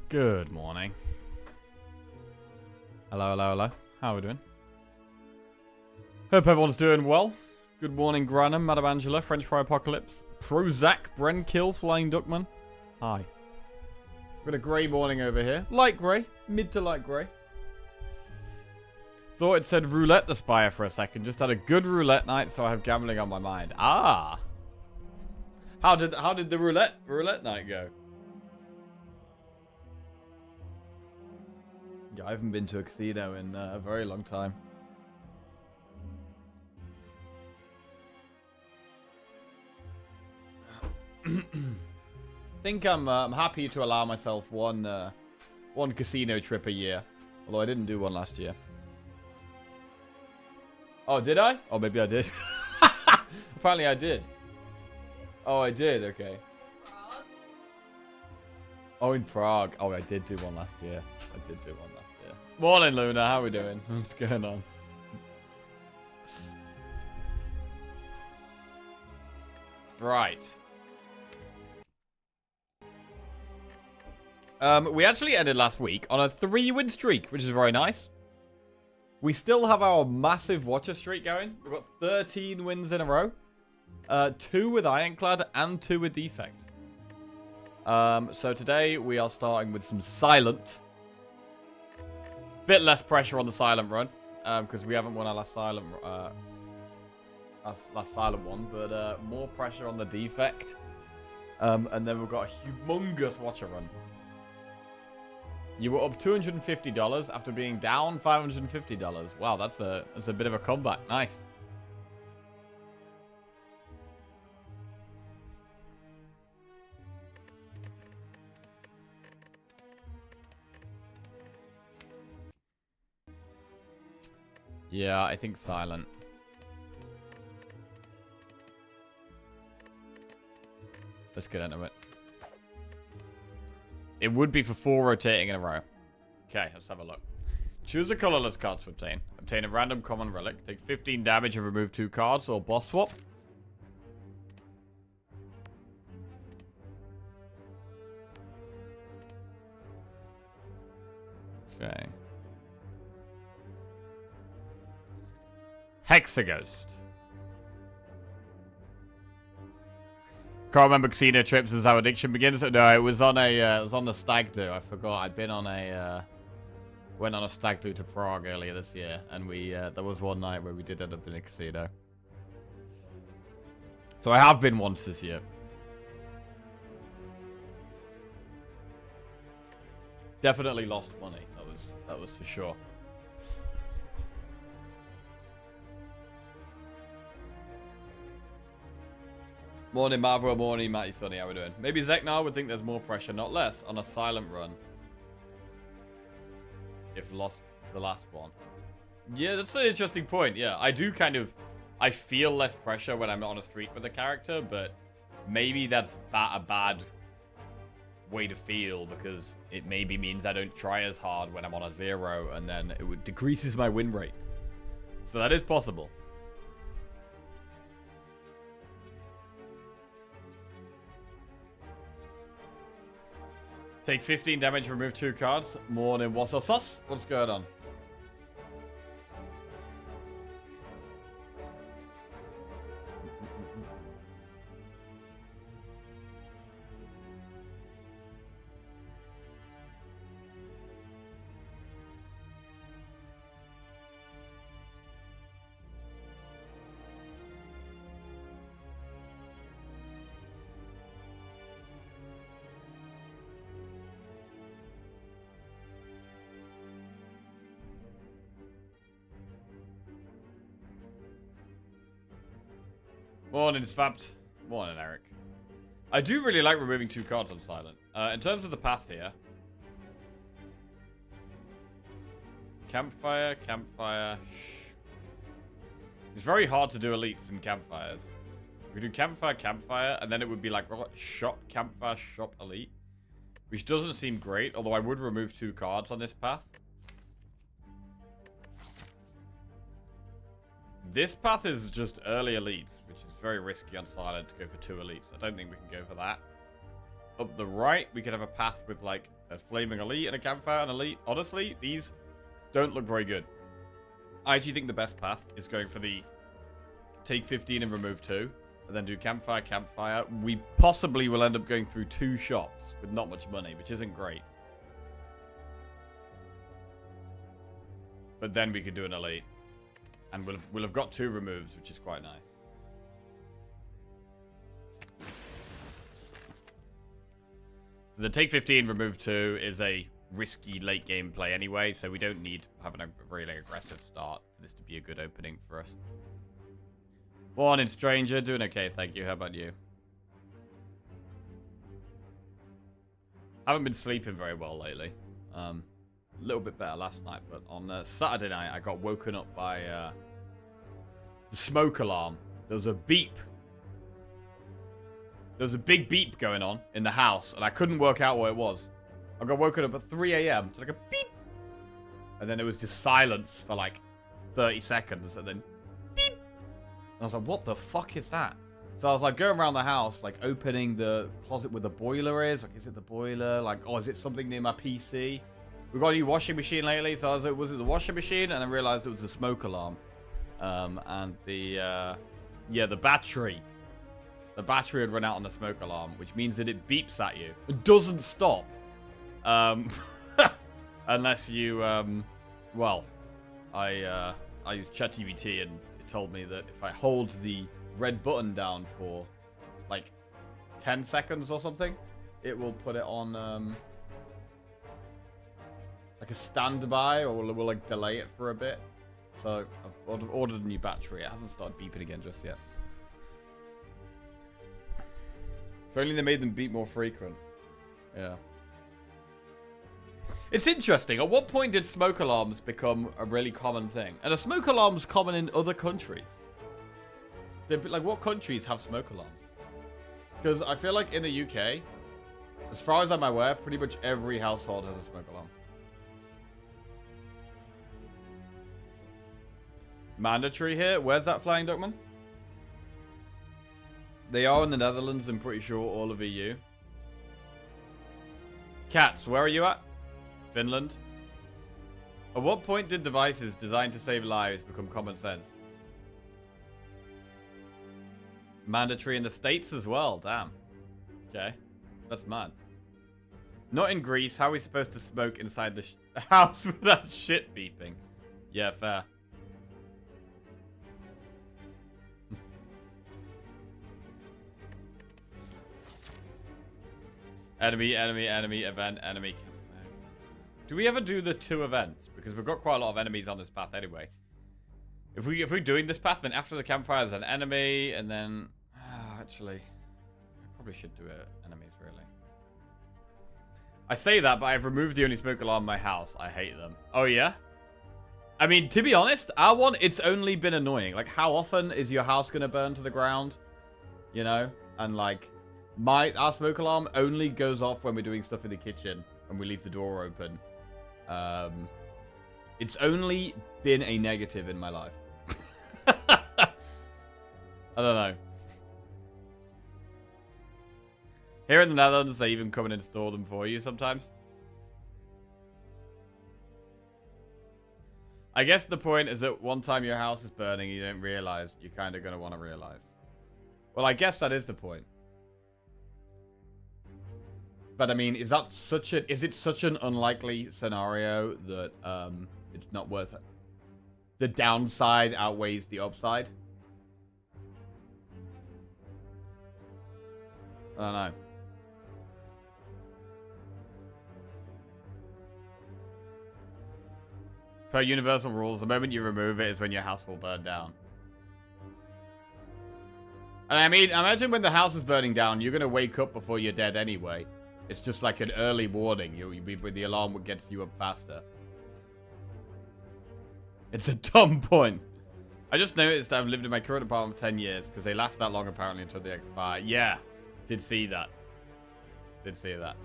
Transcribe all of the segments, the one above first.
Good morning. Hello, hello, hello. How are we doing? Hope everyone's doing well. Good morning, Granham, Madame Angela, French Fry Apocalypse, Prozac, Brenkill, Flying Duckman. Hi. We've got a grey morning over here. Light grey. Mid to light grey. Thought it said roulette the Spire for a second. Just had a good roulette night, so I have gambling on my mind. Ah. How did the roulette night go? Yeah, I haven't been to a casino in a very long time. Think I'm happy to allow myself one casino trip a year. Although I didn't do one last year. Oh, did I? Oh, maybe I did. Apparently I did. Oh, I did. Okay. Prague? Oh, in Prague. Oh, I did do one last year. I did do one last year. Morning, Luna. How we doing? What's going on? Right. We actually ended last week on a 3-win streak, which is very nice. We still have our massive watcher streak going. We've got 13 wins in a row. 2 with Ironclad and 2 with Defect. So today we are starting with some Silent. Bit less pressure on the Silent run. Because we haven't won our last Silent one. But more pressure on the Defect. And then we've got a humongous watcher run. You were up $250 after being down $550. Wow, that's a bit of a comeback. Nice. Yeah, I think Silent. Let's get into it. It would be for 4 rotating in a row. Okay, let's have a look. Choose a colorless card to obtain. Obtain a random common relic. Take 15 damage and remove 2 cards or boss swap. Okay. Hexaghost. Can't remember casino trips is how addiction begins. No, it was on the stag do. I forgot. I'd been on went on a stag do to Prague earlier this year, and we there was one night where we did end up in a casino. So I have been once this year. Definitely lost money. That was for sure. Morning, Mavro. Morning, Matty Sunny. How we doing? Maybe Zeknar would think there's more pressure, not less, on a Silent run. If lost the last one. Yeah, that's an interesting point. Yeah, I feel less pressure when I'm on a streak with a character, but maybe that's a bad way to feel because it maybe means I don't try as hard when I'm on a 0, and then it decreases my win rate. So that is possible. Take 15 damage, remove 2 cards. Morning, what's up, sus? What's going on? Morning, Svapt. Morning, Eric. I do really like removing 2 cards on Silent. In terms of the path here. Campfire, Campfire. It's very hard to do elites in Campfires. We do Campfire, Campfire, and then it would be like Shop, Campfire, Shop, Elite. Which doesn't seem great, although I would remove 2 cards on this path. This path is just early elites, which is very risky on Silent to go for 2 elites. I don't think we can go for that. Up the right, we could have a path with, like, A flaming elite and a campfire and elite. Honestly, these don't look very good. I actually think the best path is going for the take 15 and remove 2. And then do campfire, campfire. We possibly will end up going through 2 shops with not much money, which isn't great. But then we could do an elite. And we'll have got 2 removes, which is quite nice. So the take 15, remove 2 is a risky late game play anyway, so we don't need having a really aggressive start for this to be a good opening for us. Morning, stranger. Doing okay, thank you. How about you? Haven't been sleeping very well lately. A little bit better last night, but on Saturday night, I got woken up by the smoke alarm. There was a beep. There was a big beep going on in the house, and I couldn't work out what it was. I got woken up at 3 a.m. to like a beep. And then it was just silence for like 30 seconds, and then beep. And I was like, what the fuck is that? So I was like going around the house, like opening the closet where the boiler is. Like, is it the boiler? Like, oh, is it something near my PC? We got a new washing machine lately, so I was like, was it the washing machine? And I realized it was the smoke alarm. And the, yeah, the battery. The battery had run out on the smoke alarm, which means that it beeps at you. It doesn't stop. Unless you, well, I used ChatGPT and it told me that if I hold the red button down for like 10 seconds or something, it will put it on, like a standby, or will like delay it for a bit. So I've ordered a new battery. It hasn't started beeping again just yet. If only they made them beep more frequent. Yeah. It's interesting. At what point did smoke alarms become a really common thing? And are smoke alarms common in other countries? Like, what countries have smoke alarms? Because I feel like in the UK, as far as I'm aware, pretty much every household has a smoke alarm. Mandatory here? Where's that, Flying Duckman? They are in the Netherlands, I'm pretty sure, all of EU. Cats, where are you at? Finland. At what point did devices designed to save lives become common sense? Mandatory in the States as well, damn. Okay, that's mad. Not in Greece, how are we supposed to smoke inside the house without shit beeping? Yeah, fair. Enemy, event, enemy. Do we ever do the 2 events? Because we've got quite a lot of enemies on this path anyway. If we're doing this path, then after the campfire there's an enemy, and then actually, I probably should do enemies really. I say that, but I've removed the only smoke alarm in my house. I hate them. Oh yeah? I mean, to be honest, our one, it's only been annoying. Like, how often is your house gonna burn to the ground? You know? And like, our smoke alarm only goes off when we're doing stuff in the kitchen and we leave the door open. It's only been a negative in my life. I don't know. Here in the Netherlands, they even come and install them for you sometimes. I guess the point is that one time your house is burning, you don't realize. You're kind of going to want to realize. Well, I guess that is the point. But I mean, is it such an unlikely scenario that it's not worth it? The downside outweighs the upside? I don't know. Per universal rules, the moment you remove it is when your house will burn down. And I mean, imagine when the house is burning down, you're going to wake up before you're dead anyway. It's just like an early warning. The alarm gets you up faster. It's a dumb point. I just noticed that I've lived in my current apartment for 10 years because they last that long apparently until they expire. Yeah, did see that. Did see that.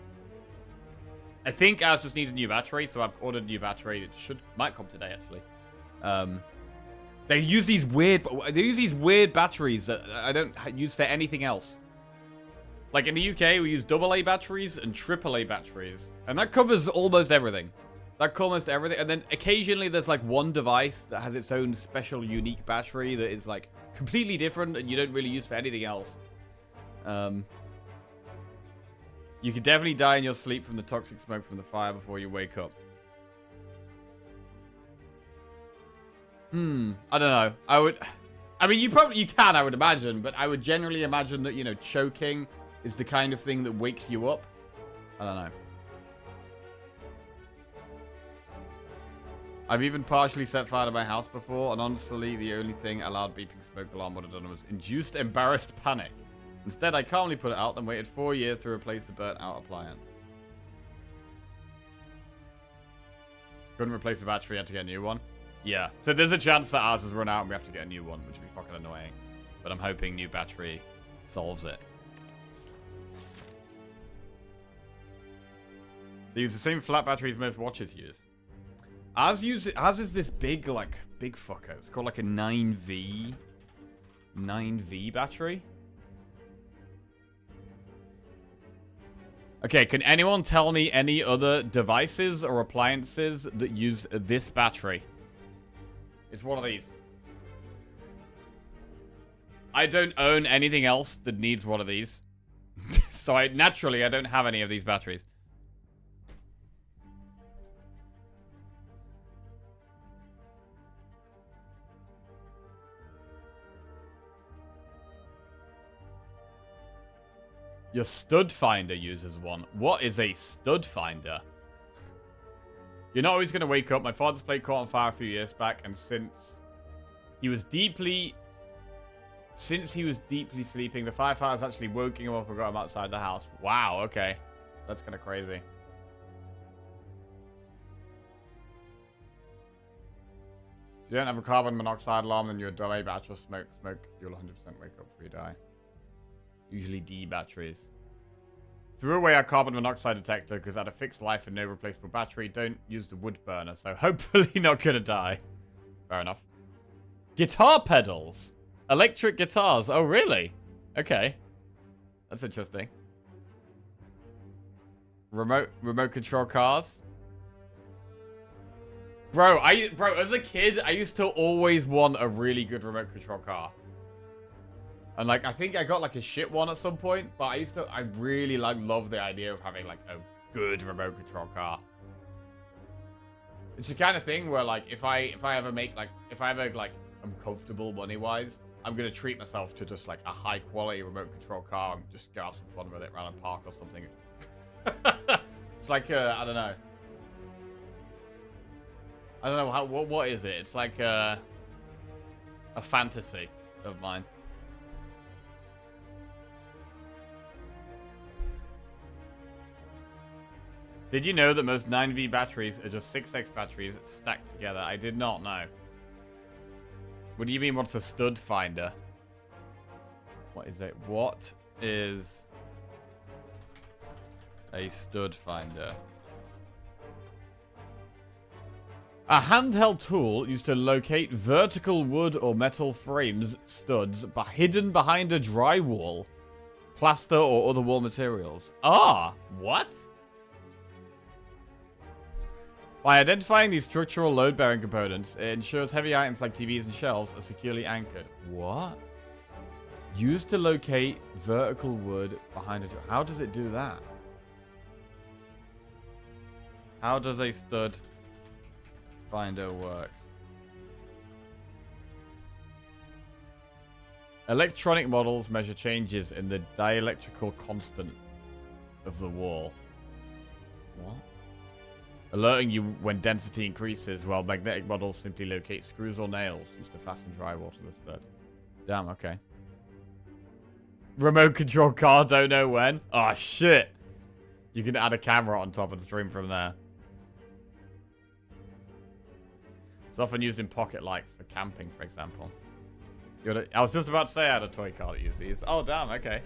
I think ours just needs a new battery, so I've ordered a new battery. It might come today actually. They use these weird batteries that I don't use for anything else. Like in the UK, we use AA batteries and AAA batteries. And that covers almost everything. That covers everything. And then occasionally there's like one device that has its own special unique battery that is like completely different and you don't really use for anything else. You could definitely die in your sleep from the toxic smoke from the fire before you wake up. I don't know. I mean, you can, I would imagine, but I would generally imagine that, you know, choking is the kind of thing that wakes you up. I don't know. I've even partially set fire to my house before, and honestly, the only thing a loud beeping smoke alarm would have done was induced embarrassed panic. Instead, I calmly put it out, then waited 4 years to replace the burnt-out appliance. Couldn't replace the battery, had to get a new one. Yeah, so there's a chance that ours has run out and we have to get a new one, which would be fucking annoying. But I'm hoping new battery solves it. They use the same flat batteries most watches use. Ours is this big, like, big fucker. It's called like a 9V battery. Okay, can anyone tell me any other devices or appliances that use this battery? It's one of these. I don't own anything else that needs one of these. So naturally, I don't have any of these batteries. Your stud finder uses one. What is a stud finder? You're not always going to wake up. My father's played Caught on Fire a few years back, and since he was deeply sleeping, the firefighters actually woken him up and got him outside the house. Wow, okay. That's kind of crazy. If you don't have a carbon monoxide alarm, then you're a delay batch or smoke, you'll 100% wake up before you die. Usually D batteries. Threw away our carbon monoxide detector because it had a fixed life and no replaceable battery. Don't use the wood burner, so hopefully not gonna die. Fair enough. Guitar pedals. Electric guitars. Oh, really? Okay. That's interesting. Remote control cars. Bro, as a kid, I used to always want a really good remote control car. And, like, I think I got, like, a shit one at some point. But I really, like, love the idea of having, like, a good remote control car. It's the kind of thing where, like, if I ever, I'm comfortable money-wise, I'm going to treat myself to just, like, a high-quality remote control car and just go have some fun with it around a park or something. It's like, I don't know. I don't know, what is it? It's like, a fantasy of mine. Did you know that most 9V batteries are just 6X batteries stacked together? I did not know. What do you mean, what's a stud finder? What is it? What is a stud finder? A handheld tool used to locate vertical wood or metal frames, studs, hidden behind a drywall, plaster, or other wall materials. Ah, what? By identifying these structural load-bearing components, it ensures heavy items like TVs and shelves are securely anchored. What? Used to locate vertical wood behind a... How does it do that? How does a stud finder work? Electronic models measure changes in the dielectrical constant of the wall. What? Alerting you when density increases, while magnetic models simply locate screws or nails used to fasten drywall to the stud. Damn, okay. Remote control car, don't know when. Oh, shit. You can add a camera on top and stream from there. It's often used in pocket lights for camping, for example. I was just about to say I had a toy car that uses these. Oh, damn, okay.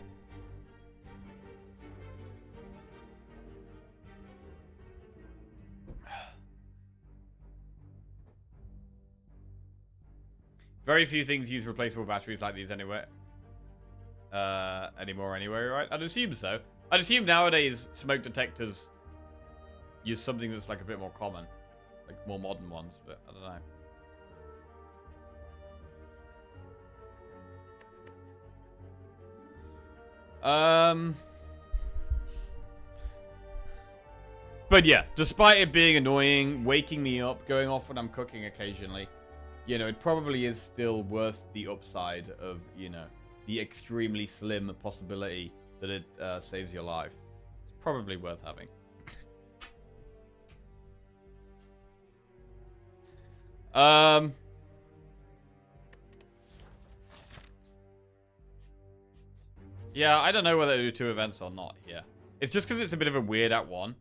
Very few things use replaceable batteries like these anyway. anymore anyway, right? I'd assume so. I'd assume nowadays smoke detectors use something that's like a bit more common. Like more modern ones, but I don't know. But yeah, despite it being annoying, waking me up, going off when I'm cooking occasionally, you know, it probably is still worth the upside of, you know, the extremely slim possibility that it saves your life. It's probably worth having. Yeah, I don't know whether to do 2 events or not here. It's just because it's a bit of a weird at one.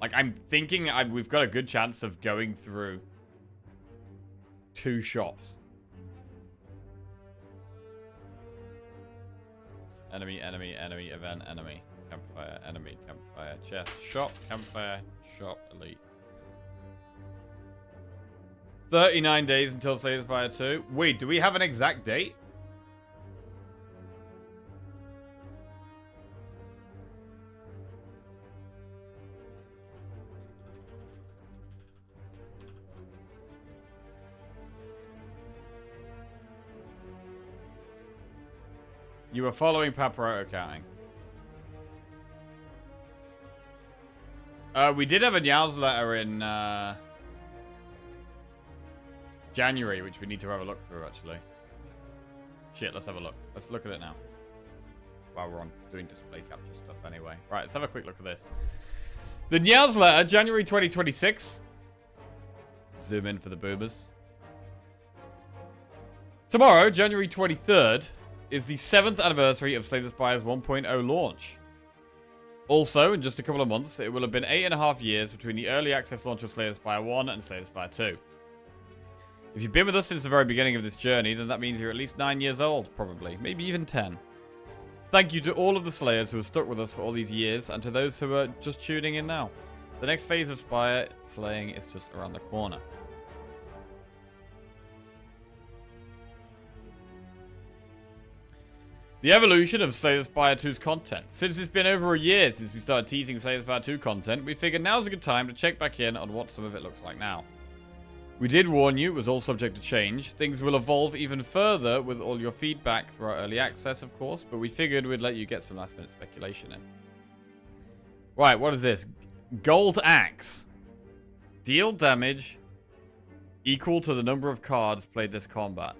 Like, I'm thinking we've got a good chance of going through 2 shops. Enemy, enemy, enemy, event, enemy. Campfire, enemy, campfire, chest, shop, campfire, shop, elite. 39 days until Slay the Spire 2. Wait, do we have an exact date? You were following Paparoto counting. We did have a newsletter in January, which we need to have a look through, actually. Shit, let's have a look. Let's look at it now. While we're on doing display capture stuff anyway. Right, let's have a quick look at this. The newsletter, January 2026. Zoom in for the boomers. Tomorrow, January 23rd, is the 7th anniversary of Slay the Spire's 1.0 launch. Also, in just a couple of months, it will have been 8.5 years between the early access launch of Slay the Spire 1 and Slay the Spire 2. If you've been with us since the very beginning of this journey, then that means you're at least 9 years old, probably. Maybe even 10. Thank you to all of the Slayers who have stuck with us for all these years, and to those who are just tuning in now. The next phase of Spire slaying is just around the corner. The evolution of Slay the Spire 2's content. Since it's been over a year since we started teasing Slay the Spire 2 content, we figured now's a good time to check back in on what some of it looks like now. We did warn you it was all subject to change. Things will evolve even further with all your feedback through our early access, of course, but we figured we'd let you get some last minute speculation in. Right, what is this? Gold Axe. Deal damage equal to the number of cards played this combat.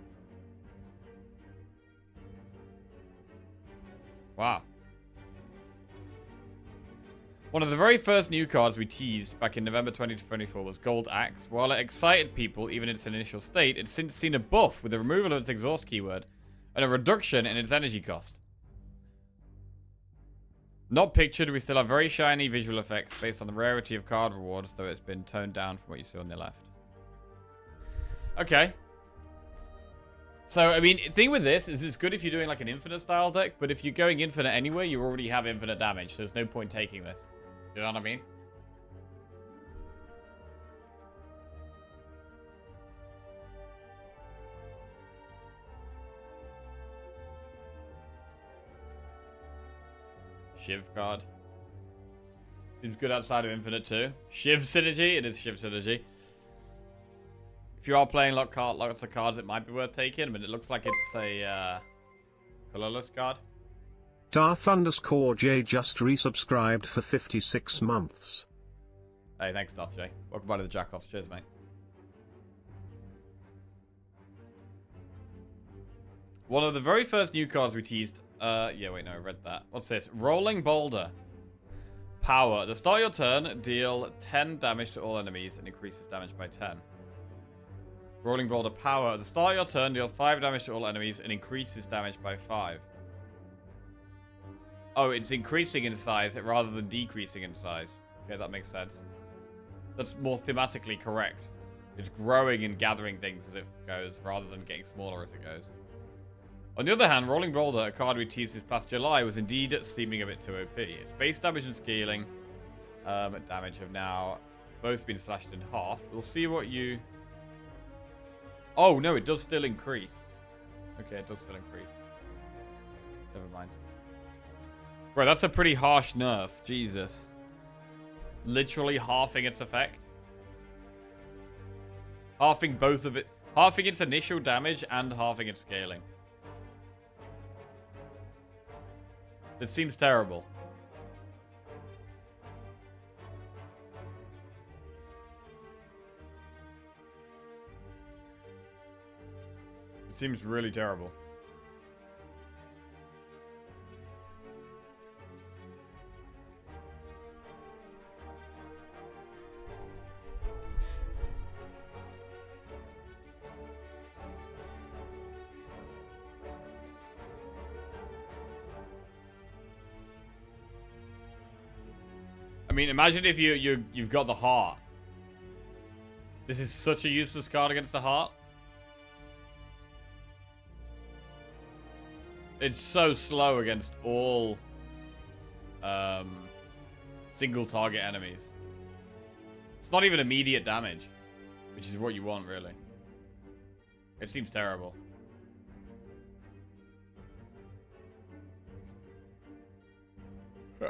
Wow. One of the very first new cards we teased back in November 2024 was Gold Axe. While it excited people, even in its initial state, it's since seen a buff with the removal of its exhaust keyword and a reduction in its energy cost. Not pictured, we still have very shiny visual effects based on the rarity of card rewards, though it's been toned down from what you see on the left. Okay. So, I mean, the thing with this is it's good if you're doing like an infinite style deck, but if you're going infinite anyway, you already have infinite damage, so there's no point taking this. You know what I mean? Shiv card. Seems good outside of infinite too. Shiv synergy. It is Shiv synergy. If you are playing lots of cards, it might be worth taking, but it looks like it's a colorless card. Darth_J just resubscribed for 56 months. Hey, thanks, Darth J. Welcome back to the Jackoffs. Cheers, mate. One of the very first new cards we teased. Yeah, wait, no, I read that. What's this? Rolling Boulder. Power. At the start of your turn, deal 10 damage to all enemies and increases damage by 10. Rolling Boulder Power. At the start of your turn, deal 5 damage to all enemies and increases damage by 5. Oh, it's increasing in size rather than decreasing in size. Okay, that makes sense. That's more thematically correct. It's growing and gathering things as it goes, rather than getting smaller as it goes. On the other hand, Rolling Boulder, a card we teased this past July, was indeed seeming a bit too OP. Its base damage and scaling damage have now both been slashed in half. We'll see what you... Oh, no, it does still increase. Okay, it does still increase. Never mind. Bro, that's a pretty harsh nerf. Jesus. Literally halving its effect. Halving both of it. Halving its initial damage and halving its scaling. It seems terrible. It seems really terrible. I mean, imagine if you've got the heart. This is such a useless card against the heart. It's so slow against all single target enemies. It's not even immediate damage, which is what you want, really. It seems terrible.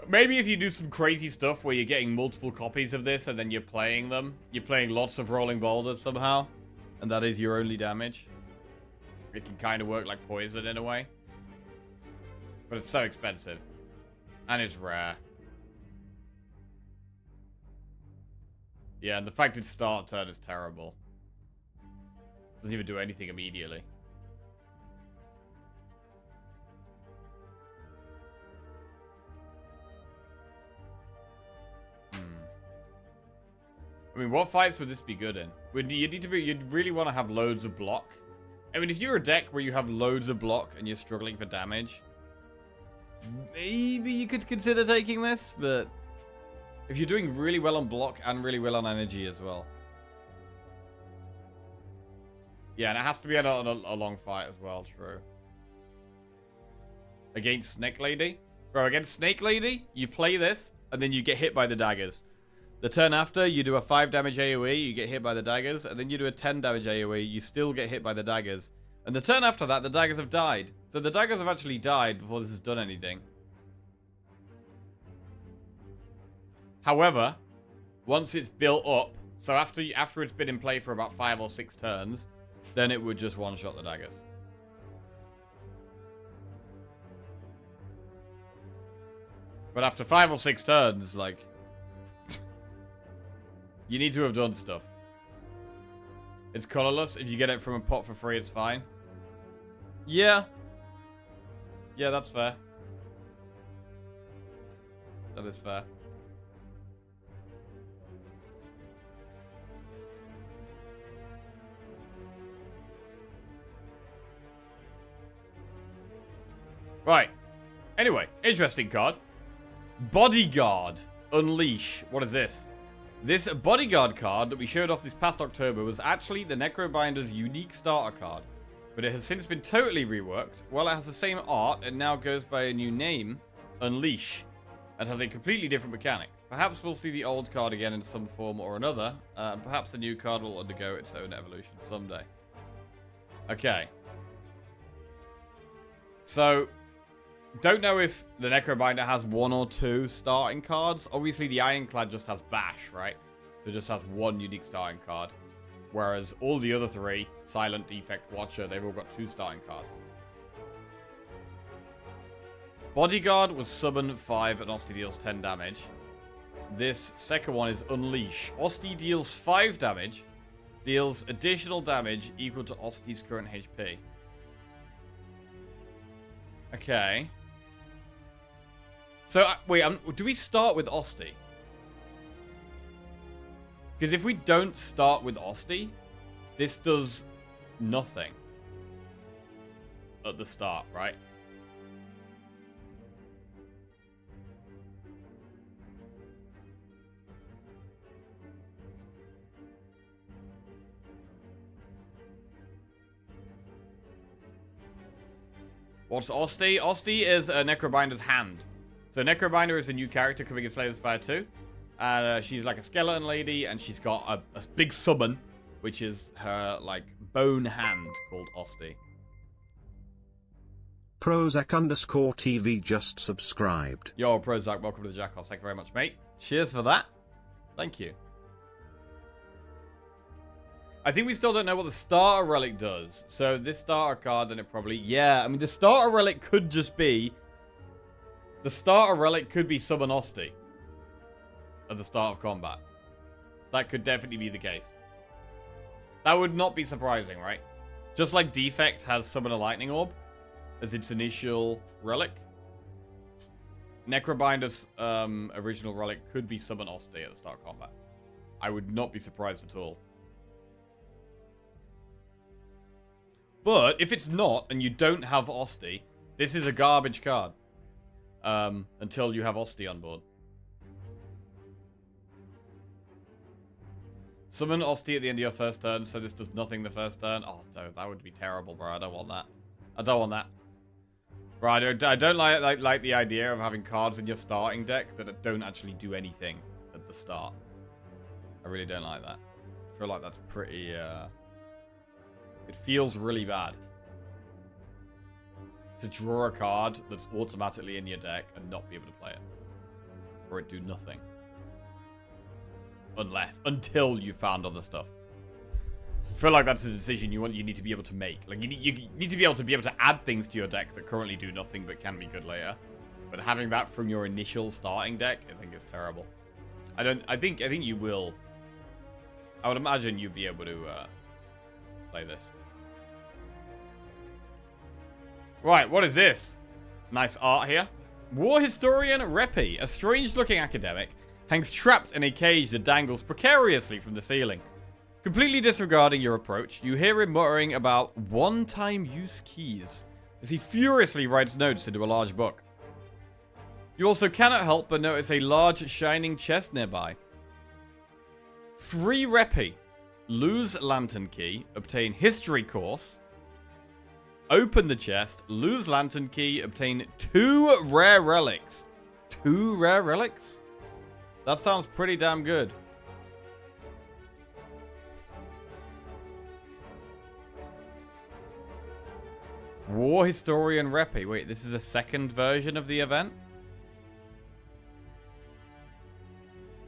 Maybe if you do some crazy stuff where you're getting multiple copies of this and then you're playing them. You're playing lots of rolling boulders somehow. And that is your only damage. It can kind of work like poison in a way. But it's so expensive. And it's rare. Yeah, and the fact its start turn is terrible. Doesn't even do anything immediately. I mean, what fights would this be good in? You'd really want to have loads of block. I mean, if you're a deck where you have loads of block and you're struggling for damage, maybe you could consider taking this, but if you're doing really well on block and really well on energy as well. Yeah, and it has to be a long fight as well, true. Against Snake Lady? Bro, against Snake Lady, you play this, and then you get hit by the daggers. The turn after, you do a 5 damage AoE, you get hit by the daggers, and then you do a 10 damage AoE, you still get hit by the daggers. And the turn after that, the daggers have died. So the daggers have actually died before this has done anything. However, once it's built up, so after it's been in play for about 5 or 6 turns, then it would just one-shot the daggers. But after 5 or 6 turns, like... you need to have done stuff. It's colorless. If you get it from a pot for free, it's fine. Yeah. Yeah, that's fair. That is fair. Right. Anyway, interesting card. Bodyguard. Unleash. What is this? This Bodyguard card that we showed off this past October was actually the Necrobinder's unique starter card. But it has since been totally reworked. While it has the same art, it now goes by a new name, Unleash, and has a completely different mechanic. Perhaps we'll see the old card again in some form or another, and perhaps the new card will undergo its own evolution someday. Okay. So, don't know if the Necrobinder has 1 or 2 starting cards. Obviously, the Ironclad just has Bash, right? So it just has 1 unique starting card. Whereas all the other 3, Silent, Defect, Watcher, they've all got 2 starting cards. Bodyguard was summon 5 and Osti deals 10 damage. This second one is Unleash. Osti deals 5 damage, deals additional damage equal to Osti's current HP. Okay. So, wait, do we start with Osti? Because if we don't start with Osti, this does nothing at the start, right? What's Osti? Osti is a Necrobinder's hand. So Necrobinder is the new character coming in Slay the Spire 2. And she's like a skeleton lady, and she's got a big summon, which is her, like, bone hand called Osti. Prozac_TV just subscribed. Yo, Prozac, welcome to the Jackals. Thank you very much, mate. Cheers for that. Thank you. I think we still don't know what the starter relic does. So this starter card, then it probably... Yeah, I mean, the starter relic could just be... The starter relic could be Summon Osti at the start of combat. That could definitely be the case. That would not be surprising, right? Just like Defect has Summon a Lightning Orb as its initial relic. Necrobinder's original relic could be Summon Osti at the start of combat. I would not be surprised at all. But if it's not, and you don't have Osti, this is a garbage card. Until you have Osti on board. Summon Osti at the end of your first turn, so this does nothing the first turn. Oh, no, that would be terrible, bro. I don't want that. I don't want that. Right, I don't like the idea of having cards in your starting deck that don't actually do anything at the start. I really don't like that. I feel like that's pretty, it feels really bad. To draw a card that's automatically in your deck and not be able to play it. Or it do nothing. Until you found other stuff. I feel like that's a decision you need to be able to make. Like, you need to be able to add things to your deck that currently do nothing but can be good later. But having that from your initial starting deck, I think is terrible. I think you will. I would imagine you'd be able to play this. Right, what is this? Nice art here. War Historian Repi, a strange-looking academic, hangs trapped in a cage that dangles precariously from the ceiling. Completely disregarding your approach, you hear him muttering about one-time use keys as he furiously writes notes into a large book. You also cannot help but notice a large shining chest nearby. Free Repi. Lose Lantern Key, obtain History Course. Open the chest, lose Lantern Key, obtain 2 rare relics. 2 rare relics? That sounds pretty damn good. War Historian Repi. Wait, this is a second version of the event?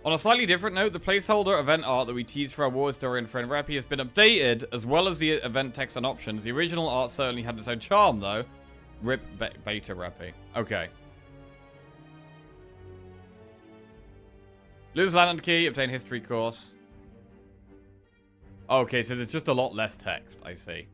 On a slightly different note, the placeholder event art that we teased for our War Historian friend Repi has been updated, as well as the event text and options. The original art certainly had its own charm, though. Rip Beta Repi. Okay. Lose Lantern Key, obtain History Course. Okay, so there's just a lot less text, I see.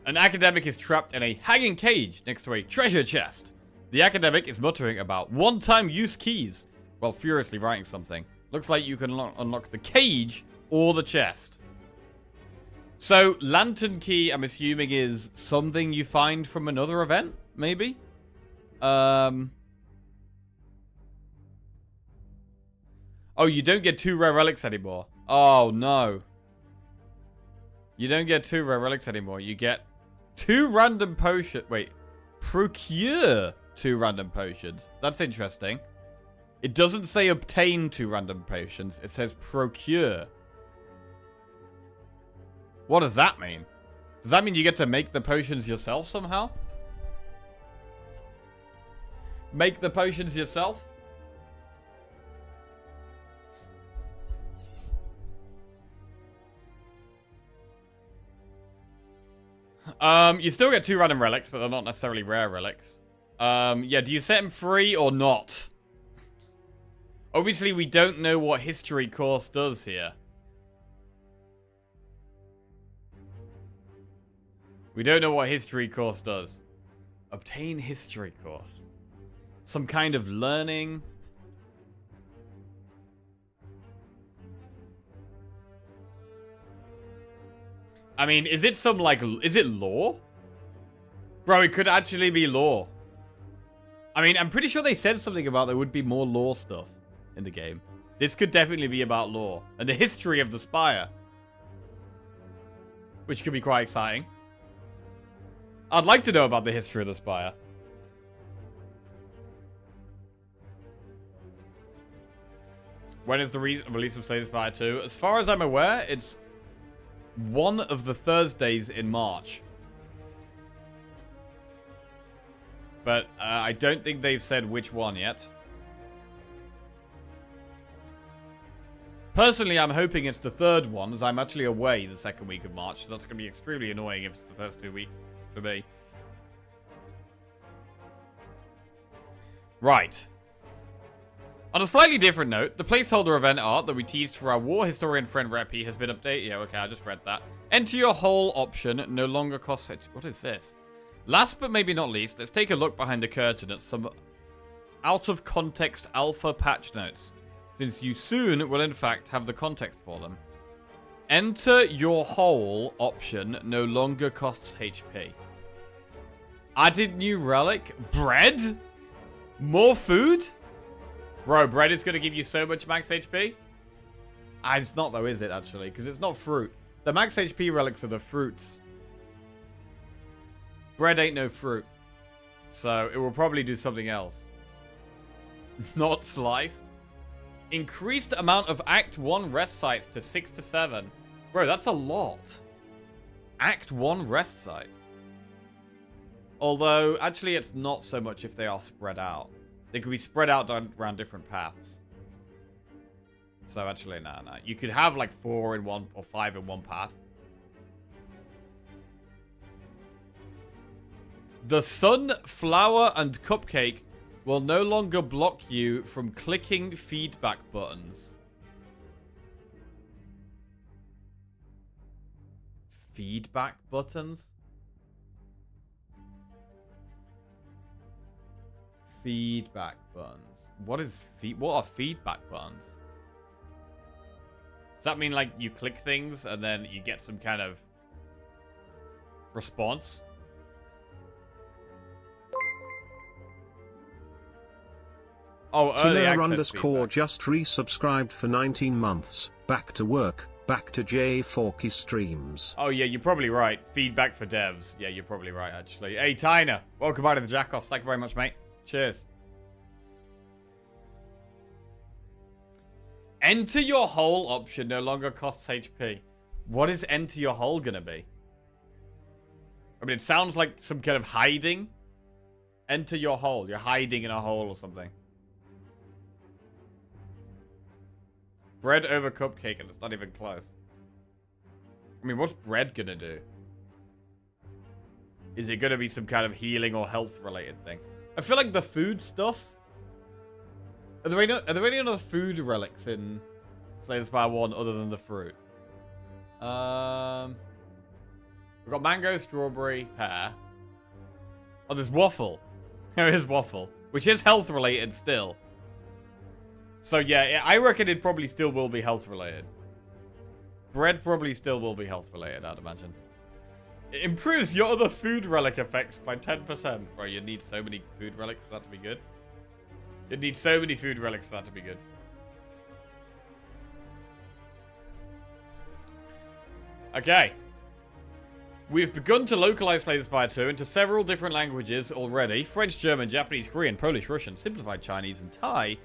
An academic is trapped in a hanging cage next to a treasure chest. The academic is muttering about one-time use keys while furiously writing something. Looks like you can unlock the cage or the chest. So, Lantern Key, I'm assuming, is something you find from another event, maybe? Oh, you don't get 2 rare relics anymore. Oh, no. You don't get 2 rare relics anymore. You get 2 random potions. Wait. Procure 2 random potions. That's interesting. It doesn't say obtain 2 random potions. It says procure. What does that mean? Does that mean you get to make the potions yourself somehow? Make the potions yourself? You still get 2 random relics, but they're not necessarily rare relics. Yeah, do you set them free or not? Obviously, we don't know what History Course does here. We don't know what History Course does. Obtain History Course. Some kind of learning. I mean, is it some, like, is it lore? Bro, it could actually be lore. I mean, I'm pretty sure they said something about there would be more lore stuff in the game. This could definitely be about lore and the history of the Spire, which could be quite exciting. I'd like to know about the history of the Spire. When is the release of Slay the Spire 2? As far as I'm aware, it's one of the Thursdays in March. But I don't think they've said which one yet. Personally, I'm hoping it's the third one, as I'm actually away the second week of March. So that's going to be extremely annoying if it's the first 2 weeks for me. Right. On a slightly different note, the placeholder event art that we teased for our war historian friend Reppy has been updated. Yeah, okay, I just read that. Enter your whole option no longer costs... What is this? Last but maybe not least, let's take a look behind the curtain at some out-of-context alpha patch notes, since you soon will in fact have the context for them. Enter your whole option no longer costs HP. Added new relic? Bread? More food? Bro, bread is going to give you so much max HP? It's not though, is it actually? Because it's not fruit. The max HP relics are the fruits. Bread ain't no fruit. So it will probably do something else. Not sliced. Increased amount of Act 1 rest sites to 6 to 7. Bro, that's a lot. Act 1 rest sites. Although, actually, it's not so much if they are spread out. They could be spread out around different paths. So, actually, no. You could have, like, 4 in one or 5 in one path. The sun, flower, and cupcake will no longer block you from clicking feedback buttons. Feedback buttons? Feedback buttons. What are feedback buttons? Does that mean like you click things and then you get some kind of response? Oh, early access feedback. Just resubscribed for 19 months. Back to work. Back to J Forky streams. Oh yeah, you're probably right. Feedback for devs. Yeah, you're probably right actually. Hey Tyner, welcome back to the Jackoffs. Thank you very much, mate. Cheers. Enter your whole option no longer costs HP. What is enter your hole gonna be? I mean, it sounds like some kind of hiding. Enter your hole. You're hiding in a hole or something. Bread over cupcake, and it's not even close. I mean, what's bread gonna do? Is it gonna be some kind of healing or health related thing? I feel like the food stuff... Are there any other food relics in Slay the Spire 1 other than the fruit? We've got mango, strawberry, pear. Oh, there's waffle. There is waffle. Which is health related still. So yeah, I reckon it probably still will be health related. Bread probably still will be health related, I'd imagine. It improves your other food relic effects by 10%. Bro, you need so many food relics for that to be good. You'd need so many food relics for that to be good. Okay. We've begun to localize Slay the Spire 2 into several different languages already. French, German, Japanese, Korean, Polish, Russian, simplified Chinese, and Thai.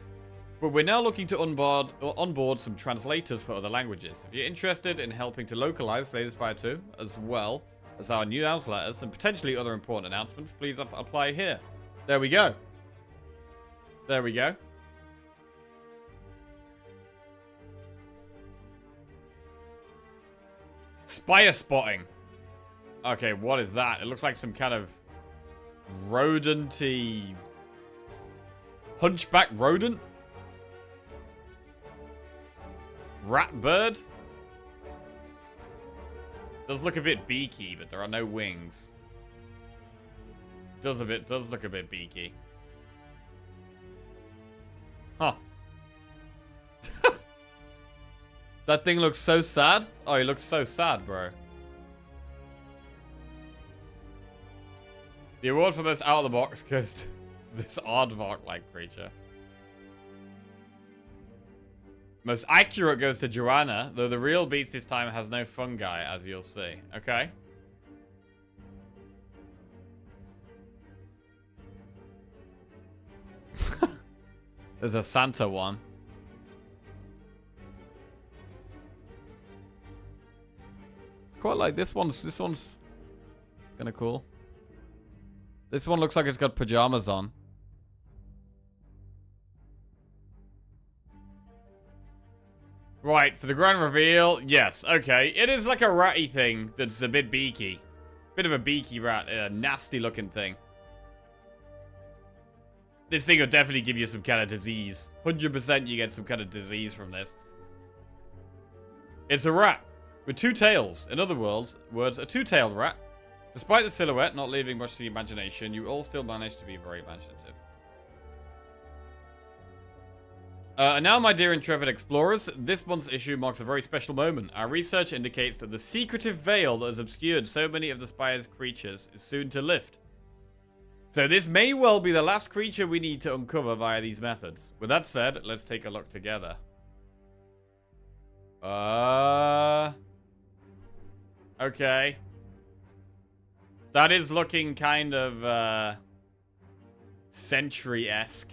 But we're now looking to onboard some translators for other languages. If you're interested in helping to localize Slay the Spire 2, as well as our new newsletters and potentially other important announcements, please apply here. There we go. There we go. Spire spotting. Okay, what is that? It looks like some kind of rodent-y... hunchback rodent? Rat bird? Does look a bit beaky, but there are no wings. Does look a bit beaky. Huh. That thing looks so sad. Oh, he looks so sad, bro. The award for most out of the box goes to this aardvark-like creature. Most accurate goes to Joanna, though the real beast this time has no fungi, as you'll see. Okay. There's a Santa one. Quite like this one's kind of cool. This one looks like it's got pajamas on. Right, for the grand reveal, yes, okay. It is like a ratty thing that's a bit beaky. Bit of a beaky rat, a nasty looking thing. This thing will definitely give you some kind of disease. 100% you get some kind of disease from this. It's a rat with two tails. In other words, a two-tailed rat. Despite the silhouette not leaving much to the imagination, you all still manage to be very imaginative. And now, my dear intrepid explorers, this month's issue marks a very special moment. Our research indicates that the secretive veil that has obscured so many of the Spire's creatures is soon to lift. So this may well be the last creature we need to uncover via these methods. With that said, let's take a look together. Okay. That is looking kind of, Sentry-esque.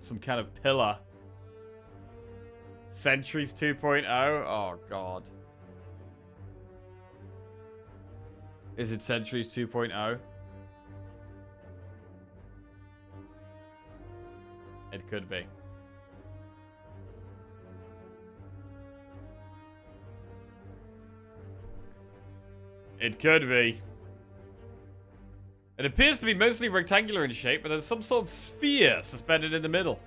Some kind of pillar. Sentries 2.0? Oh, God. Is it Sentries 2.0? It could be. It could be. It appears to be mostly rectangular in shape, but there's some sort of sphere suspended in the middle.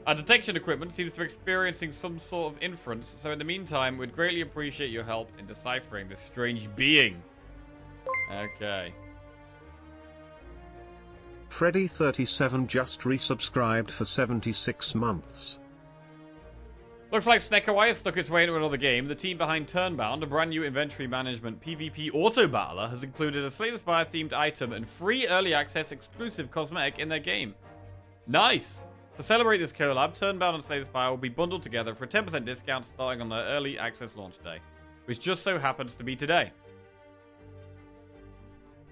Our detection equipment seems to be experiencing some sort of inference, so in the meantime, we'd greatly appreciate your help in deciphering this strange being. Okay. Freddy37 just resubscribed for 76 months. Looks like Snecko has stuck its way into another game. The team behind Turnbound, a brand new inventory management PvP auto battler, has included a Slay the Spire themed item and free early access exclusive cosmetic in their game. Nice! To celebrate this collab, Turnbound and Slay the Spire will be bundled together for a 10% discount starting on their early access launch day, which just so happens to be today.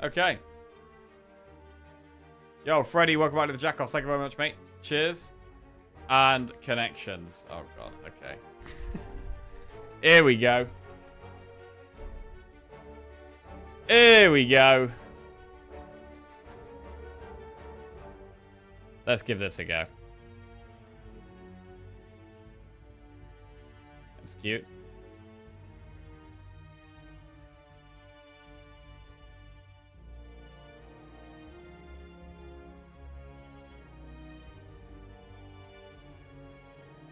Okay. Yo, Freddy, welcome back to the Jackoff. Thank you very much, mate. Cheers. And connections. Oh, God. Okay. Here we go. Here we go. Let's give this a go. That's cute.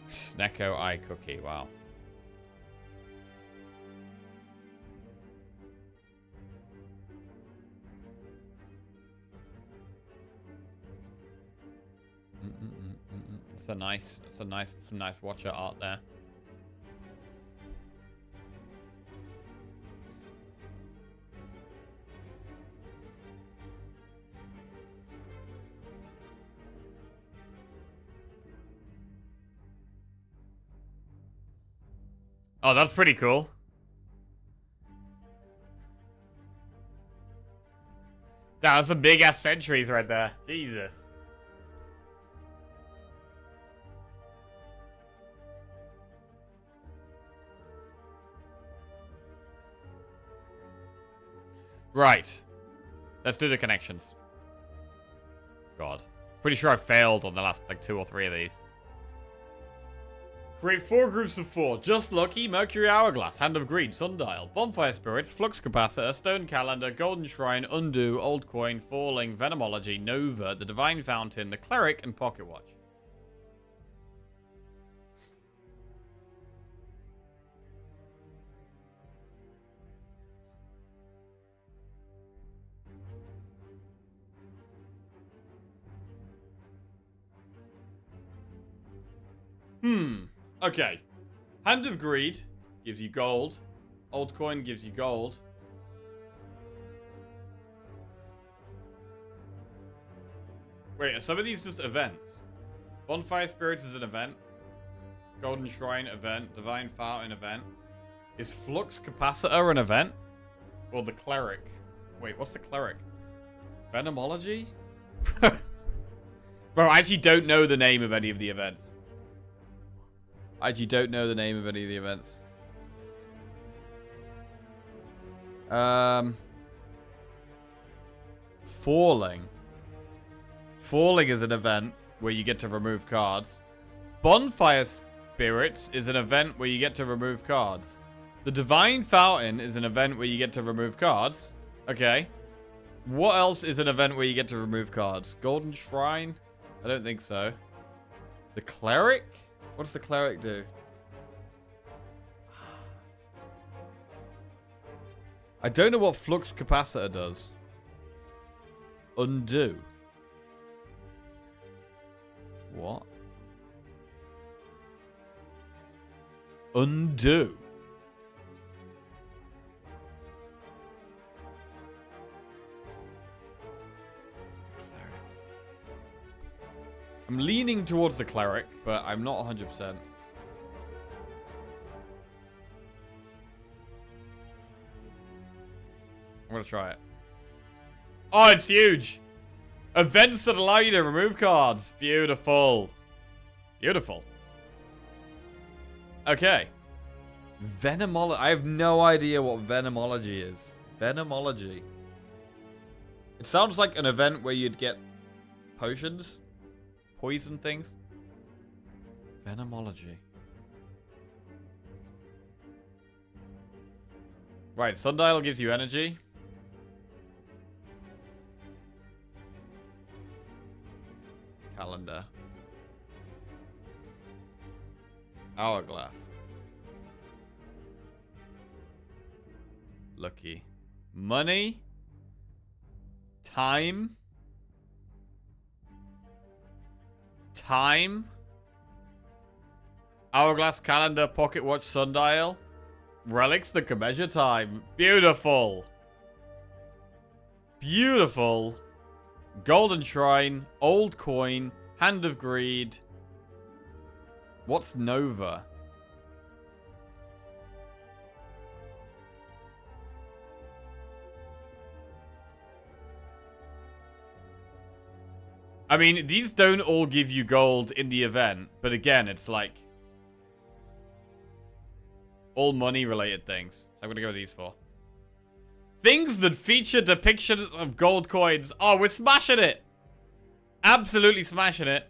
Snecko eye cookie, wow. It's some nice watcher art there. Oh, that's pretty cool. That was some big ass sentries right there. Jesus. Right. Let's do the connections. God. Pretty sure I failed on the last, like, 2 or 3 of these. Create 4 groups of 4. Just Lucky, Mercury Hourglass, Hand of Greed, Sundial, Bonfire Spirits, Flux Capacitor, Stone Calendar, Golden Shrine, Undo, Old Coin, Falling, Venomology, Nova, the Divine Fountain, the Cleric, and Pocket Watch. Okay. Hand of Greed gives you gold. Old Coin gives you gold. Wait, are some of these just events? Bonfire Spirits is an event. Golden Shrine event. Divine Fountain event. Is Flux Capacitor an event? Or the Cleric? Wait, what's the Cleric? Venomology? Bro, I actually don't know the name of any of the events. I actually don't know the name of any of the events. Falling. Falling is an event where you get to remove cards. Bonfire Spirits is an event where you get to remove cards. The Divine Fountain is an event where you get to remove cards. Okay. What else is an event where you get to remove cards? Golden Shrine? I don't think so. The Cleric? What does the Cleric do? I don't know what Flux Capacitor does. Undo. What? Undo. I'm leaning towards the Cleric, but I'm not 100%. I'm gonna try it. Oh, it's huge! Events that allow you to remove cards. Beautiful. Beautiful. Okay. Venomology. I have no idea what Venomology is. Venomology. It sounds like an event where you'd get potions. Poison things. Venomology. Right, Sundial gives you energy. Calendar. Hourglass. Lucky. Money. Time. Time. Hourglass, calendar, pocket watch, sundial. Relics that can measure time. Beautiful. Beautiful. Golden Shrine. Old Coin. Hand of Greed. What's Nova? I mean, these don't all give you gold in the event, but again, it's like all money related things. So I'm gonna go with these four. Things that feature depictions of gold coins. Oh, we're smashing it. Absolutely smashing it.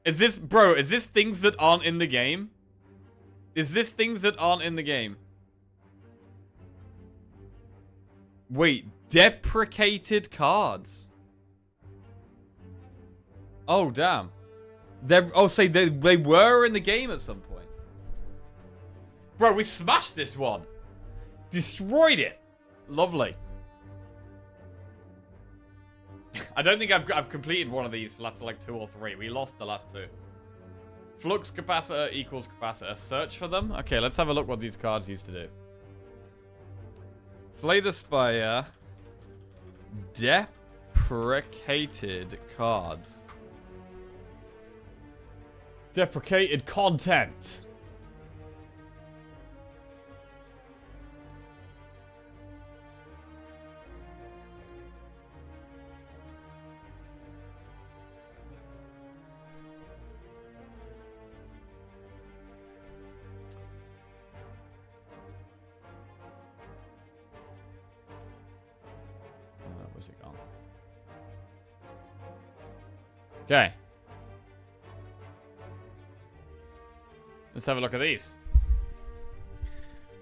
Is this, bro, is this things that aren't in the game? Is this things that aren't in the game? Wait, deprecated cards. Oh, damn. They were in the game at some point. Bro, we smashed this one. Destroyed it. Lovely. I don't think I've completed one of these for last like 2 or 3. We lost the last 2. Flux capacitor equals capacitor. Search for them. Okay, let's have a look what these cards used to do. Slay the Spire. Deprecated cards. Deprecated content. Where's it gone? Okay. Let's have a look at these.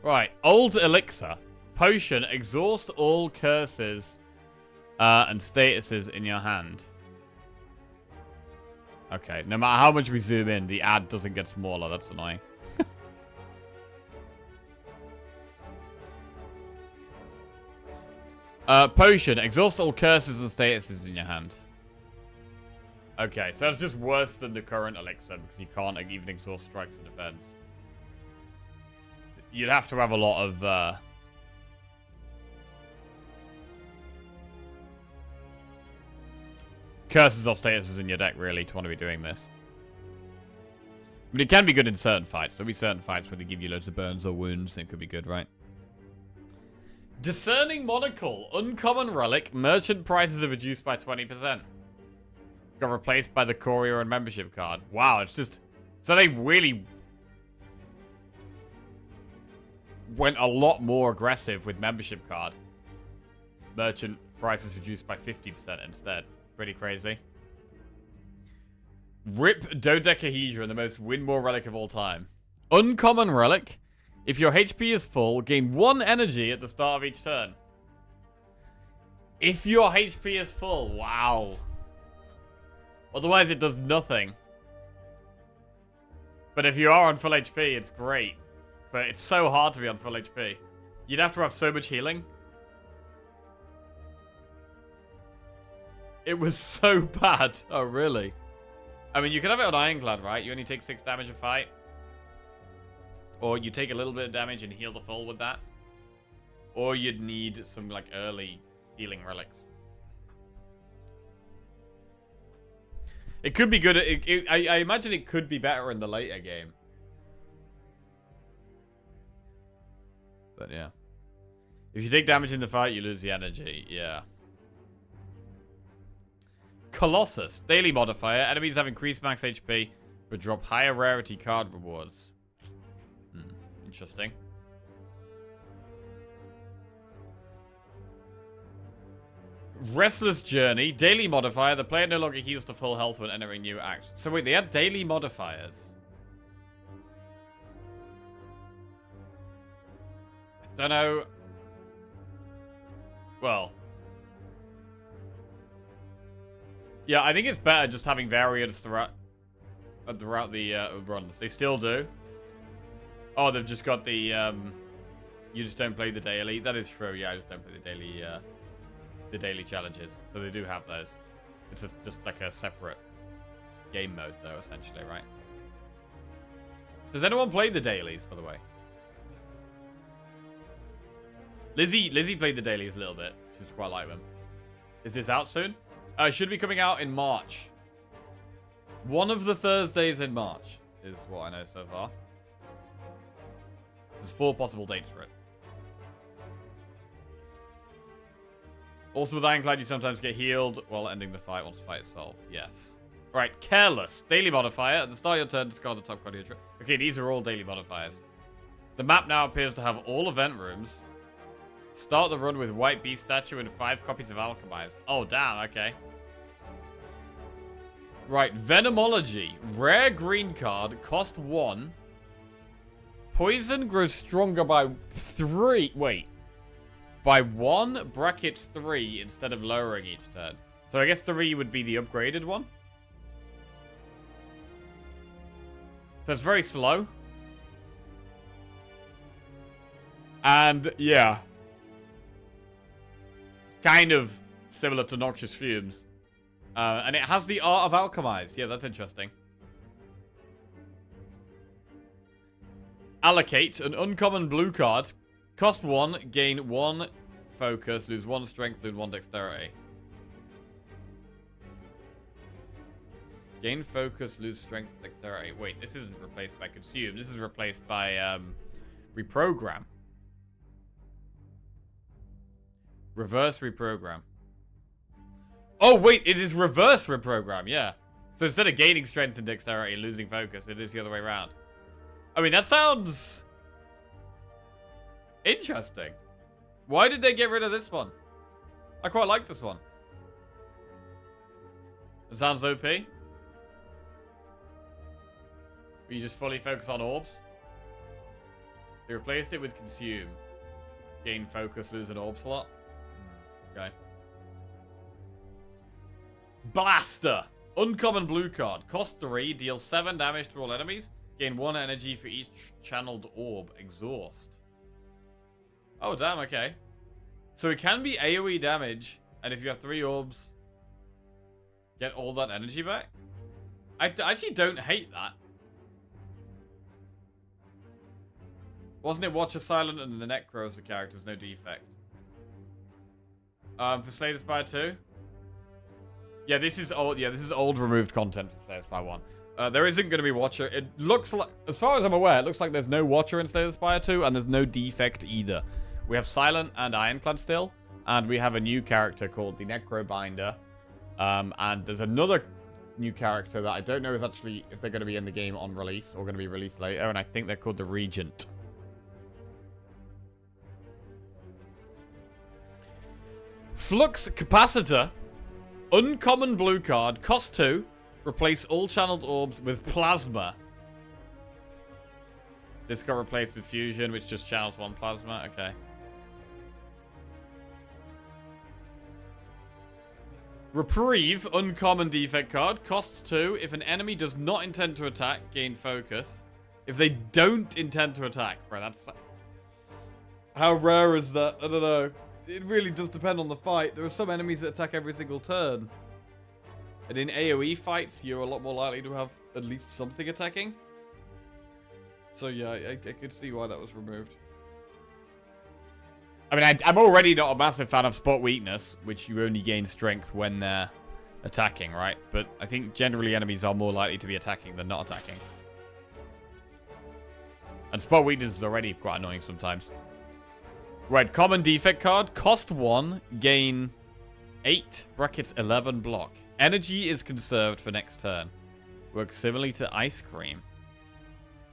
Right. Old Elixir. Potion. Exhaust all curses and statuses in your hand. Okay. No matter how much we zoom in, the ad doesn't get smaller. That's annoying. Potion. Exhaust all curses and statuses in your hand. Okay, so it's just worse than the current Elixir because you can't even exhaust strikes and defense. You'd have to have a lot of curses or statuses in your deck, really, to want to be doing this. But it can be good in certain fights. There'll be certain fights where they give you loads of burns or wounds, and it could be good, right? Discerning Monocle. Uncommon relic. Merchant prices are reduced by 20%. Got replaced by the courier and membership card. Wow, it's just... So they really went a lot more aggressive with membership card. Merchant price is reduced by 50% instead. Pretty crazy. Rip Dodecahedron, the most win more relic of all time. Uncommon relic. If your HP is full, gain 1 energy at the start of each turn. If your HP is full, wow. Otherwise it does nothing. But if you are on full HP, it's great. But it's so hard to be on full HP. You'd have to have so much healing. It was so bad. Oh, really? I mean, you can have it on Ironclad, right? You only take 6 damage a fight. Or you take a little bit of damage and heal the full with that. Or you'd need some, like, early healing relics. It could be good. I imagine it could be better in the later game. But, yeah. If you take damage in the fight, you lose the energy. Yeah. Colossus. Daily modifier. Enemies have increased max HP, but drop higher rarity card rewards. Interesting. Restless Journey. Daily modifier. The player no longer heals to full health when entering new acts. So wait, they had daily modifiers. I don't know. Well. Yeah, I think it's better just having variants throughout the runs. They still do. Oh, they've just got the, you just don't play the daily. That is true, yeah, I just don't play the daily challenges. So they do have those. It's just like a separate game mode, though, essentially, right? Does anyone play the dailies, by the way? Lizzie played the dailies a little bit. She's quite like them. Is this out soon? It should be coming out in March. One of the Thursdays in March is what I know so far. There's 4 possible dates for it. Also with Ironclad, you sometimes get healed while ending the fight once the fight is solved. Yes. Right, Careless. Daily modifier. At the start of your turn, discard the top card of your trip. Okay, these are all daily modifiers. The map now appears to have all event rooms. Start the run with White Beast Statue and 5 copies of Alchemized. Oh, damn, okay. Right, Venomology. Rare green card. Cost 1. Poison grows stronger by 3. Wait. By 1 brackets 3 instead of lowering each turn. So I guess 3 would be the upgraded one. So it's very slow. And, yeah. Kind of similar to Noxious Fumes. And it has the Art of Alchemize. Yeah, that's interesting. Allocate an uncommon blue card. Cost 1, gain 1 focus, lose 1 strength, lose 1 dexterity. Gain focus, lose strength, dexterity. Wait, this isn't replaced by consume. This is replaced by reprogram. Reverse reprogram. Oh, wait, it is reverse reprogram, yeah. So instead of gaining strength and dexterity and losing focus, it is the other way around. I mean, that sounds interesting. Why did they get rid of this one? I quite like this one. It sounds OP. You just fully focus on orbs. They replaced it with consume. Gain focus, lose an orb slot. Okay. Blaster. Uncommon blue card. Cost 3. Deal 7 damage to all enemies. Gain 1 energy for each channeled orb. Exhaust. Oh, damn, okay. So it can be AoE damage, and if you have 3 orbs, get all that energy back? I actually don't hate that. Wasn't it Watcher Silent and the Necros the characters, no defect? For Slay the Spire 2? Yeah, this is old. Yeah, this is old removed content from Slay the Spire 1. There isn't going to be Watcher. It looks like, as far as I'm aware, it looks like there's no Watcher in Slay the Spire 2, and there's no defect either. We have Silent and Ironclad still, and we have a new character called the Necrobinder. And there's another new character that I don't know is actually if they're going to be in the game on release or going to be released later, and I think they're called the Regent. Flux Capacitor. Uncommon blue card. Cost 2. Replace all channeled orbs with plasma. This got replaced with fusion, which just channels 1 plasma. Okay. Reprieve, uncommon defect card, costs 2. If an enemy does not intend to attack, gain focus. If they don't intend to attack, bro, that's... How rare is that? I don't know. It really does depend on the fight. There are some enemies that attack every single turn. And in AoE fights, you're a lot more likely to have at least something attacking. So yeah, I could see why that was removed. I mean, I'm already not a massive fan of spot weakness, which you only gain strength when they're attacking, right? But I think generally enemies are more likely to be attacking than not attacking. And spot weakness is already quite annoying sometimes. Right, common defect card. Cost 1, gain 8, brackets 11 block. Energy is conserved for next turn. Works similarly to ice cream.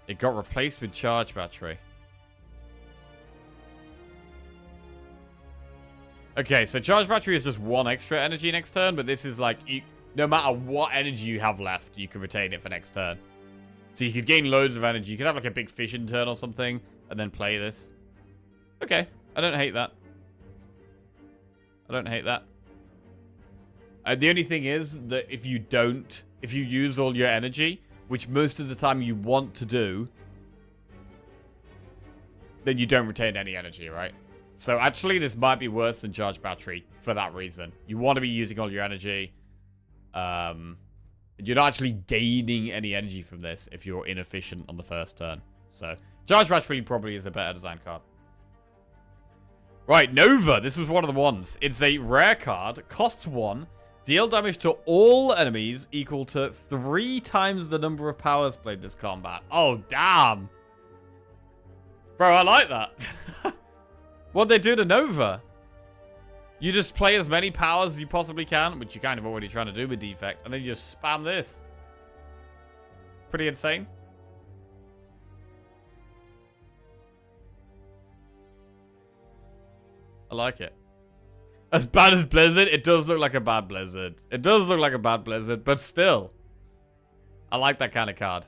It got replaced with charge battery. Okay, so charge battery is just 1 extra energy next turn, but this is like, no matter what energy you have left, you can retain it for next turn. So you could gain loads of energy. You could have like a big fission turn or something, and then play this. Okay, I don't hate that. I don't hate that. The only thing is that if you use all your energy, which most of the time you want to do, then you don't retain any energy, right? So actually, this might be worse than charge battery for that reason. You want to be using all your energy. You're not actually gaining any energy from this if you're inefficient on the first turn. So charge battery probably is a better design card. Right, Nova. This is one of the ones. It's a rare card. Costs 1. Deal damage to all enemies equal to 3 times the number of powers played this combat. Oh, damn. Bro, I like that. What'd they do to Nova? You just play as many powers as you possibly can, which you're kind of already trying to do with Defect, and then you just spam this. Pretty insane. I like it. As bad as Blizzard, it does look like a bad Blizzard. It does look like a bad Blizzard, but still. I like that kind of card.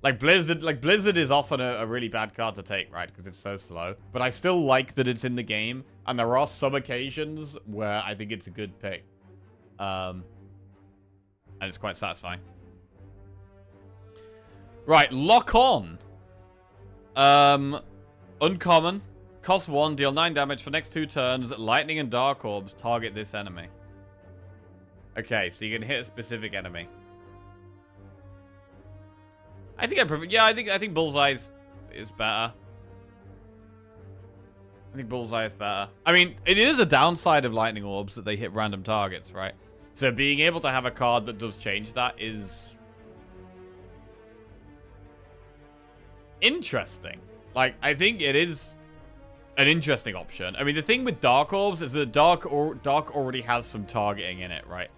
Like Blizzard is often a really bad card to take, right? Because it's so slow. But I still like that it's in the game. And there are some occasions where I think it's a good pick. And it's quite satisfying. Right, Lock On. Uncommon. Cost 1, deal 9 damage for next 2 turns. Lightning and Dark Orbs target this enemy. Okay, so you can hit a specific enemy. I think I prefer... Yeah, I think Bullseye is better. I think Bullseye is better. I mean, it is a downside of Lightning Orbs that they hit random targets, right? So being able to have a card that does change that is... interesting. Like, I think it is an interesting option. I mean, the thing with Dark Orbs is that Dark already has some targeting in it, right?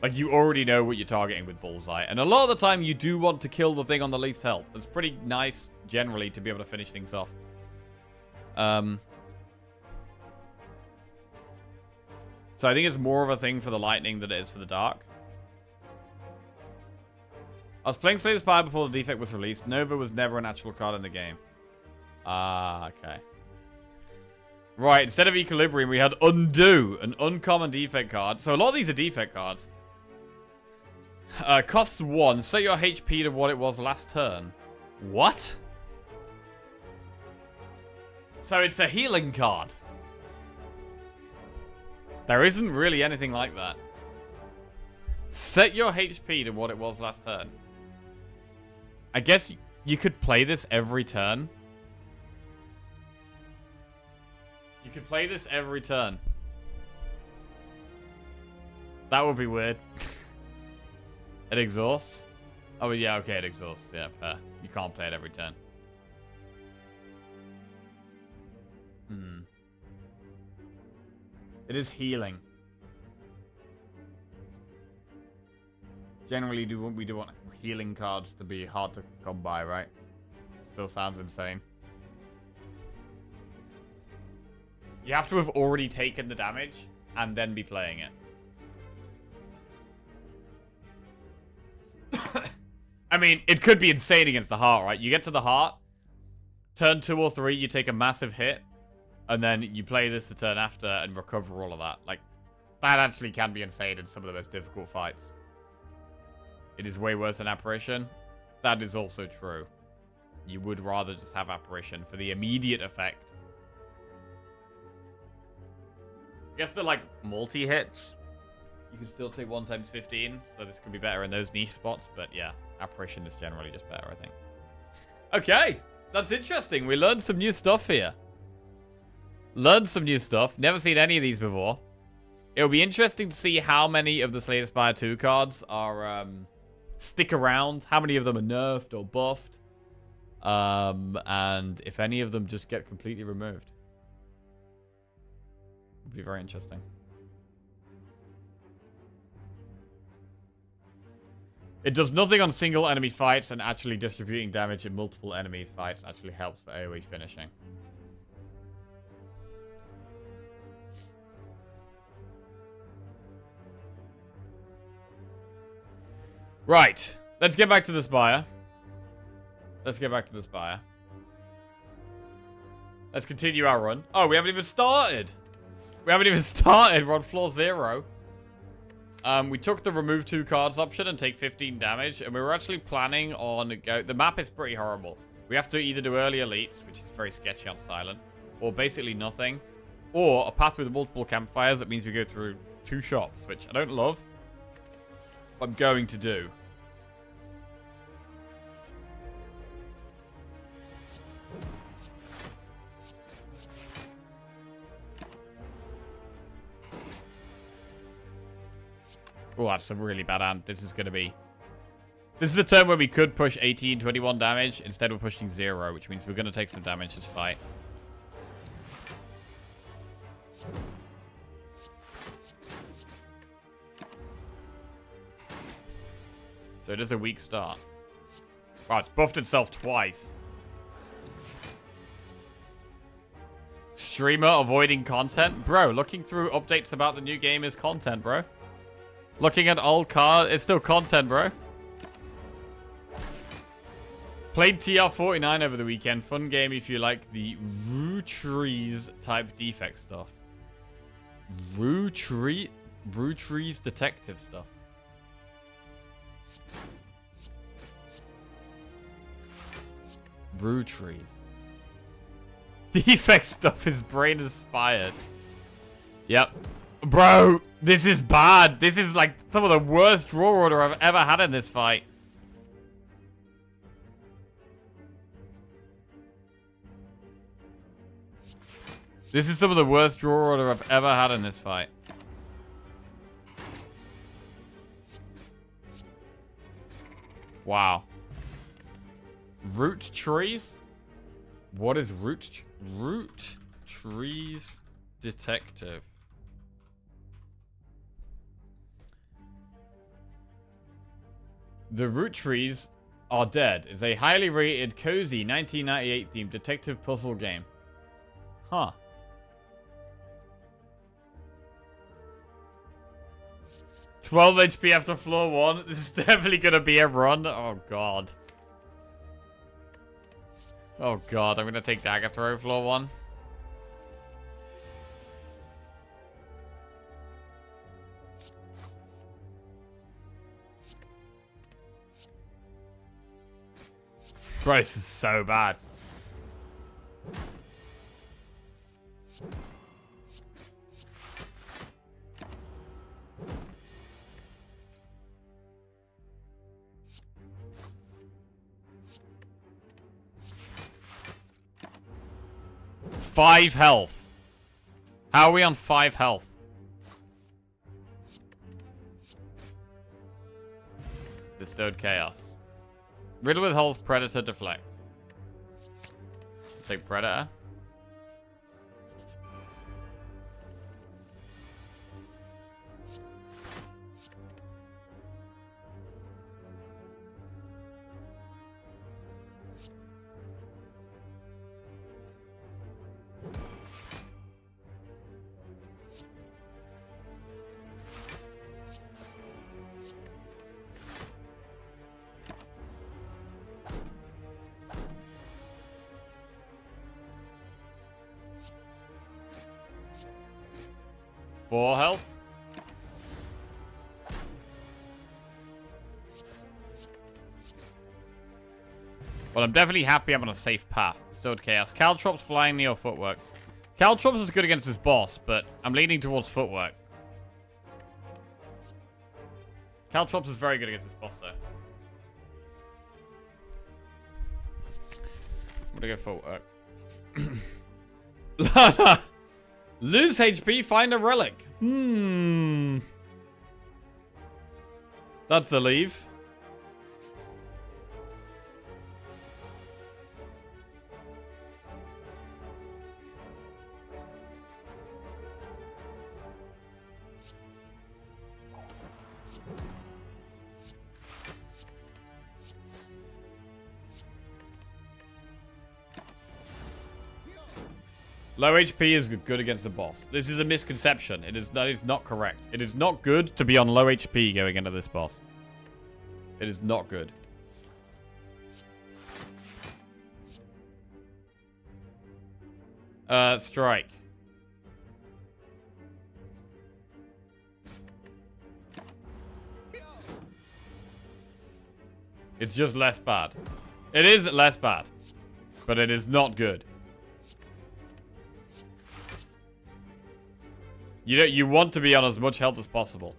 Like, you already know what you're targeting with Bullseye. And a lot of the time, you do want to kill the thing on the least health. It's pretty nice, generally, to be able to finish things off. So I think it's more of a thing for the Lightning than it is for the Dark. I was playing Slay the Spire before the Defect was released. Nova was never an actual card in the game. Ah, okay. Right, instead of Equilibrium, we had Undo, an uncommon Defect card. So a lot of these are Defect cards. Costs 1. Set your HP to what it was last turn. What? So it's a healing card. There isn't really anything like that. Set your HP to what it was last turn. I guess you could play this every turn. You could play this every turn. That would be weird. It exhausts? Oh, yeah, okay, it exhausts. Yeah, fair. You can't play it every turn. It is healing. Generally, we do want healing cards to be hard to come by, right? Still sounds insane. You have to have already taken the damage and then be playing it. I mean, it could be insane against the heart, right? You get to the heart, turn 2 or 3, you take a massive hit, and then you play this the turn after and recover all of that. Like, that actually can be insane in some of the most difficult fights. It is way worse than Apparition. That is also true. You would rather just have Apparition for the immediate effect. I guess they're like multi-hits. You can still take 1 times 15, so this could be better in those niche spots, but yeah, Apparition is generally just better, I think. Okay, that's interesting. We learned some new stuff here. Learned some new stuff. Never seen any of these before. It'll be interesting to see how many of the Slay the Spire 2 cards are stick around, how many of them are nerfed or buffed, and if any of them just get completely removed. It'll be very interesting. It does nothing on single enemy fights, and actually distributing damage in multiple enemy fights actually helps for AoE finishing. Right. Let's get back to the Spire. Let's continue our run. Oh, we haven't even started. We're on floor 0. We took the remove 2 cards option and take 15 damage, and we were actually planning on the map is pretty horrible. We have to either do early elites, which is very sketchy on silent, or basically nothing, or a path with multiple campfires that means we go through 2 shops, which I don't love, but I'm going to do. Oh, that's some really bad hand. This is a turn where we could push 18, 21 damage. Instead, we're pushing 0, which means we're going to take some damage this fight. So it is a weak start. Wow, it's buffed itself twice. Streamer avoiding content? Bro, looking through updates about the new game is content, bro. Looking at old card, it's still content, bro. Played TR49 over the weekend. Fun game if you like the Rutrees type defect stuff. Rutrees detective stuff. Rutrees. Defect stuff is brain inspired. Yep. Bro, this is bad. This is like some of the worst draw order I've ever had in this fight. This is some of the worst draw order I've ever had in this fight. Wow. Root trees? What is root trees detective? The Root Trees Are Dead is a highly rated, cozy 1998 themed detective puzzle game. Huh. "12 HP after floor 1. This is definitely gonna be a run. Oh god. Oh god, I'm gonna take Dagger Throw floor 1. Bro, this is so bad. Five health. How are we on 5 health? Bestowed Chaos. Riddle with holes, Predator, Deflect. Take Predator. 4 health. Well, I'm definitely happy I'm on a safe path. Stored Chaos. Caltrops, Flying Knee, or Footwork. Caltrops is good against this boss, but I'm leaning towards Footwork. Caltrops is very good against this boss, though. I'm gonna go Footwork. Lose HP, find a relic. That's a leave. Low HP is good against the boss. This is a misconception. That is not correct. It is not good to be on low HP going into this boss. It is not good. Strike. It's just less bad. It is less bad. But it is not good. You want to be on as much health as possible.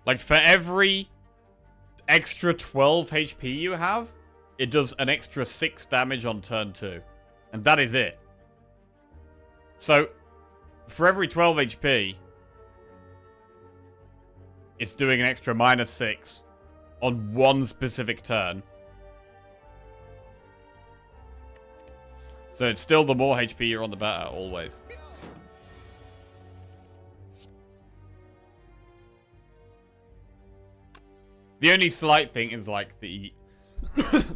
Like, for every extra 12 HP you have, it does an extra 6 damage on turn 2. And that is it. So, for every 12 HP, it's doing an extra -6 on one specific turn. So it's still the more HP you're on, the better, always. The only slight thing is, like, the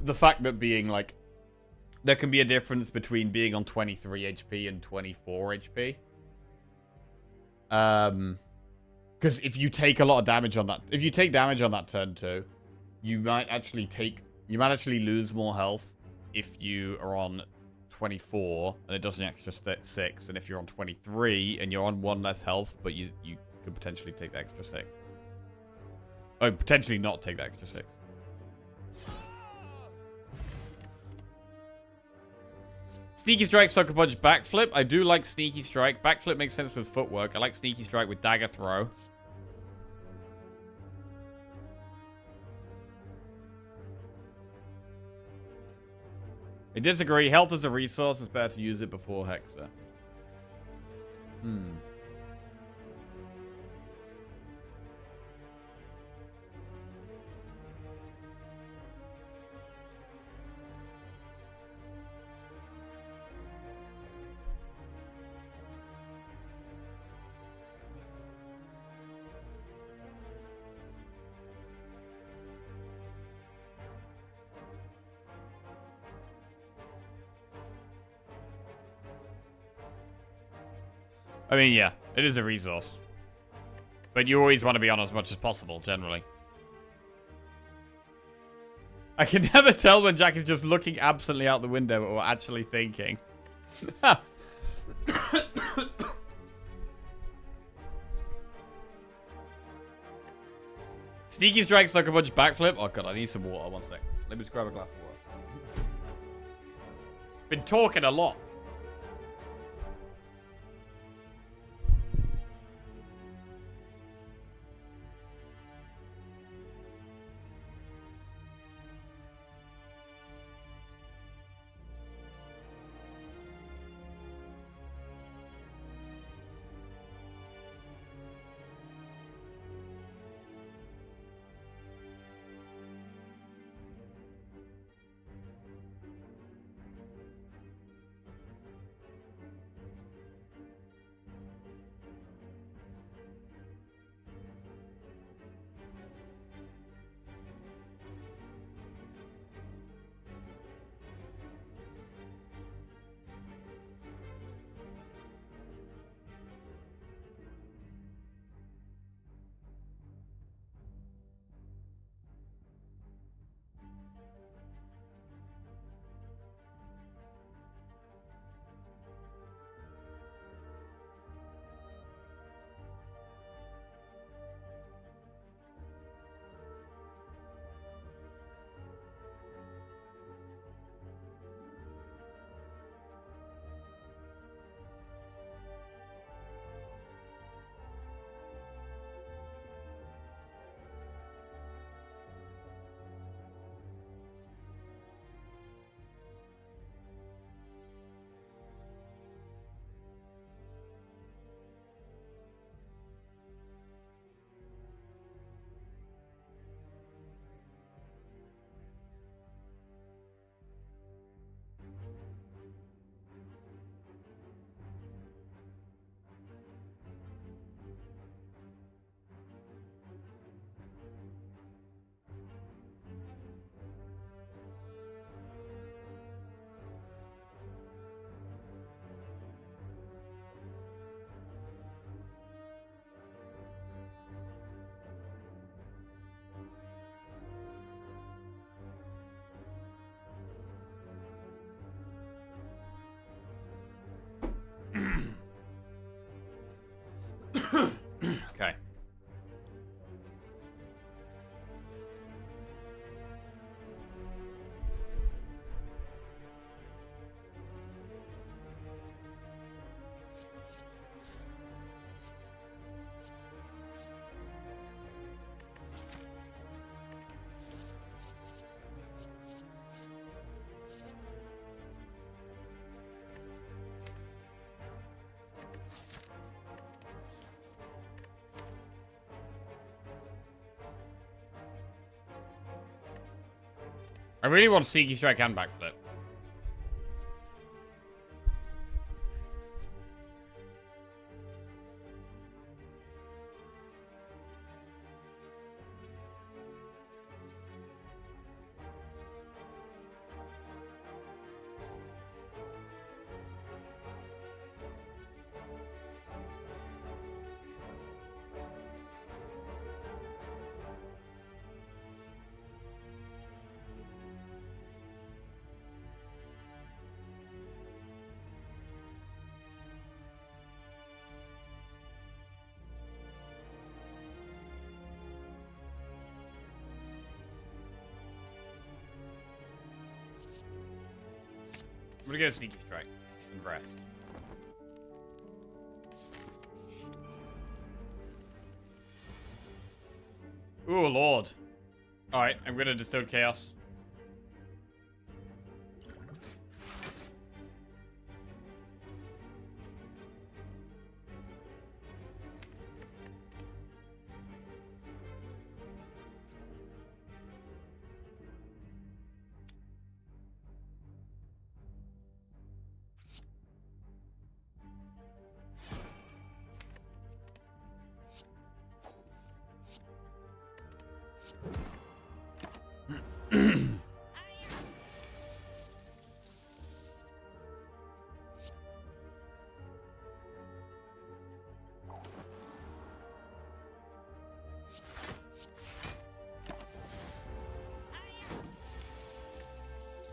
the fact that being, like, there can be a difference between being on 23 HP and 24 HP. Because if you take a lot of damage on that, if you take damage on that turn 2, you might actually lose more health if you are on 24 and it does an extra 6, and if you're on 23 and you're on 1 less health, but you could potentially take the extra 6. Oh, potentially not take the extra 6. Sneaky Strike, Sucker Punch, Backflip. I do like Sneaky Strike. Backflip makes sense with footwork. I like Sneaky Strike with Dagger Throw. I disagree. Health is a resource. It's better to use it before Hexa. I mean, yeah, it is a resource. But you always want to be on as much as possible, generally. I can never tell when Jack is just looking absently out the window or actually thinking. Sneaky Strike's like a bunch of backflip. Oh god, I need some water. One sec. Let me just grab a glass of water. Been talking a lot. I really want Sneaky Strike and Backflip. I'm gonna go Sneaky Strike and rest. Ooh, Lord. Alright, I'm gonna Distilled Chaos.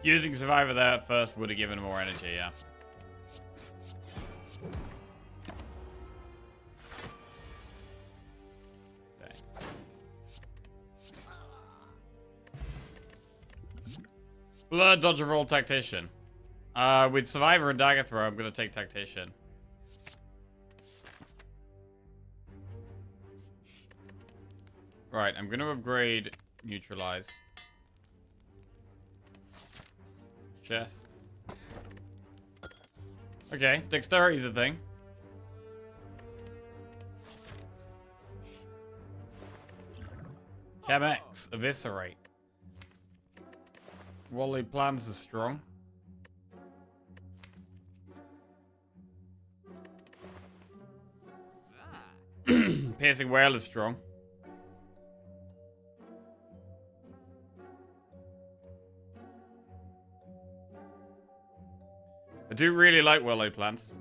Using Survivor there at first would have given more energy, yeah. Okay. Blood Dodger Roll Tactician. With Survivor and Dagger Throw, I'm going to take Tactician. Right, I'm going to upgrade Neutralize. Chest. Okay, Dexterity's a thing. Chemex, Eviscerate. Wally Plans is strong. Piercing Whale is strong. I do really like well-laid plans.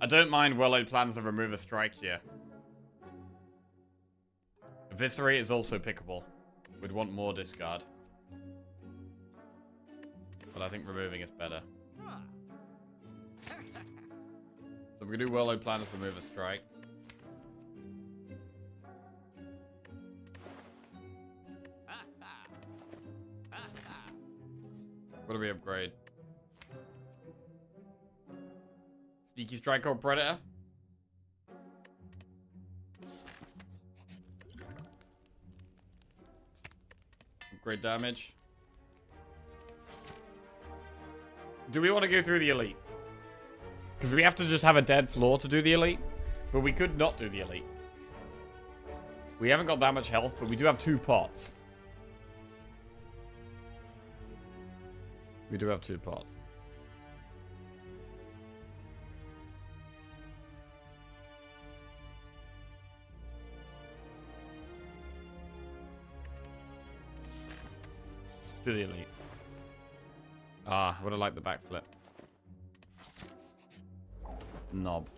I don't mind well-laid plans and remove a strike here. Eviscerate is also pickable. We'd want more discard. But I think removing is better. So we're gonna do well-laid plans, remove a strike. What do we upgrade? Sneaky Strike or Predator? Upgrade damage. Do we want to go through the Elite? Because we have to just have a dead floor to do the Elite. But we could not do the Elite. We haven't got that much health, but we do have 2 pots. We do have 2 pots. Let's do the Elite. Ah, I would have liked the backflip. Knob.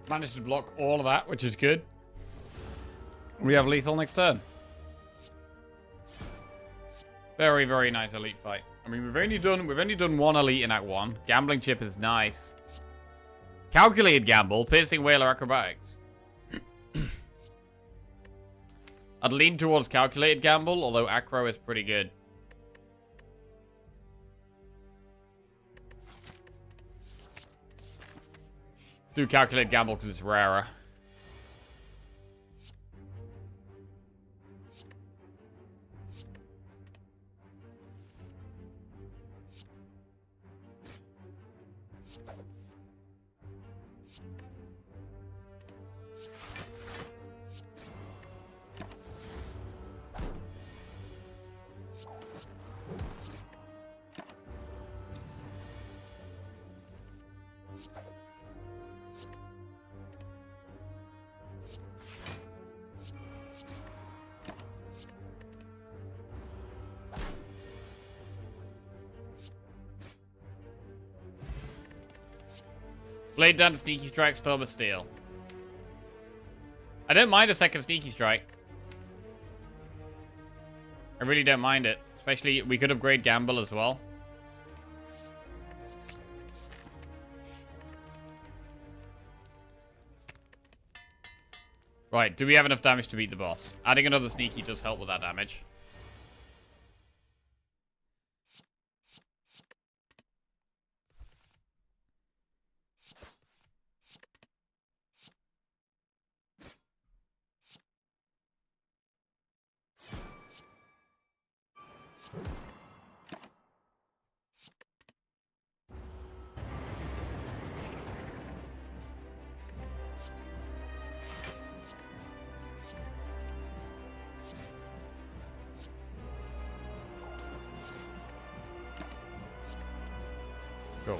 Managed to block all of that, which is good. We have lethal next turn. Very, very nice elite fight. I mean, we've only done one elite in Act 1. Gambling chip is nice. Calculated gamble, piercing whale or acrobatics. I'd lean towards calculated gamble, although acro is pretty good. Let's do calculated gamble because it's rarer. Blade down to Sneaky Strike, Storm of Steel. I don't mind a second Sneaky Strike. I really don't mind it. Especially, we could upgrade Gamble as well. Right, do we have enough damage to beat the boss? Adding another Sneaky does help with that damage. Cool.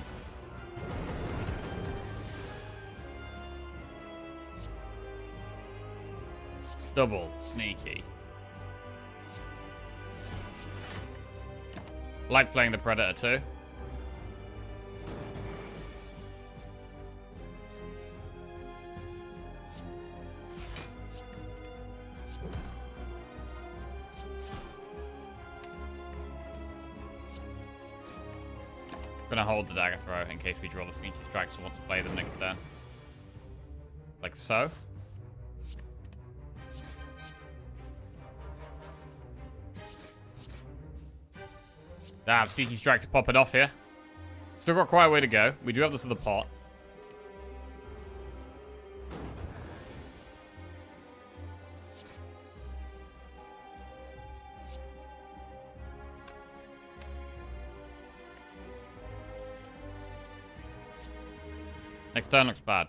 Double Sneaky. Like playing the Predator too. Gonna hold the dagger throw in case we draw the Sneaky Strikes and want to play them next turn. Like so. Damn, Sneaky Strikes popping off here. Still got quite a way to go. We do have this other pot. Next turn looks bad.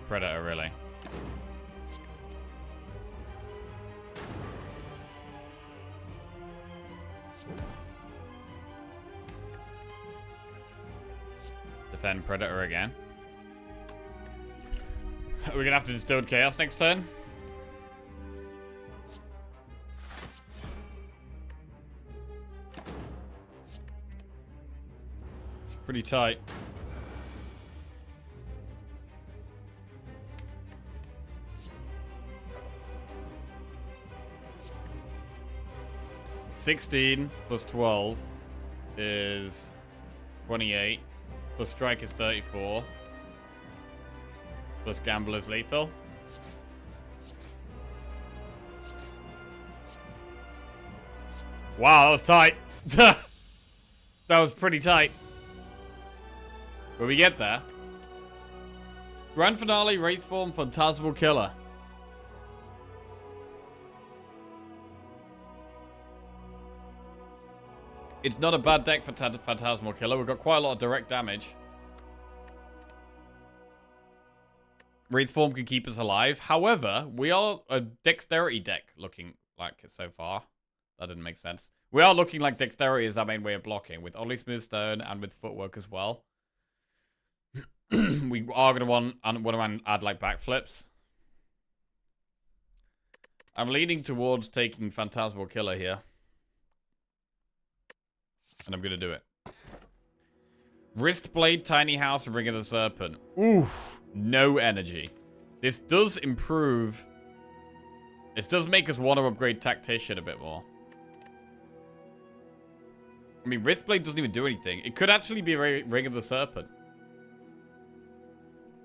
Predator, really. Defend Predator again. We're gonna have to Distilled Chaos next turn. It's pretty tight. $16 plus 12 is 28. Plus strike is 34. Plus gamble is lethal. Wow, that was tight. That was pretty tight. But we get there. Grand Finale, Wraith Form, Phantasmal Killer. It's not a bad deck for Phantasmal Killer. We've got quite a lot of direct damage. Wraith Form can keep us alive. However, we are a Dexterity deck looking like so far. That didn't make sense. We are looking like Dexterity is our main way of blocking, with Oddly Smooth Stone and with Footwork as well. we are going to want to add like backflips. I'm leaning towards taking Phantasmal Killer here. And I'm going to do it. Wristblade, Tiny House, Ring of the Serpent. Oof. No energy. This does improve. This does make us want to upgrade Tactician a bit more. I mean, Wristblade doesn't even do anything. It could actually be Ring of the Serpent.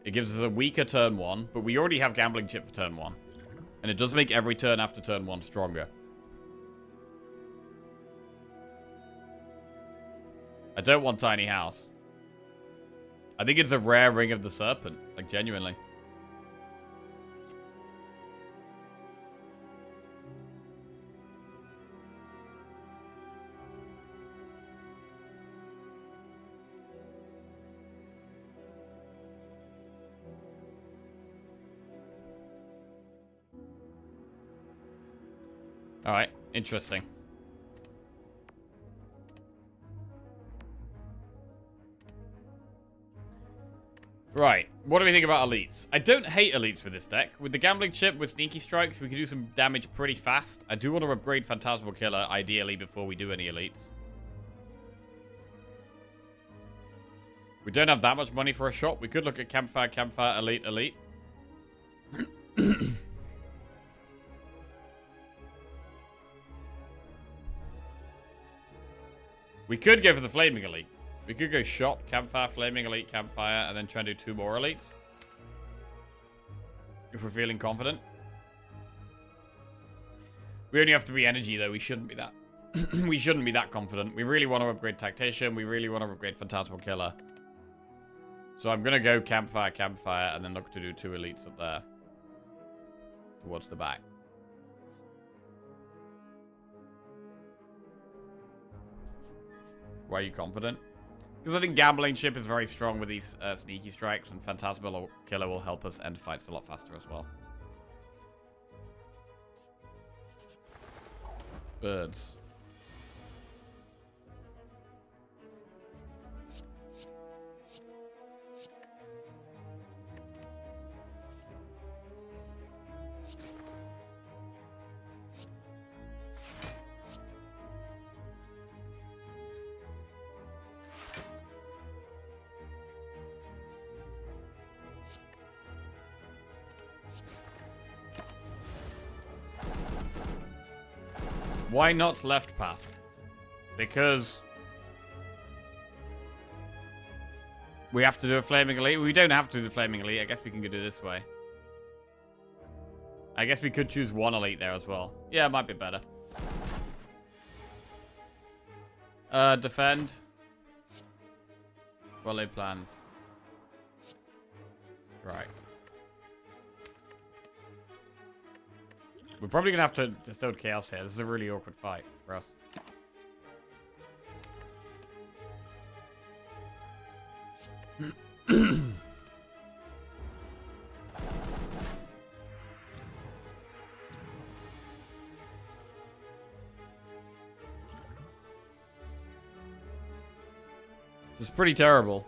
It gives us a weaker turn 1, but we already have Gambling Chip for turn 1. And it does make every turn after turn 1 stronger. I don't want Tiny House. I think it's a rare Ring of the Serpent. Like, genuinely. Alright, interesting. Right, what do we think about elites? I don't hate elites with this deck. With the Gambling Chip, with Sneaky Strikes, we can do some damage pretty fast. I do want to upgrade Phantasmal Killer, ideally, before we do any elites. We don't have that much money for a shop. We could look at Campfire, Campfire, Elite, Elite. We could go for the Flaming Elite. We could go shop, Campfire, Flaming Elite, Campfire, and then try and do 2 more elites. If we're feeling confident. We only have 3 energy, though. We shouldn't be that... we shouldn't be that confident. We really want to upgrade Tactician. We really want to upgrade Phantasmal Killer. So I'm going to go Campfire, Campfire, and then look to do 2 elites up there. Towards the back. Why are you confident? Because I think Gambling Chip is very strong with these Sneaky Strikes, and Phantasmal Killer will help us end fights a lot faster as well. Birds. Why not left path? Because we have to do a Flaming Elite. We don't have to do the Flaming Elite. I guess we can go do this way. I guess we could choose 1 elite there as well. Yeah, it might be better. Defend. Well laid plans. Right. We're probably going to have to distill Chaos here. This is a really awkward fight for us. This is pretty terrible.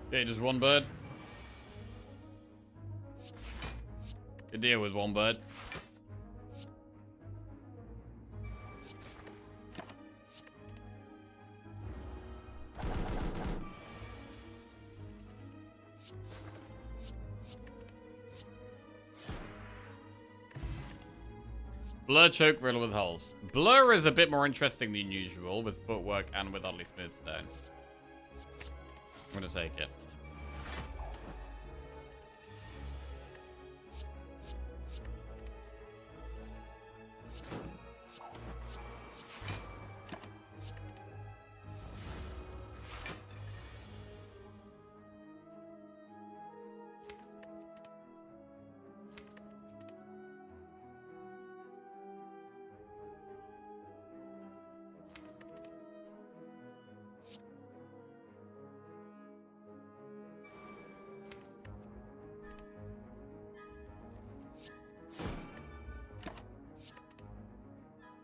Okay, just 1 bird. Good deal with 1 bird. Blur choke riddle with holes. Blur is a bit more interesting than usual with footwork and with oddly smooth stone. I'm gonna take it.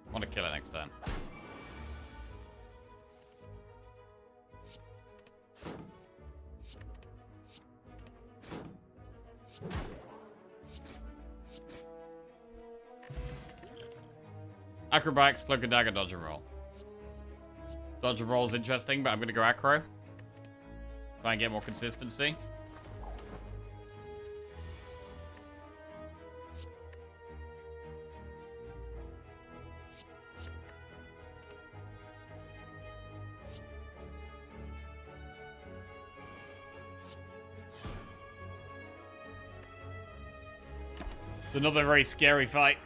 I want to kill it next turn. Acrobatics, cloak and dagger, dodge and roll. Dodge and roll is interesting, but I'm going to go acro. Try and get more consistency. It's another very scary fight.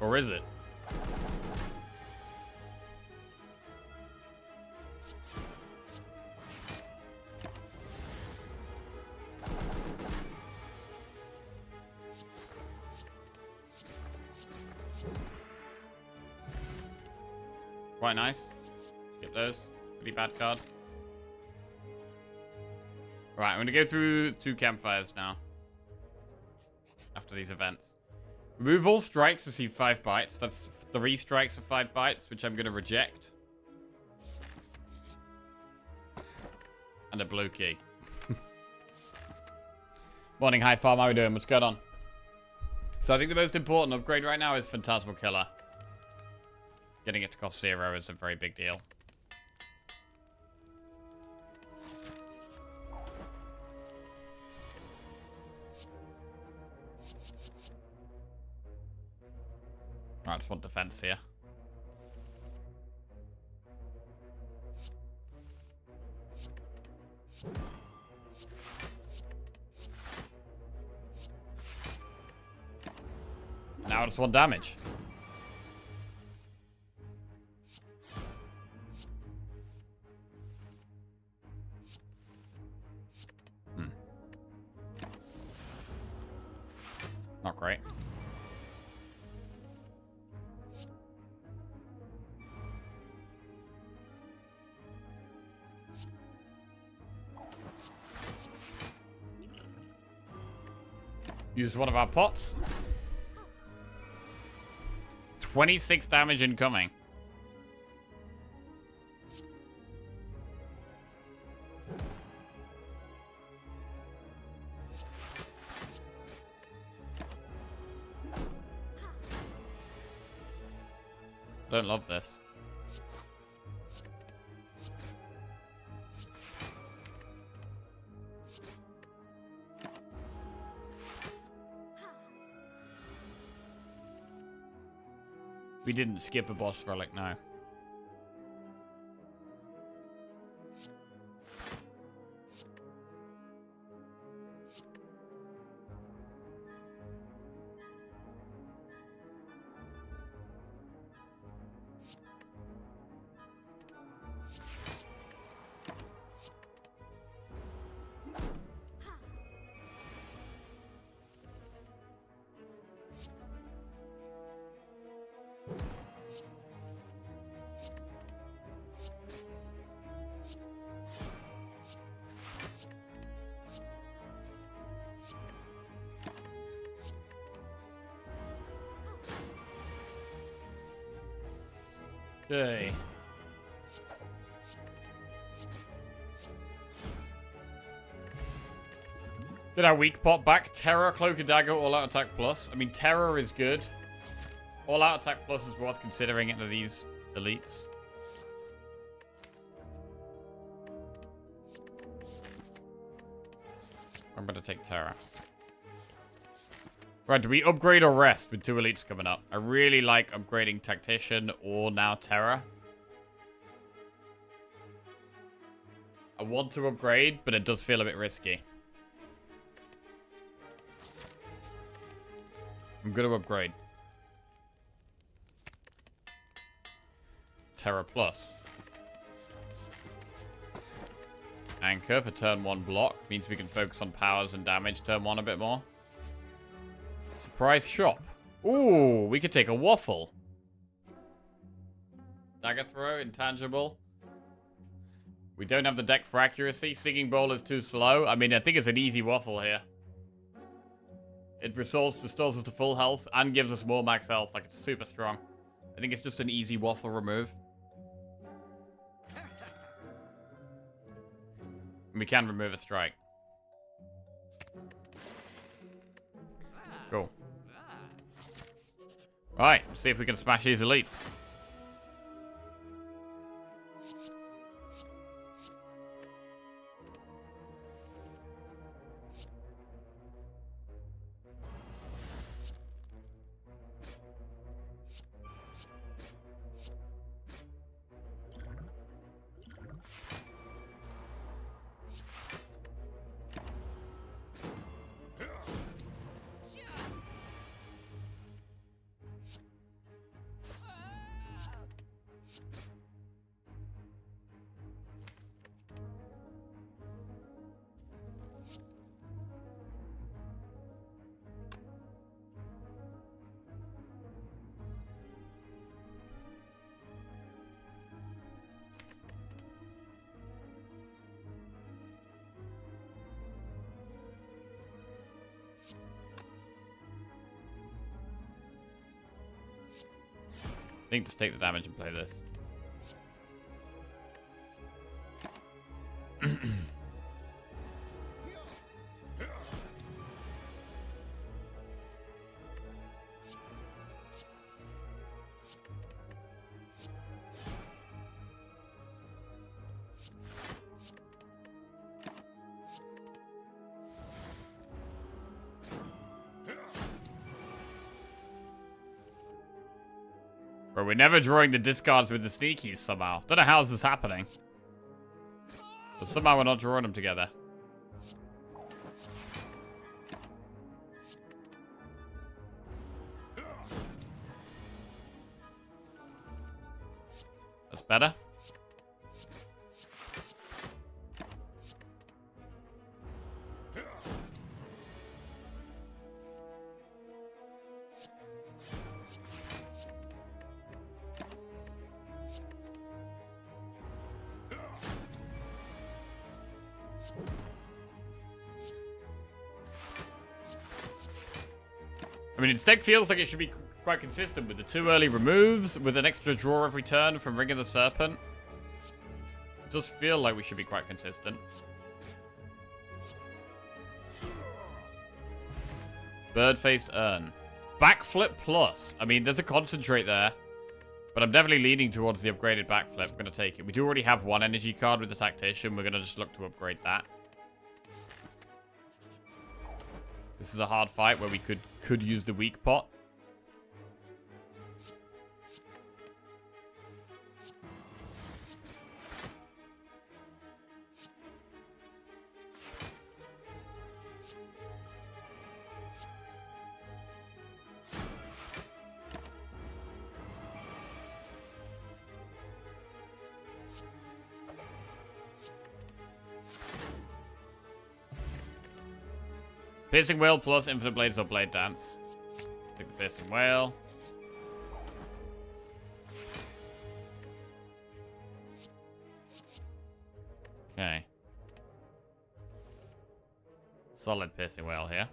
Or is it? Quite nice. Skip those. Pretty bad cards. Right, I'm going to go through 2 campfires now. After these events. Remove all strikes, receive 5 bites. That's 3 strikes for 5 bites, which I'm going to reject. And a blue key. Morning, hi farm, how are we doing? What's going on? So I think the most important upgrade right now is Phantasmal Killer. Getting it to cost 0 is a very big deal. Right, I just want defense here. Now I just want damage. Not great. Use one of our pots. 26 damage incoming. Don't love this. We didn't skip a boss relic, no. Okay. Get our weak pot back. Terror, Cloak and Dagger, All Out Attack Plus. I mean, Terror is good. All Out Attack Plus is worth considering into these elites. I'm going to take Terror. Right, do we upgrade or rest with 2 elites coming up? I really like upgrading Tactician or now Terror. I want to upgrade, but it does feel a bit risky. I'm going to upgrade. Terror Plus. Anchor for turn 1 block. Means we can focus on powers and damage turn 1 a bit more. Surprise shop. Ooh, we could take a waffle. Dagger throw, intangible. We don't have the deck for accuracy. Singing bowl is too slow. I mean, I think it's an easy waffle here. It restores us to full health and gives us more max health. Like, it's super strong. I think it's just an easy waffle remove. And we can remove a strike. Cool. Right, let's see if we can smash these elites. I think just take the damage and play this. Bro, we're never drawing the discards with the sneakies somehow. Don't know how this is happening. But somehow we're not drawing them together. That's better. I mean, its deck feels like it should be quite consistent with the 2 early removes, with an extra draw every turn from Ring of the Serpent. It does feel like we should be quite consistent. Bird-faced Urn. Backflip Plus. I mean, there's a concentrate there, but I'm definitely leaning towards the upgraded backflip. I'm going to take it. We do already have 1 energy card with the Tactician. We're going to just look to upgrade that. This is a hard fight where we could use the weak pot. Piercing Whale plus Infinite Blades or Blade Dance. Take the Piercing Whale. Okay. Solid Piercing Whale here.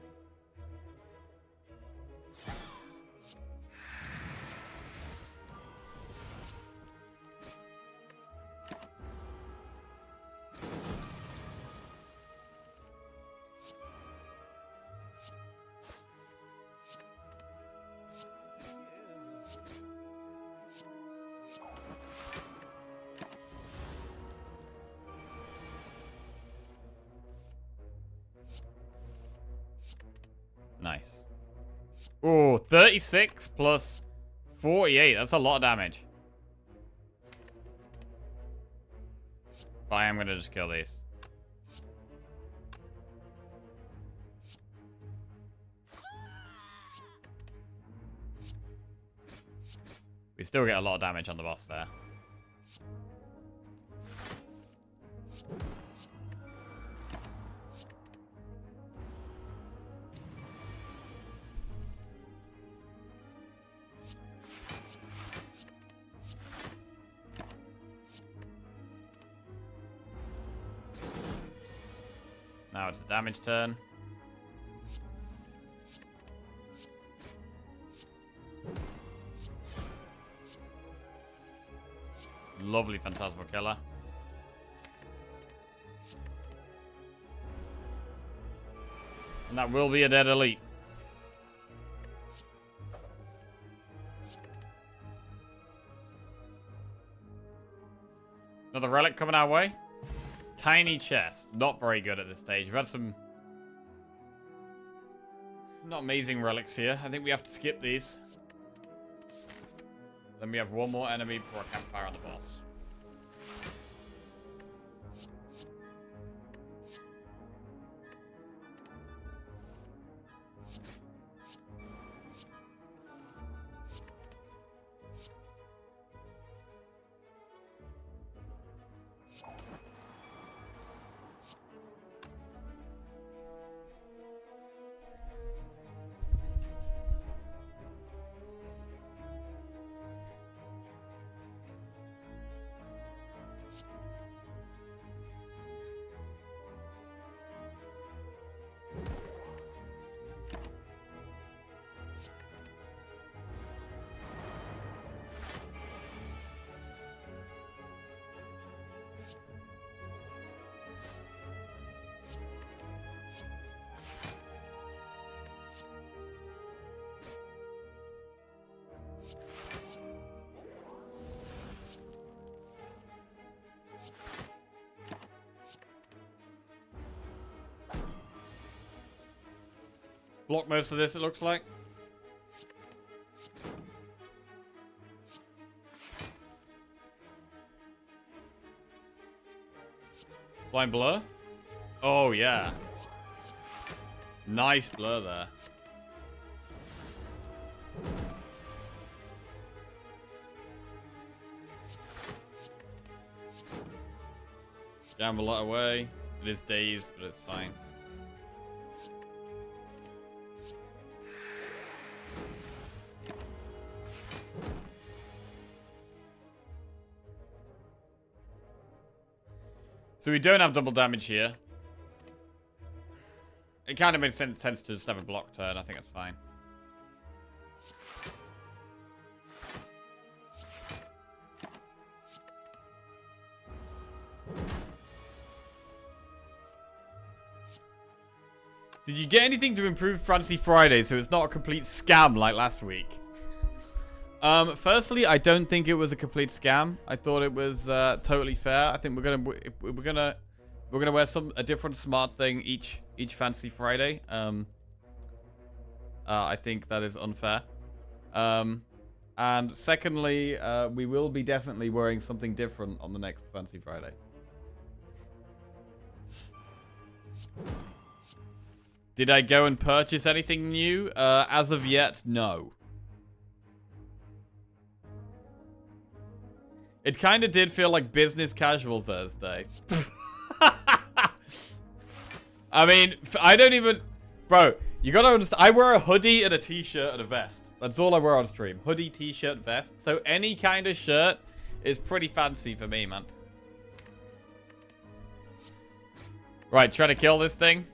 nice. Oh, 36 plus 48. That's a lot of damage. But I am going to just kill these. We still get a lot of damage on the boss there. Now it's a damage turn. Lovely Phantasmal Killer. And that will be a dead elite. Another relic coming our way. Tiny chest. Not very good at this stage. We've had some not amazing relics here. I think we have to skip these. Then we have one more enemy before a campfire on the boss. Block most of this, it looks like. Blind blur? Oh, yeah. Nice blur there. Gamble a lot away. It is dazed, but it's fine. So we don't have double damage here. It kind of makes sense to just have a block turn. I think that's fine. Did you get anything to improve Fancy Friday so it's not a complete scam like last week? Firstly, I don't think it was a complete scam. I thought it was totally fair. I think we're gonna wear a different smart thing each Fancy Friday. I think that is unfair. And secondly, we will be definitely wearing something different on the next Fancy Friday. Did I go and purchase anything new? As of yet, no. It kind of did feel like business casual Thursday. I mean, I don't even... Bro, you gotta understand. I wear a hoodie and a t-shirt and a vest. That's all I wear on stream. Hoodie, t-shirt, vest. So any kind of shirt is pretty fancy for me, man. Right, try to kill this thing.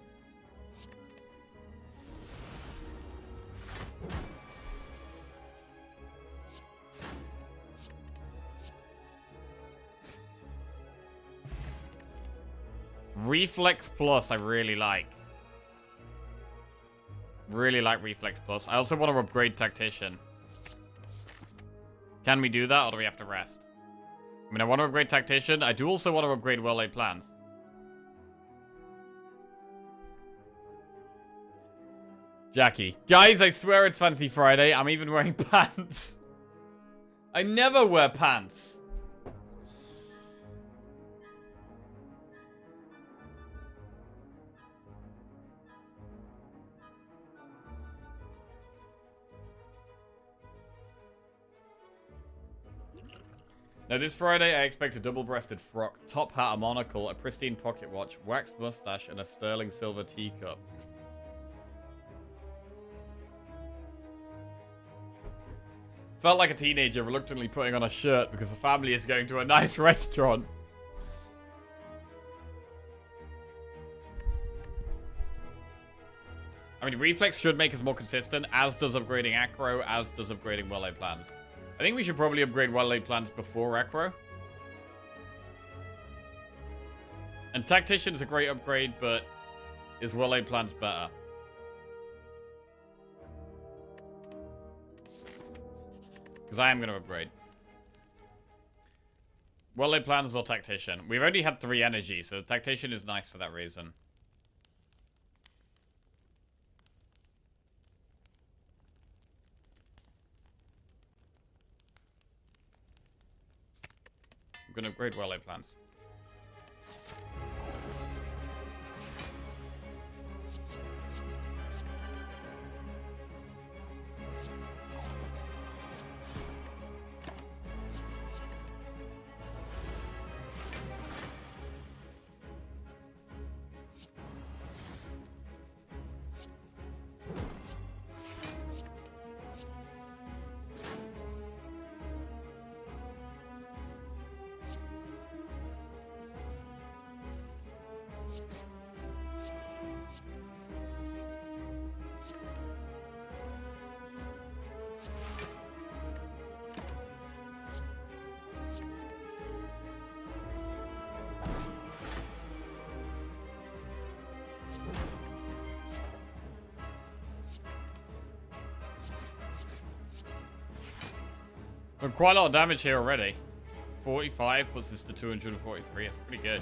Reflex Plus, I really like. Really like Reflex Plus. I also want to upgrade Tactician. Can we do that, or do we have to rest? I mean, I want to upgrade Tactician. I do also want to upgrade Well-Laid Plans. Jackie. Guys, I swear it's Fancy Friday. I'm even wearing pants. I never wear pants. Now, this Friday, I expect a double-breasted frock, top hat, a monocle, a pristine pocket watch, waxed mustache, and a sterling silver teacup. Felt like a teenager reluctantly putting on a shirt because the family is going to a nice restaurant. I mean, reflex should make us more consistent, as does upgrading acro, as does upgrading well-laid plans. I think we should probably upgrade well-laid plans before acro. And tactician is a great upgrade, but is well-laid plans better? Because I am going to upgrade. Well-laid plans or tactician. We've only had 3 energy, so tactician is nice for that reason. I'm going to upgrade well-laid plans. But quite a lot of damage here already. 45 plus this to 243. That's pretty good.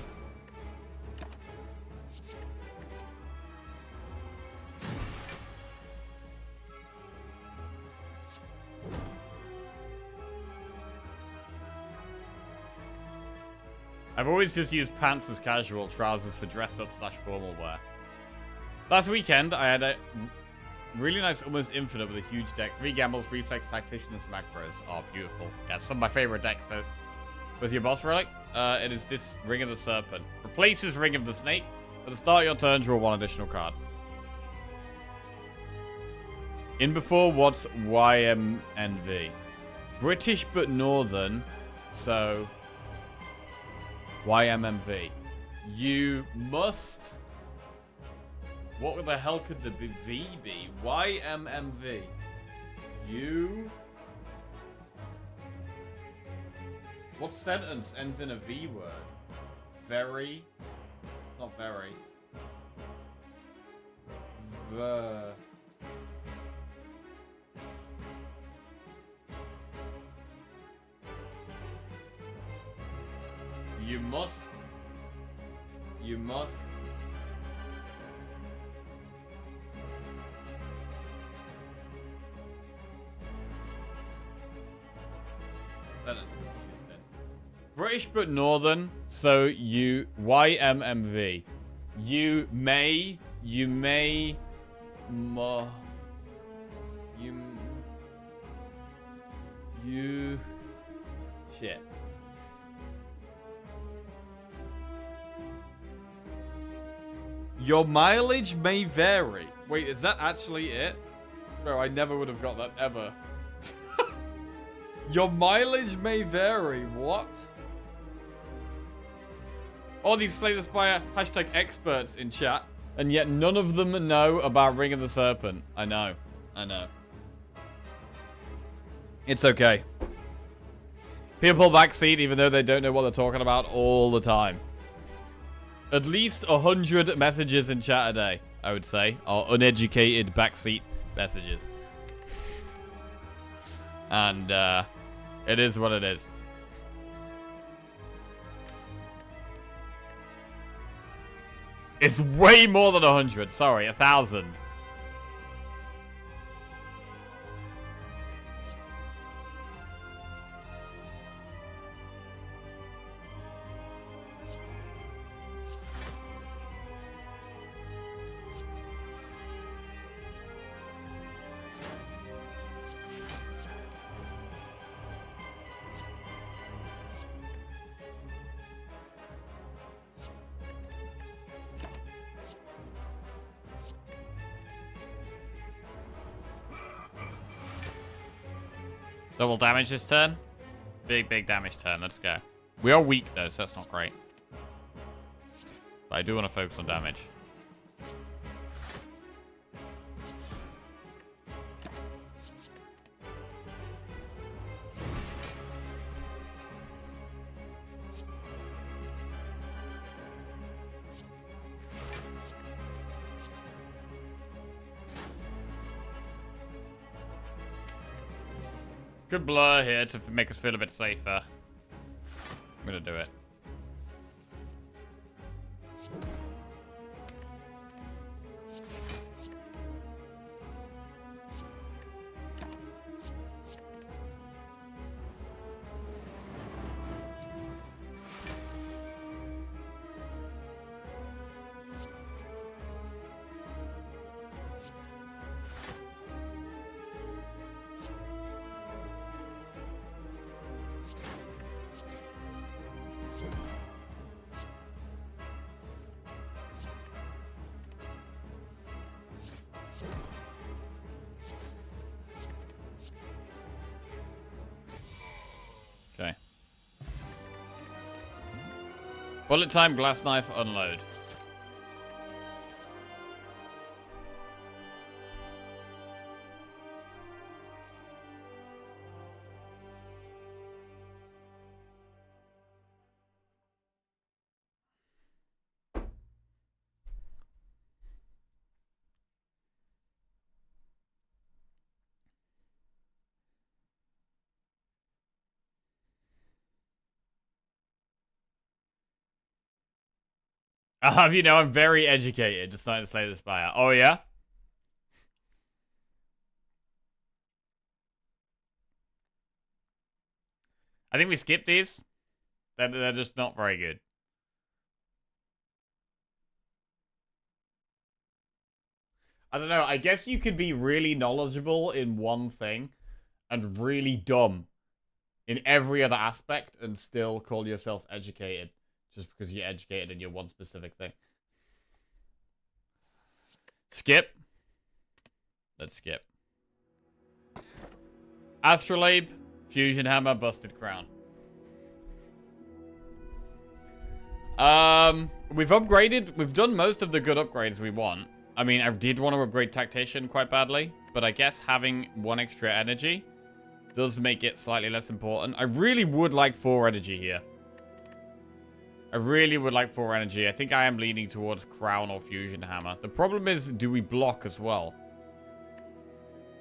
I've always just used pants as casual, trousers for dressed up / formal wear. Last weekend, I had a really nice almost infinite with a huge deck. 3 gambles, reflex, tactician, and some macros. Oh, beautiful. Yeah, some of my favorite decks, those. Where's your boss relic? It is this Ring of the Serpent. Replaces Ring of the Snake. At the start of your turn, draw 1 additional card. In before, what's YMNV? British but Northern, so YMMV. You must... What the hell could the V be? YMMV. You... What sentence ends in a V word? Very... Not very. The... You must... You must... British but Northern, so you... YMMV. You may... You... Shit. Your mileage may vary. Wait, is that actually it? Bro, I never would have got that ever. Your mileage may vary. What? All these Slay the Spire hashtag experts in chat, and yet none of them know about Ring of the Serpent. I know. I know. It's okay. People backseat even though they don't know what they're talking about all the time. At least 100 messages in chat a day, I would say, are uneducated backseat messages. And, it is what it is. It's way more than 100. Sorry, 1,000. Double damage this turn. Big damage turn. Let's go. We are weak, though, so that's not great. But I do want to focus on damage. Good blur here to make us feel a bit safer. I'm gonna do it. Okay. Bullet time, glass knife, unload. I'll have you know, I'm very educated, just starting to slay the Spire. Oh, yeah? I think we skip these. They're just not very good. I don't know, I guess you could be really knowledgeable in one thing and really dumb in every other aspect and still call yourself educated. Just because you're educated in your one specific thing. Skip. Let's skip. Astrolabe, Fusion Hammer, Busted Crown. We've upgraded. We've done most of the good upgrades we want. I mean, I did want to upgrade Tactician quite badly, but I guess having 1 extra energy does make it slightly less important. I really would like 4 energy here. I really would like 4 energy. I think I am leaning towards Crown or Fusion Hammer. The problem is, do we block as well?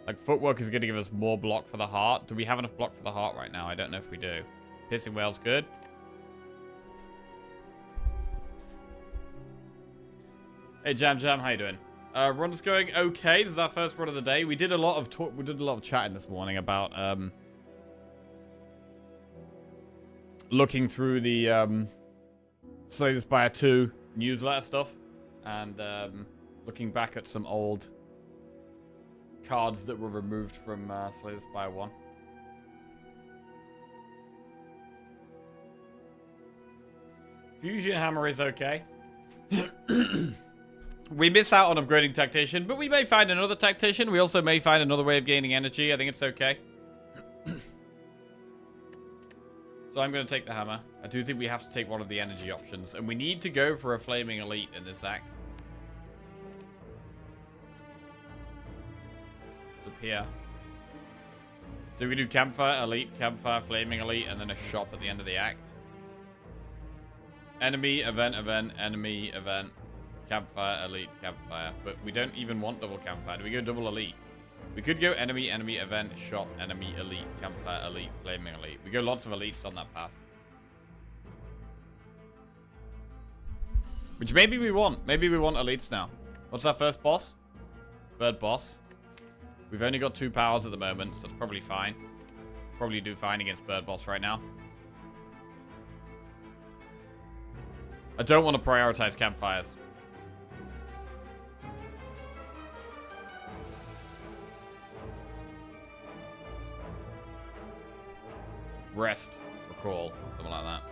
Like, Footwork is going to give us more block for the heart. Do we have enough block for the heart right now? I don't know if we do. Piercing Whale's good. Hey, Jam, how you doing? Run's going okay. This is our first run of the day. We did a lot of talk. We did a lot of chatting this morning about looking through the Slay the Spire 2 newsletter stuff and looking back at some old cards that were removed from Slay the Spire 1. Fusion Hammer is okay. We miss out on upgrading Tactician, but we may find another Tactician. We also may find another way of gaining energy. I think it's okay. So I'm going to take the hammer. I do think we have to take one of the energy options. And we need to go for a Flaming Elite in this act. It's up here. So we do Campfire, Elite, Campfire, Flaming Elite, and then a shop at the end of the act. Enemy, event, enemy, event. Campfire, Elite, Campfire. But we don't even want double Campfire. Do we go double Elite? We could go enemy, event, shop, enemy, elite, campfire, elite, flaming elite. We go lots of elites on that path. Which maybe we want. Maybe we want elites now. What's our first boss? Bird boss. We've only got 2 powers at the moment, so that's probably fine. Probably do fine against bird boss right now. I don't want to prioritize campfires. Rest, recall, something like that.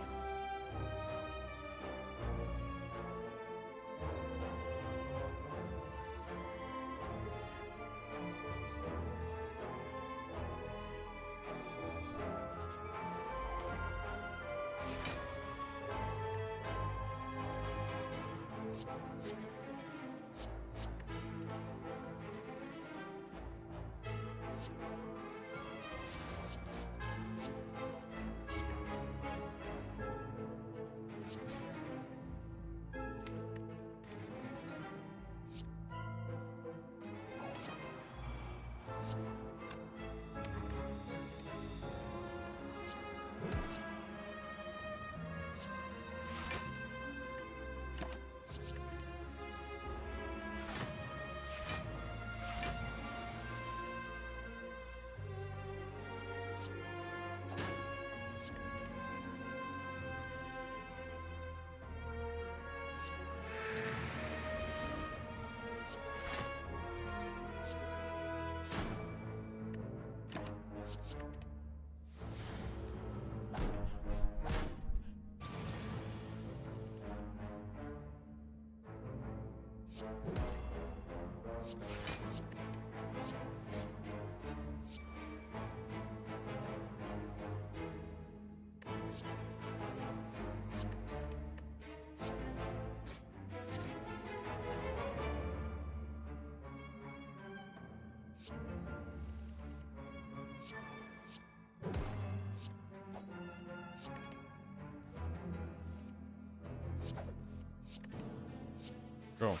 Cool.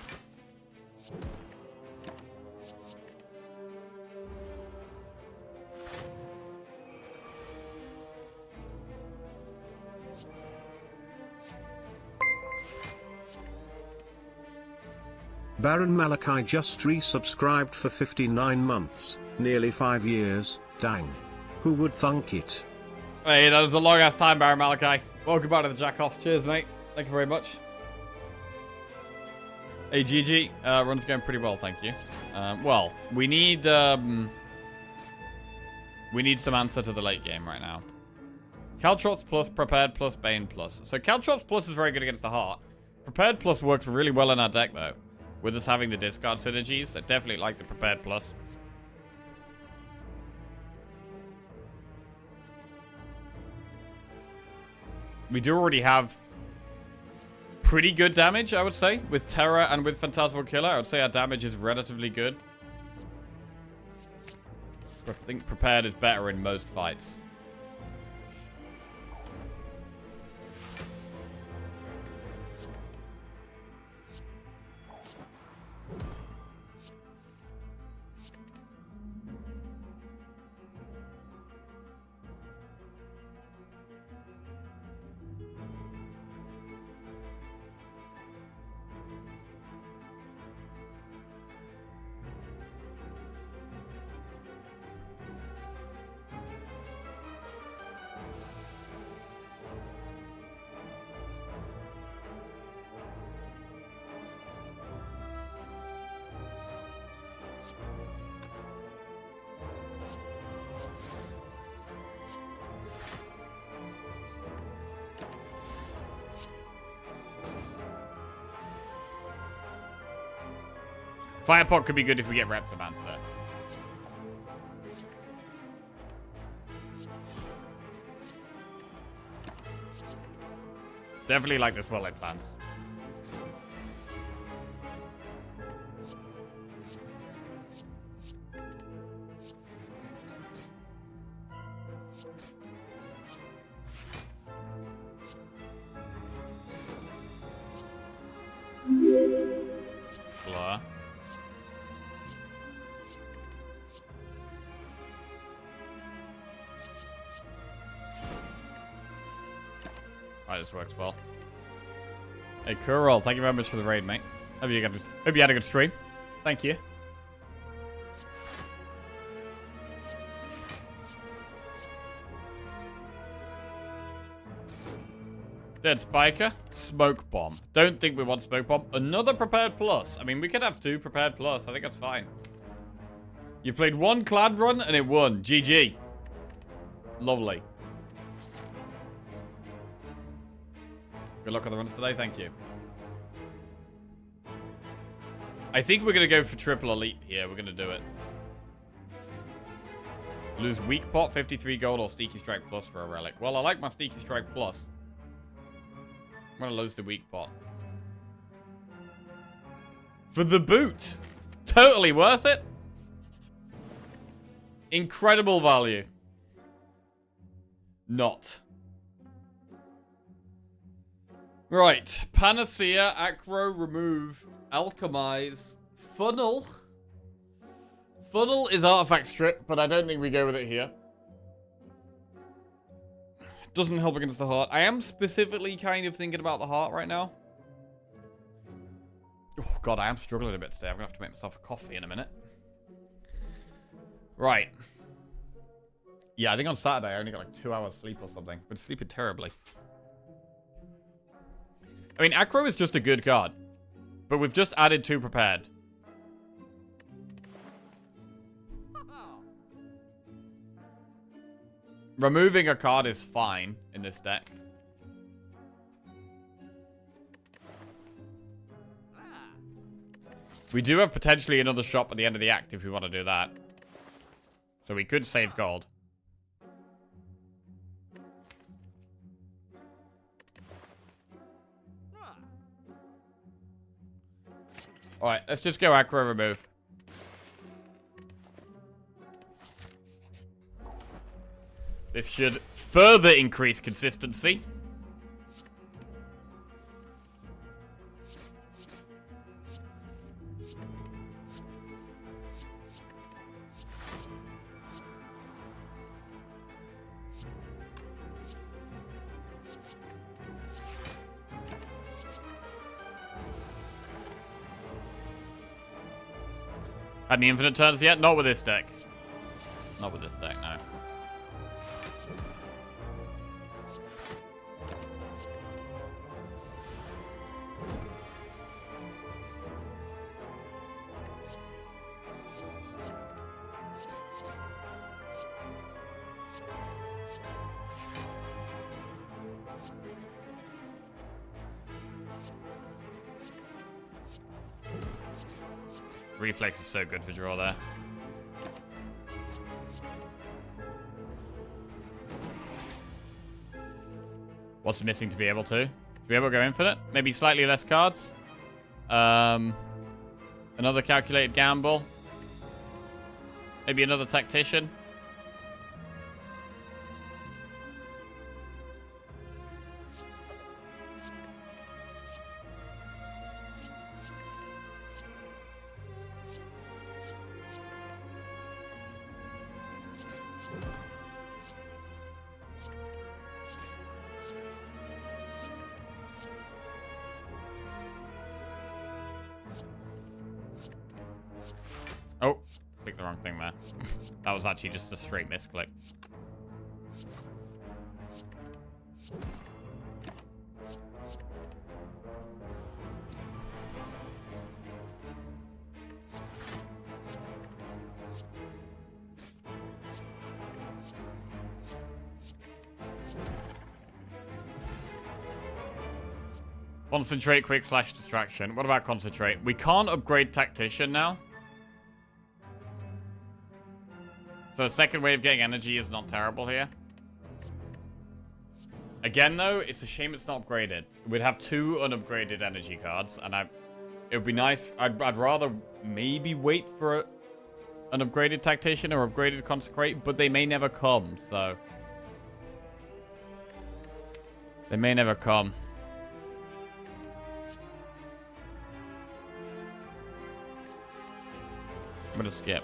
Baron Malachi just resubscribed for 59 months, nearly 5 years, dang. Who would thunk it? Hey, that was a long ass time, Baron Malachi. Welcome back to the Jackoffs. Cheers, mate. Thank you very much. Hey, GG. Run's going pretty well, thank you. Well, we need some answer to the late game right now. Caltrops plus, Prepared plus, Bane plus. So Caltrops plus is very good against the Heart. Prepared plus works really well in our deck, though. With us having the discard synergies, I definitely like the Prepared plus. We do already have pretty good damage, I would say. With Terror and with Phantasmal Killer, I would say our damage is relatively good. I think Prepared is better in most fights. Firepot could be good if we get Reptomancer. Definitely like this well-laid plans. Blur. Alright, this works well. Hey, Kurl, thank you very much for the raid, mate. Hope you had a good stream. Thank you. Dead Spiker. Smoke Bomb. Don't think we want Smoke Bomb. Another Prepared Plus. I mean, we could have 2 Prepared Plus. I think that's fine. You played 1 Clad run and it won. GG. Lovely. Good luck on the runs today. Thank you. I think we're going to go for triple elite here. We're going to do it. Lose weak pot, 53 gold, or Sneaky Strike plus for a relic. Well, I like my Sneaky Strike plus. I'm going to lose the weak pot. For the boot. Totally worth it. Incredible value. Not. Right. Panacea, Acro, Remove, Alchemize, Funnel. Funnel is Artifact Strip, but I don't think we go with it here. Doesn't help against the Heart. I am specifically kind of thinking about the Heart right now. Oh, God, I am struggling a bit today. I'm going to have to make myself a coffee in a minute. Right. Yeah, I think on Saturday I only got like 2 hours sleep or something. Been sleeping terribly. I mean, Acro is just a good card. But we've just added 2 Prepared. Removing a card is fine in this deck. We do have potentially another shop at the end of the act if we want to do that. So we could save gold. Alright, let's just go aggro remove. This should further increase consistency. Had any infinite turns yet? Not with this deck. Not with this deck, no. Reflex is so good for draw there. What's missing to be able to? To be able to go infinite? Maybe slightly less cards. Another calculated gamble. Maybe another tactician. Oh, clicked the wrong thing there. That was actually just a straight misclick. Concentrate, quick slash distraction. What about concentrate? We can't upgrade tactician now. So a second way of getting energy is not terrible here. Again, though, it's a shame it's not upgraded. We'd have 2 unupgraded energy cards, and it would be nice. I'd rather maybe wait for an upgraded tactician or upgraded consecrate, but they may never come, so they may never come. I'm gonna skip.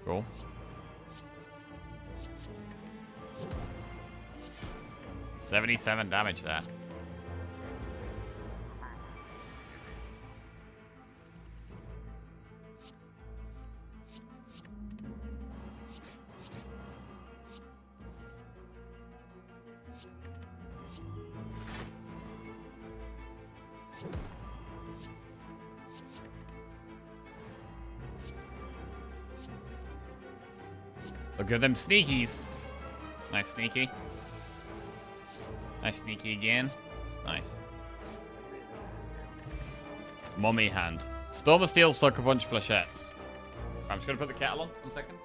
Cool. $77 damage there. Look at them sneakies. Nice sneaky. Nice sneaky again. Nice. Mummy hand. Storm of Steel, Sucker Punch, Flechettes. I'm just going to put the kettle on 1 second.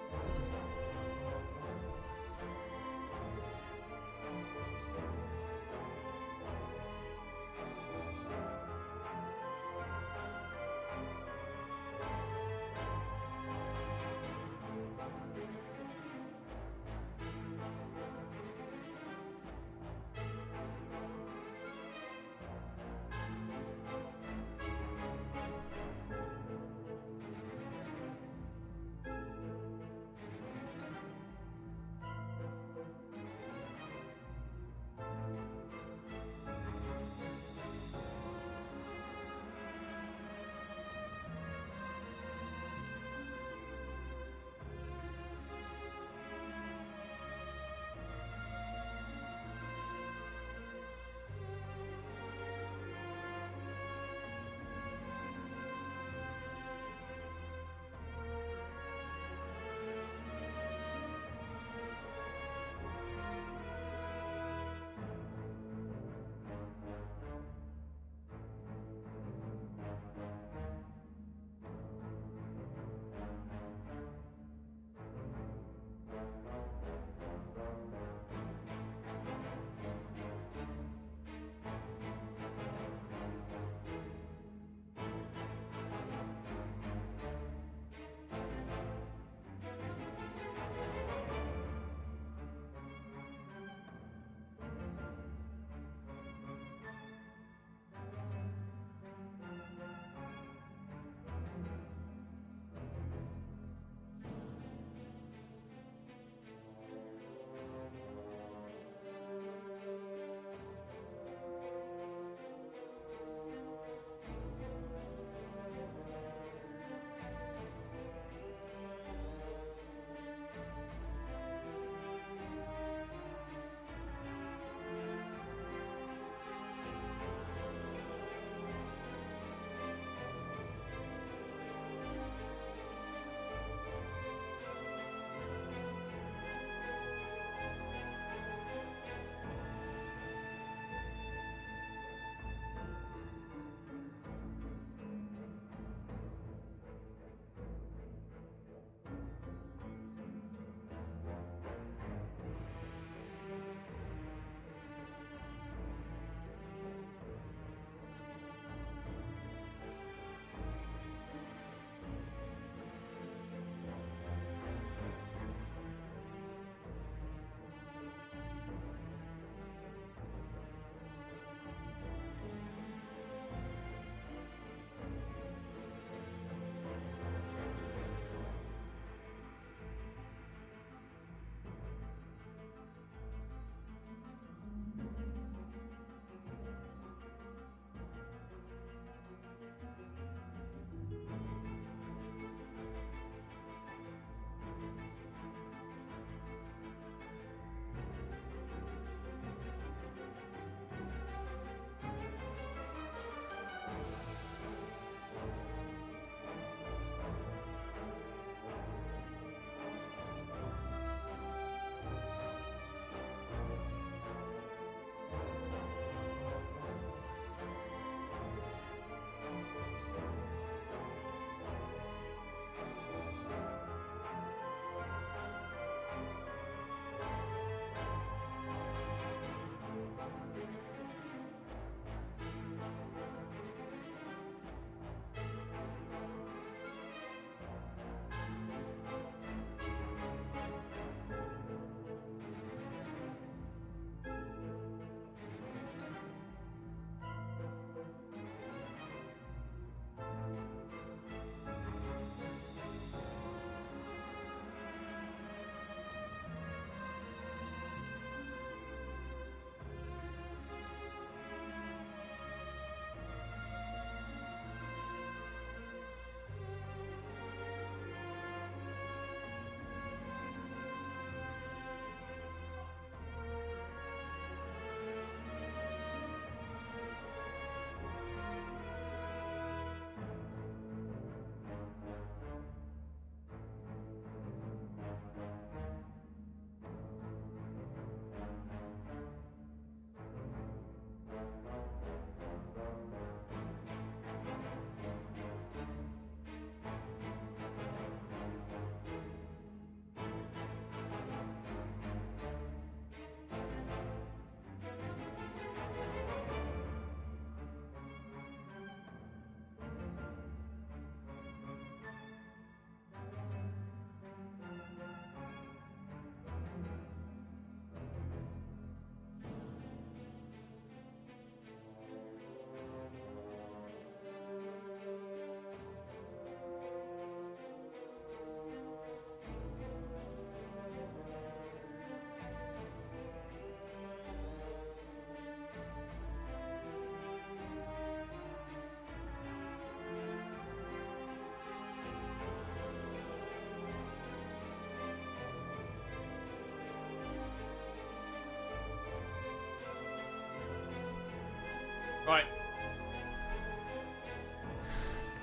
Right.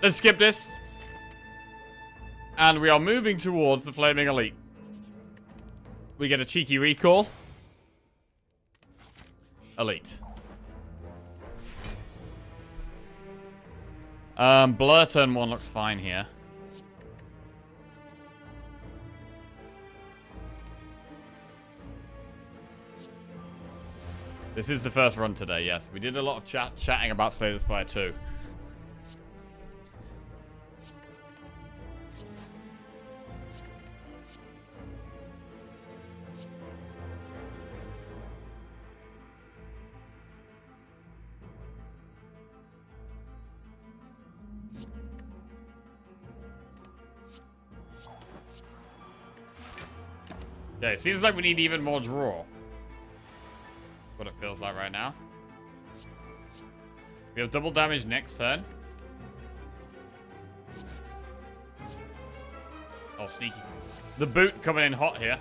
Let's skip this. And we are moving towards the Flaming Elite. We get a cheeky recall. Elite. Blur turn 1 looks fine here. This is the first run today, yes. We did a lot of chatting about Slay the Spire 2. Okay, seems like we need even more draw. What it feels like right now. We have double damage next turn. Oh, sneaky. The boot coming in hot here.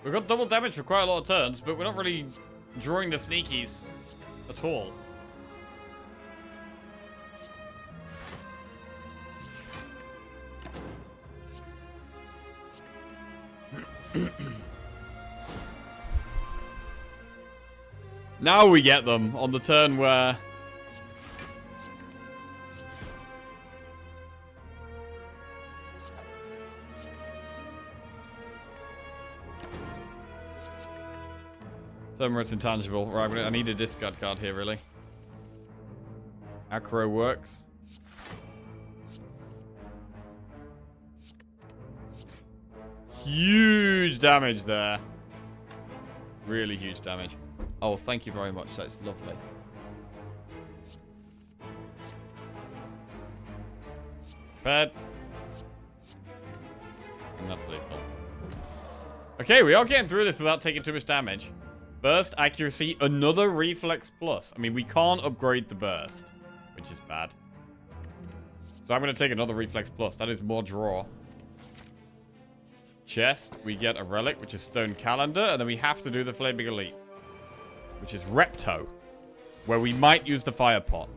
We've got double damage for quite a lot of turns, but we're not really drawing the sneakies at all. Now we get them on the turn where... Somewhere it's intangible. Right, I need a discard card here, really. Acro works. Huge damage there. Really huge damage. Oh, thank you very much. That's lovely. Bad. And that's lethal. Okay, we are getting through this without taking too much damage. Burst, accuracy, another reflex plus. I mean, we can't upgrade the burst, which is bad. So I'm going to take another reflex plus. That is more draw. Chest, we get a relic, which is Stone Calendar, and then we have to do the Flaming Elite, which is Repto, where we might use the Fire Pot.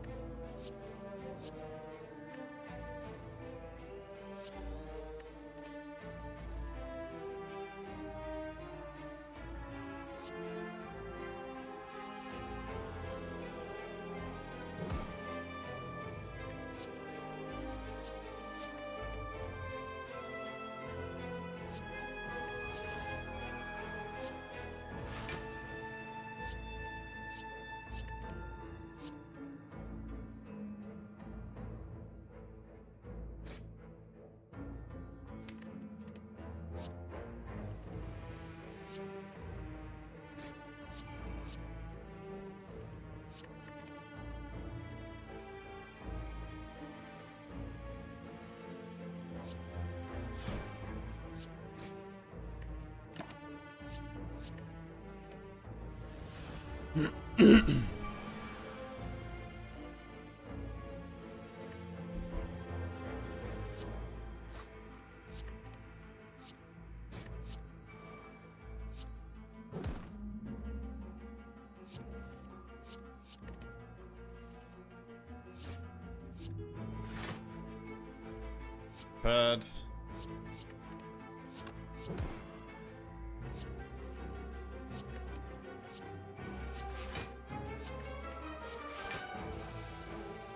Bird.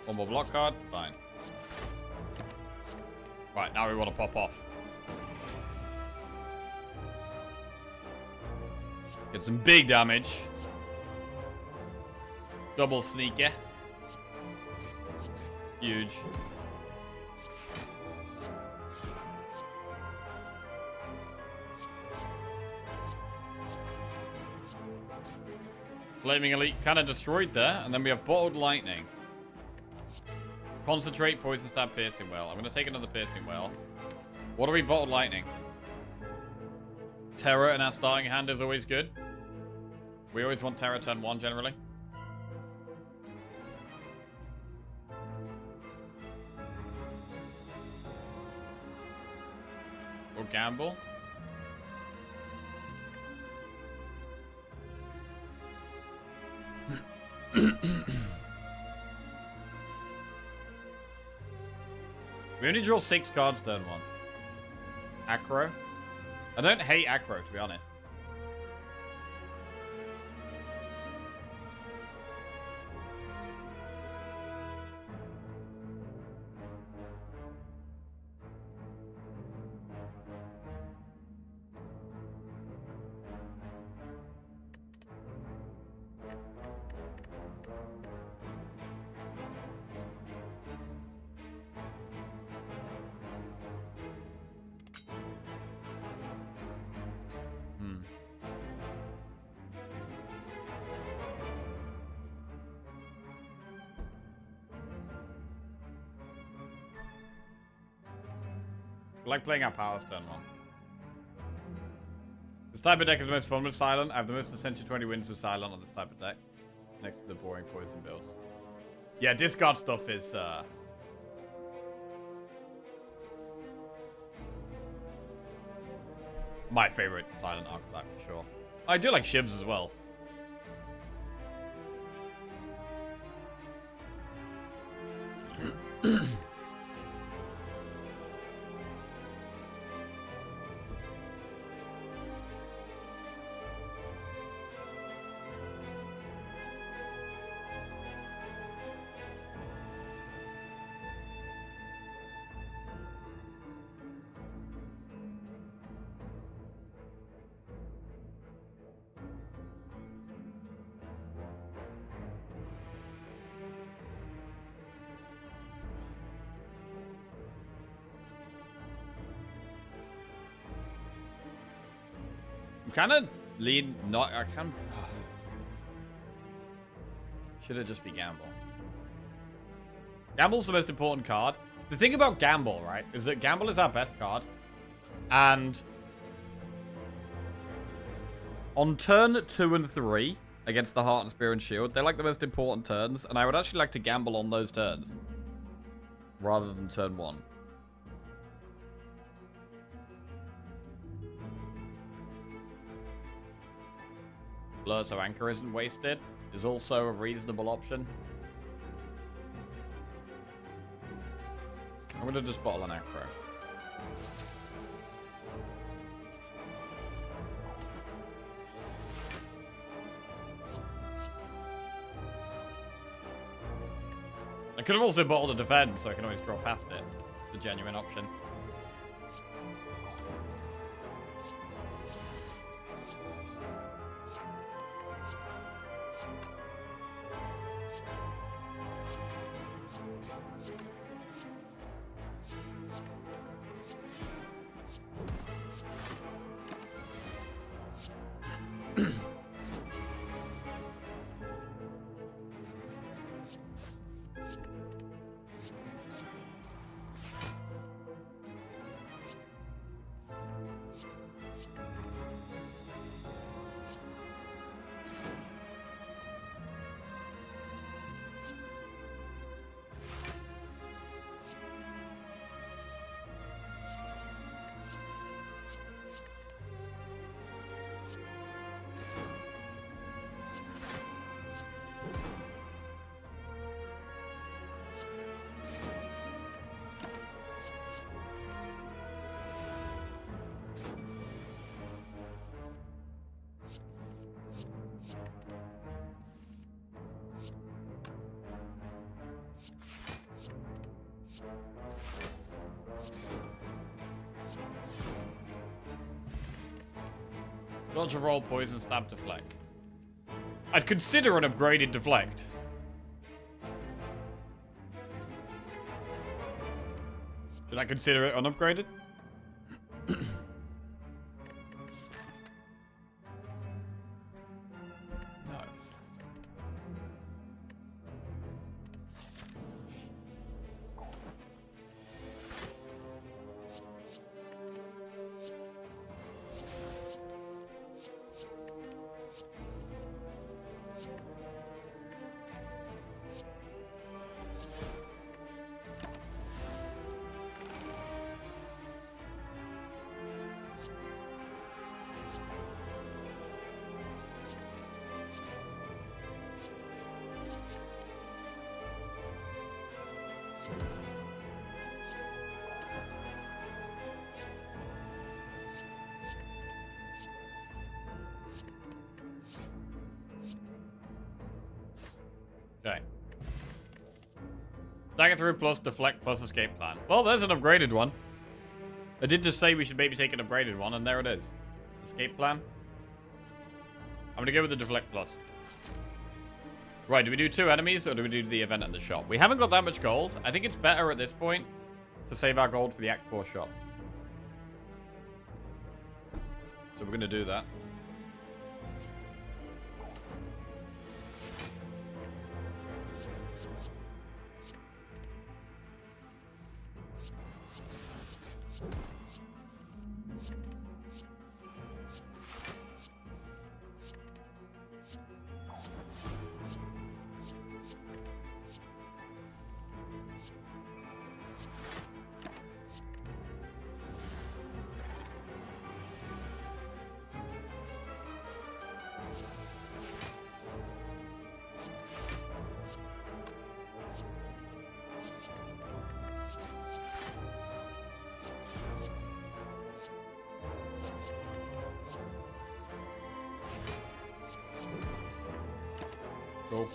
One more block card. Fine. Right, now we want to pop off. Get some big damage. Double sneaker. Huge. Flaming Elite kind of destroyed there. And then we have Bottled Lightning. Concentrate, Poison Stab, Piercing Wail. I'm going to take another Piercing Wail. What are we Bottled Lightning? Terror in our starting hand is always good. We always want Terror turn 1 generally. Or gamble. We only draw 6 cards turn 1. Acro. I don't hate Acro, to be honest. I like playing our powers turn 1. This type of deck is the most fun with Silent. I have the most Ascension 20 wins with Silent on this type of deck. Next to the boring poison builds. Yeah, discard stuff is my favorite Silent archetype for sure. I do like Shivs as well. I'm kind of lean. Not. I can. Should it just be Gamble? Gamble's the most important card. The thing about Gamble, right, is that Gamble is our best card. And on turn 2 and 3 against the Heart and Spear and Shield, they're like the most important turns. And I would actually like to gamble on those turns rather than turn 1. Blur so Anchor isn't wasted is also a reasonable option. I'm going to just bottle an Acro. I could have also bottled a defense, so I can always draw past it. It's a genuine option. Dodge a roll, poison, stab, deflect. I'd consider an upgraded deflect. Should I consider it unupgraded? No. Okay. Dagger through plus deflect plus escape plan. Well, there's an upgraded one. I did just say we should maybe take an upgraded one, and there it is. Escape plan. I'm gonna go with the deflect plus. Right, do we do 2 enemies, or do we do the event and the shop? We haven't got that much gold. I think it's better at this point to save our gold for the Act 4 shop. So we're gonna do that. Cool.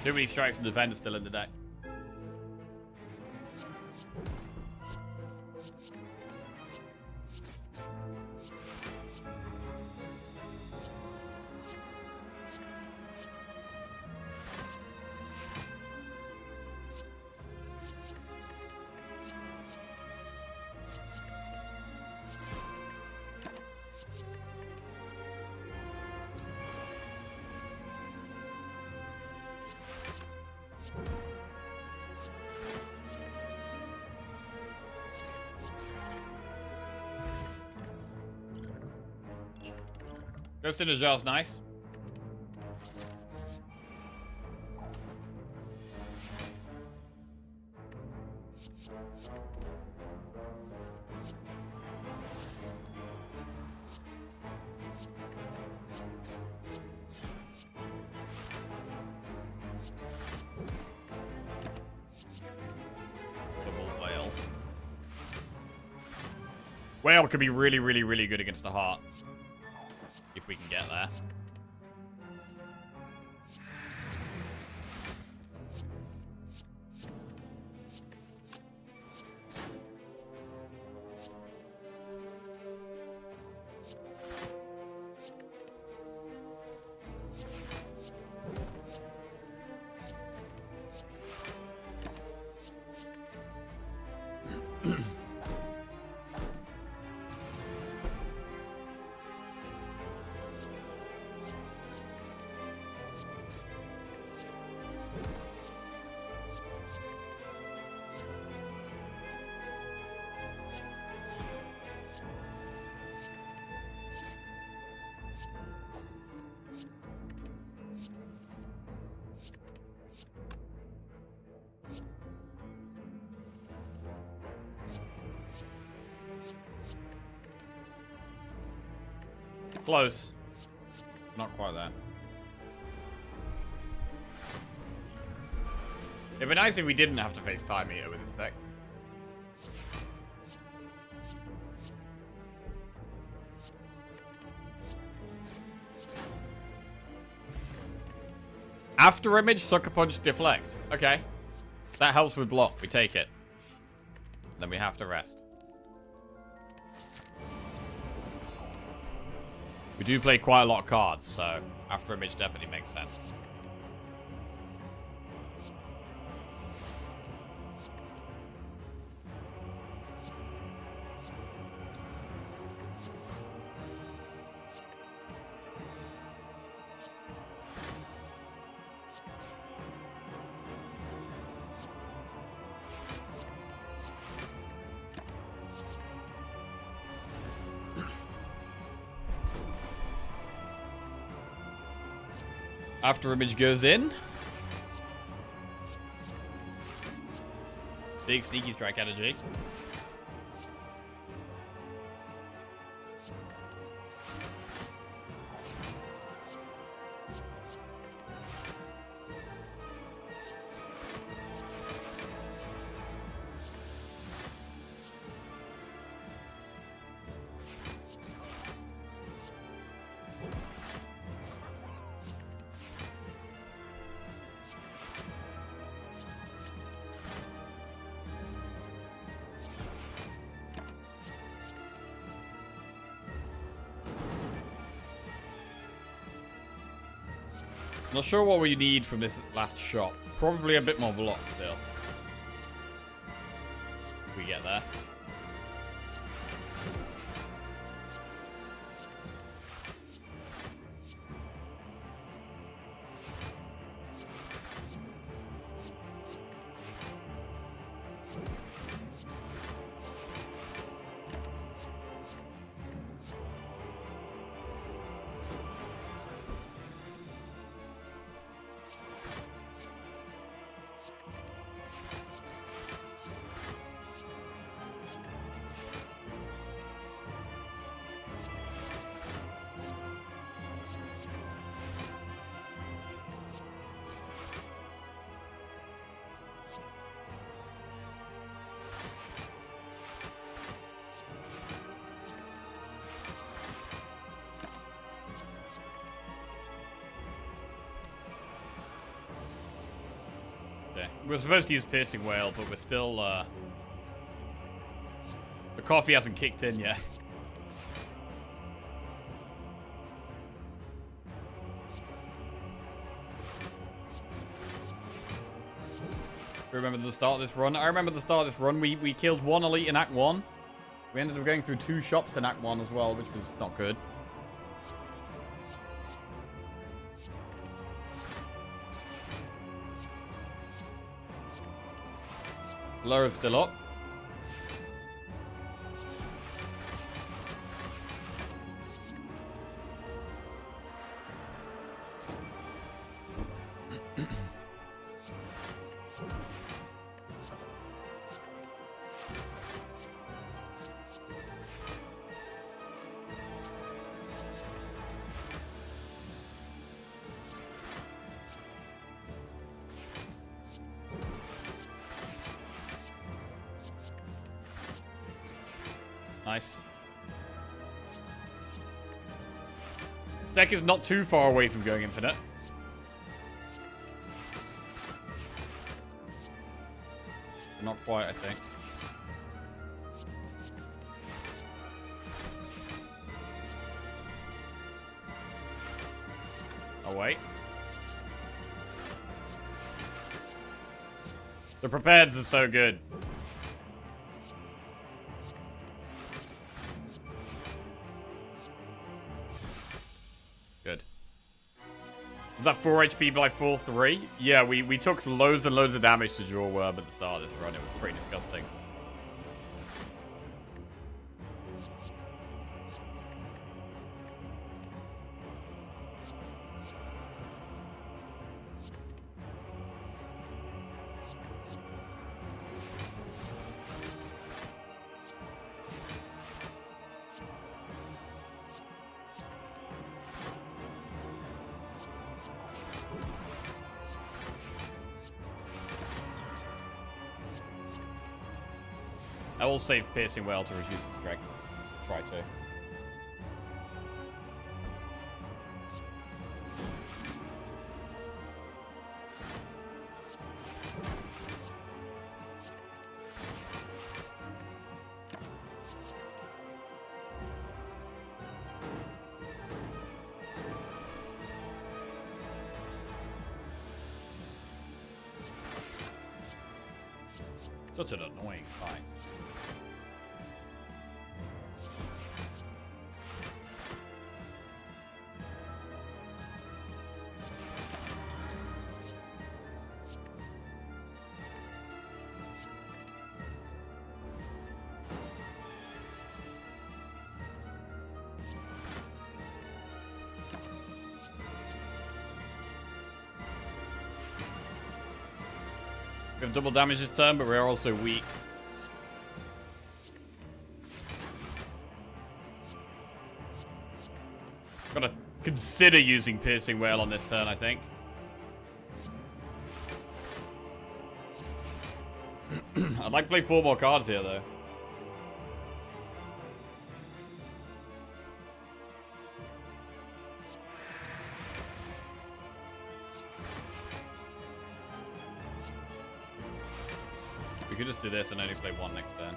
Too many strikes and defenders still in the deck. Ghost in a Jar's nice. Double whale. Whale could be really, really, really good against the heart. If we can get there. Close. Not quite there. It'd be nice if we didn't have to face Time Eater with this deck. After image, Sucker Punch, deflect. Okay. That helps with block. We take it. Then we have to rest. We do play quite a lot of cards, so after image definitely makes sense. After image goes in. Big sneaky strike energy. Not sure what we need from this last shot. Probably a bit more block still. If we get there. We're supposed to use Piercing Whale, but we're still, the coffee hasn't kicked in yet. Remember the start of this run? I remember the start of this run. We killed one elite in Act 1. We ended up going through 2 shops in Act 1 as well, which was not good. Blur is still up. Nice. Deck is not too far away from going infinite. Not quite, I think. Oh, wait. The prepareds are so good. Good. Is that 4 HP by 4-3? Yeah, we took loads and loads of damage to Jaw Worm at the start of this run. It was pretty disgusting. I will save Piercing Whale to reduce its strength. Try to. Such an annoying fight. We have double damage this turn, but we're also weak. Gotta consider using Piercing Wail on this turn, I think. I'd like to play 4 more cards here, though. We could just do this and only play 1 next turn.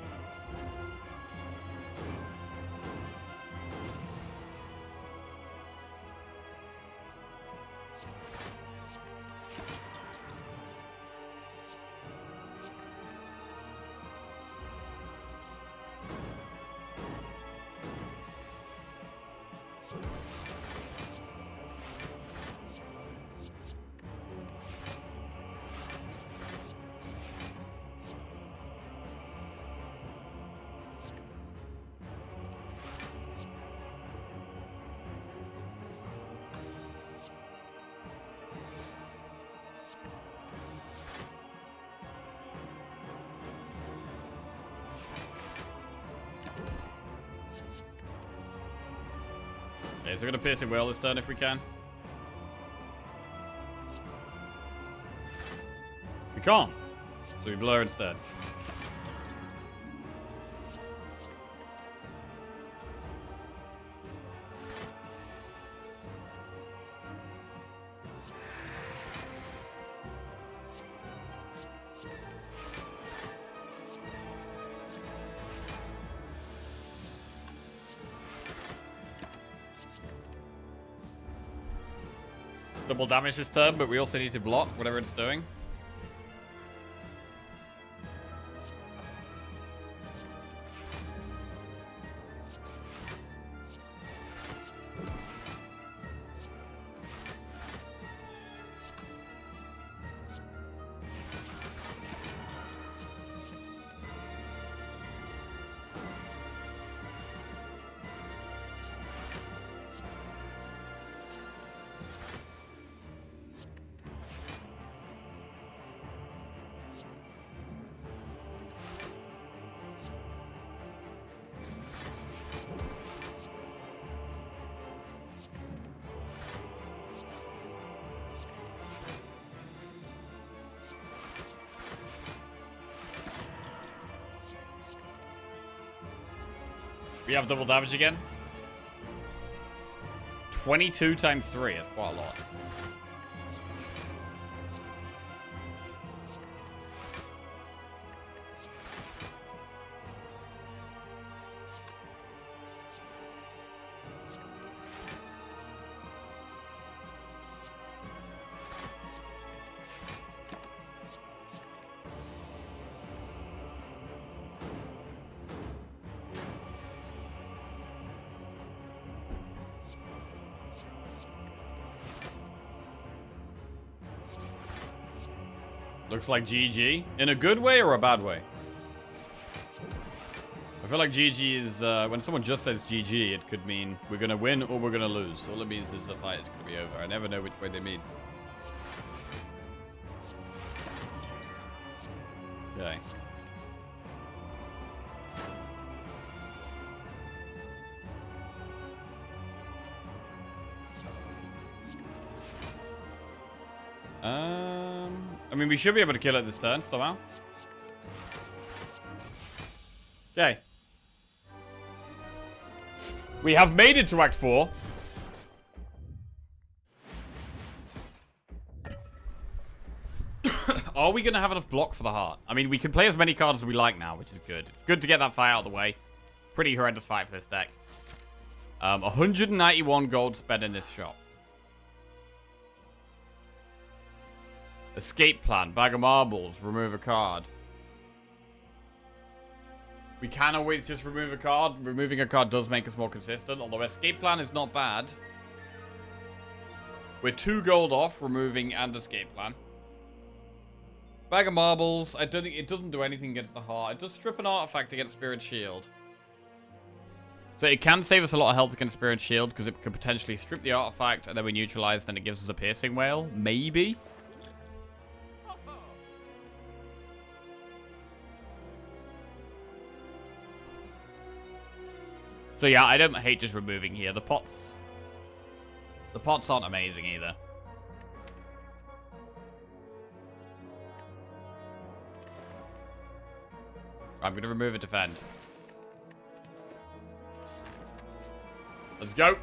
Okay, so we're gonna Piercing Wail this turn if we can. We can't. So we blur instead. Double damage this turn, but we also need to block whatever it's doing. We have double damage again. 22 times 3. That's quite a lot. Looks like GG. In a good way or a bad way? I feel like GG is, when someone just says GG, it could mean we're going to win or we're going to lose. All it means is the fight is going to be over. I never know which way they mean. Okay. I mean, we should be able to kill it this turn, somehow. Okay. We have made it to Act 4. Are we going to have enough block for the heart? I mean, we can play as many cards as we like now, which is good. It's good to get that fight out of the way. Pretty horrendous fight for this deck. 191 gold spent in this shop. Escape plan, bag of marbles, remove a card. We can always just remove a card. Removing a card does make us more consistent, although escape plan is not bad. We're 2 gold off removing and escape plan. Bag of marbles, I don't think it doesn't do anything against the heart. It does strip an artifact against Spirit Shield. So it can save us a lot of health against Spirit Shield because it could potentially strip the artifact and then we neutralize, then it gives us a Piercing Wail. Maybe. So yeah, I don't hate just removing here. The pots aren't amazing either. I'm going to remove and defend. Let's go.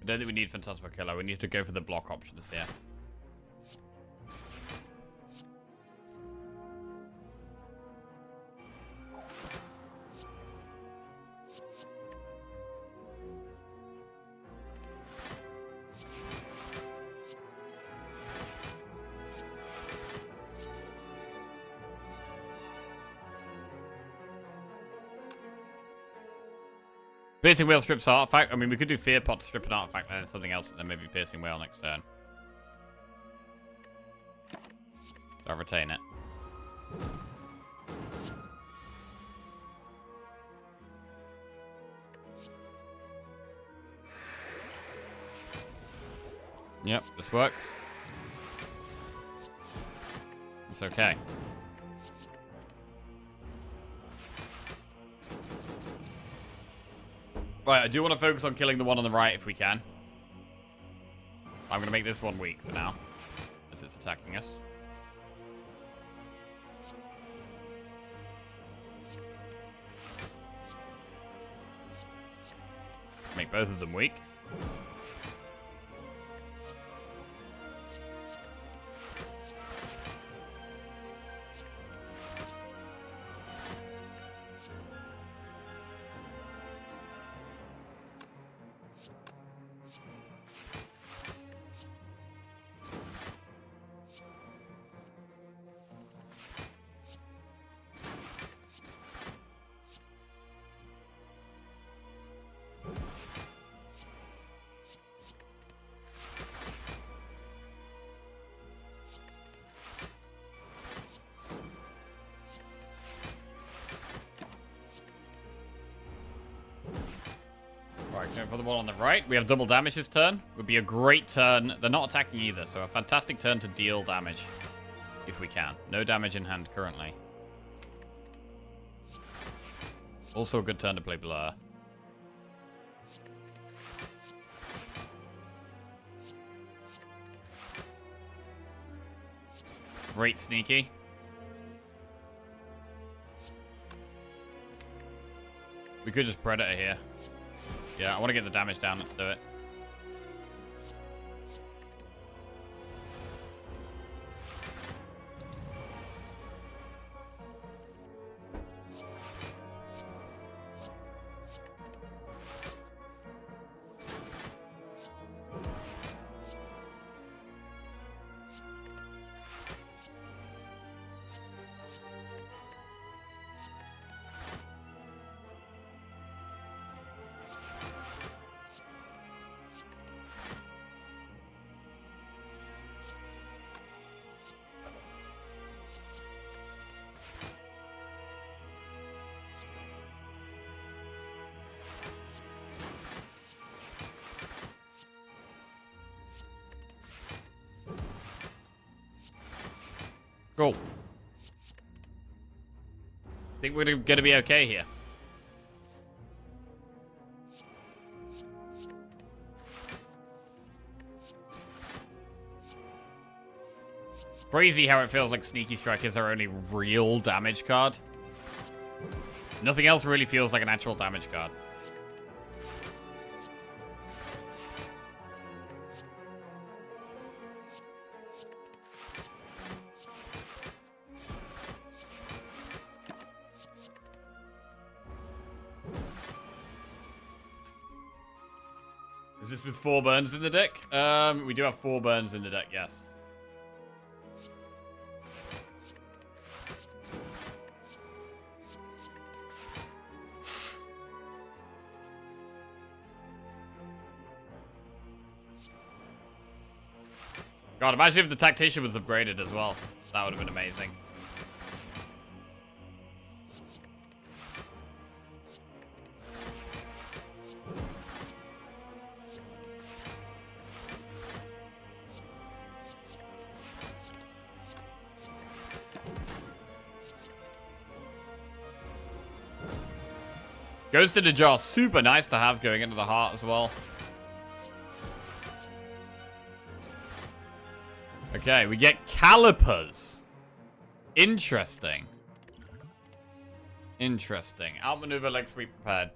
I don't think we need Phantasma Killer. We need to go for the block options here. Piercing Whale strips artifact. I mean, we could do Fear Pot, strip an artifact, and then something else, and then maybe Piercing Whale next turn. I'll retain it. Yep, this works. It's okay. Right, I do want to focus on killing the one on the right if we can. I'm going to make this one weak for now, as it's attacking us. Make both of them weak. Right, going for the one on the right. We have double damage this turn. Would be a great turn. They're not attacking either, so a fantastic turn to deal damage. If we can. No damage in hand currently. Also a good turn to play Blur. Great sneaky. We could just Predator here. Yeah, I want to get the damage down. Let's do it. Cool. Think we're gonna be okay here. Crazy how it feels like Sneaky Strike is our only real damage card. Nothing else really feels like an actual damage card. Is this with 4 burns in the deck? We do have 4 burns in the deck, yes. God, imagine if the tactician was upgraded as well. That would have been amazing. Ghost in a jar, super nice to have going into the heart as well. Okay, we get calipers. Interesting. Interesting. Outmaneuver, leg sweep prepared.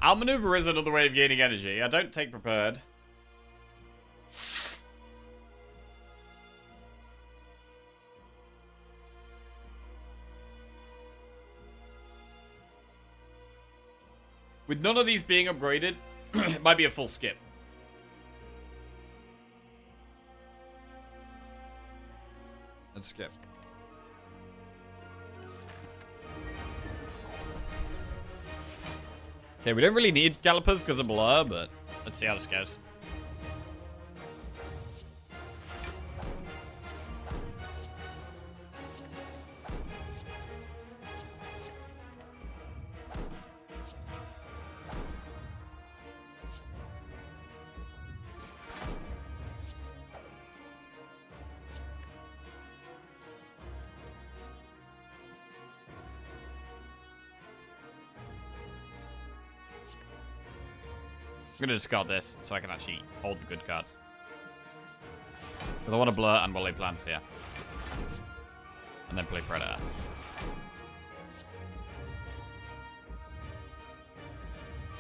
Outmaneuver is another way of gaining energy. I don't take prepared. With none of these being upgraded, it might be a full skip. Let's skip. Okay, we don't really need calipers because of blur, but let's see how this goes. I'm going to discard this so I can actually hold the good cards. Because I want to blur and volley plants here. And then play Predator.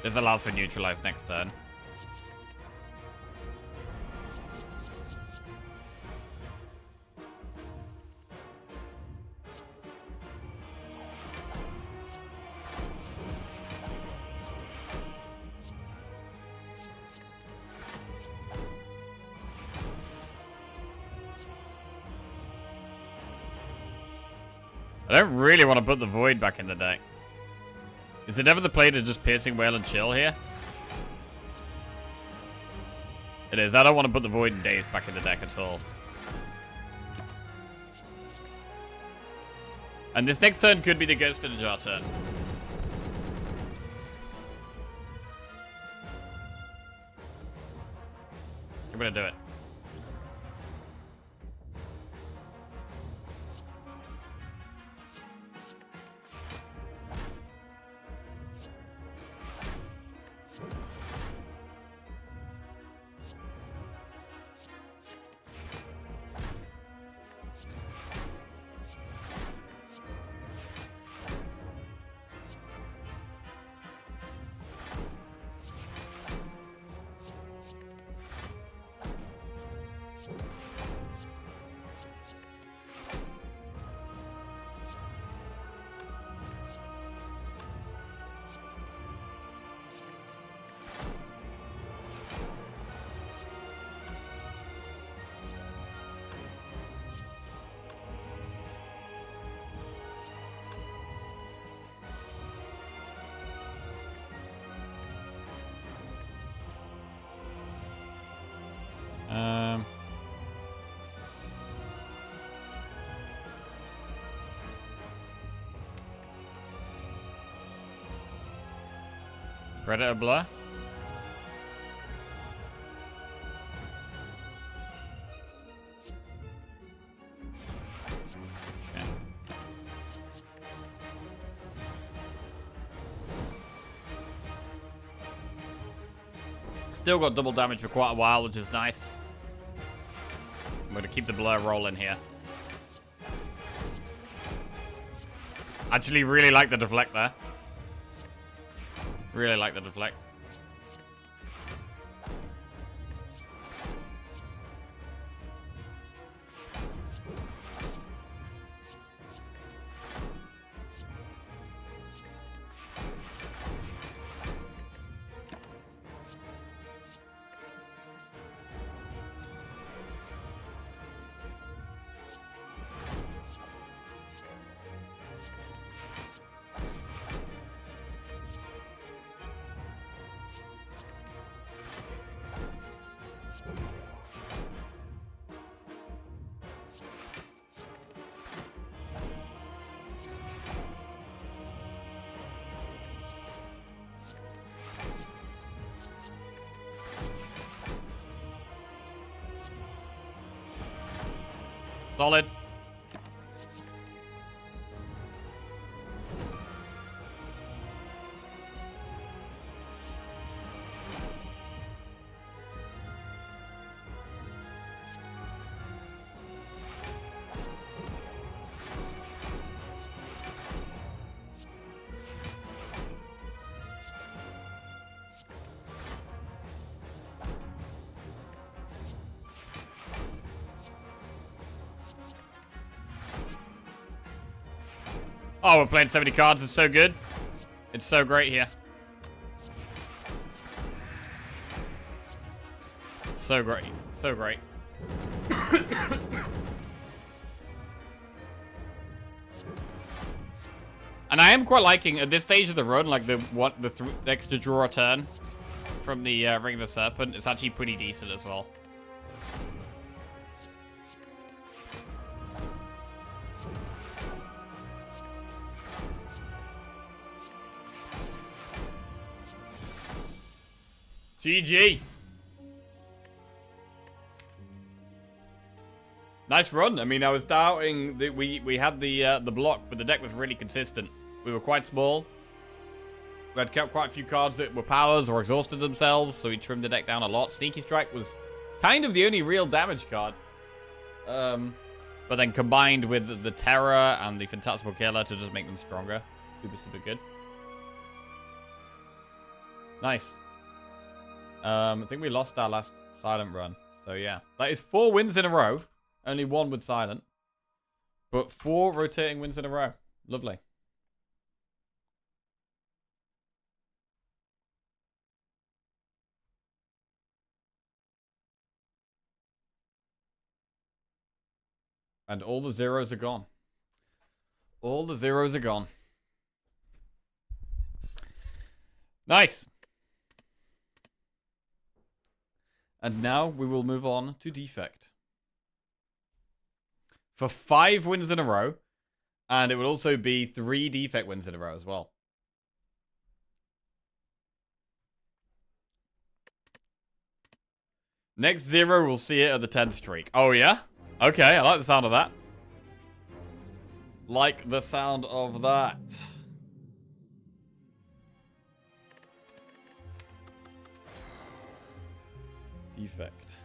This allows for neutralize next turn. I don't really want to put the Void back in the deck. Is it ever the play to just Piercing Wail and chill here? It is. I don't want to put the Void and Daze back in the deck at all. And this next turn could be the Ghost in the Jar turn. I'm going to do it. Predator blur. Okay. Still got double damage for quite a while, which is nice. I'm going to keep the blur rolling here. Actually, really like the deflect there. Really like the deflect. Solid. Oh, we're playing 70 cards. It's so good. It's so great here. So great. So great. And I am quite liking, at this stage of the run, like the extra draw a turn from the Ring of the Serpent. It's actually pretty decent as well. GG. Nice run. I mean, I was doubting that we had the block, but the deck was really consistent. We were quite small. We had kept quite a few cards that were powers or exhausted themselves, so we trimmed the deck down a lot. Sneaky Strike was kind of the only real damage card. But then combined with the Terror and the Phantasmal Killer to just make them stronger. Super, super good. Nice. I think we lost our last Silent run. So, yeah. That is 4 wins in a row. Only 1 with Silent. But 4 rotating wins in a row. Lovely. And all the zeros are gone. All the zeros are gone. Nice. And now we will move on to Defect. For 5 wins in a row. And it would also be 3 Defect wins in a row as well. Next 0, we'll see it at the 10th streak. Oh, yeah? Okay, I like the sound of that. Like the sound of that. Defect.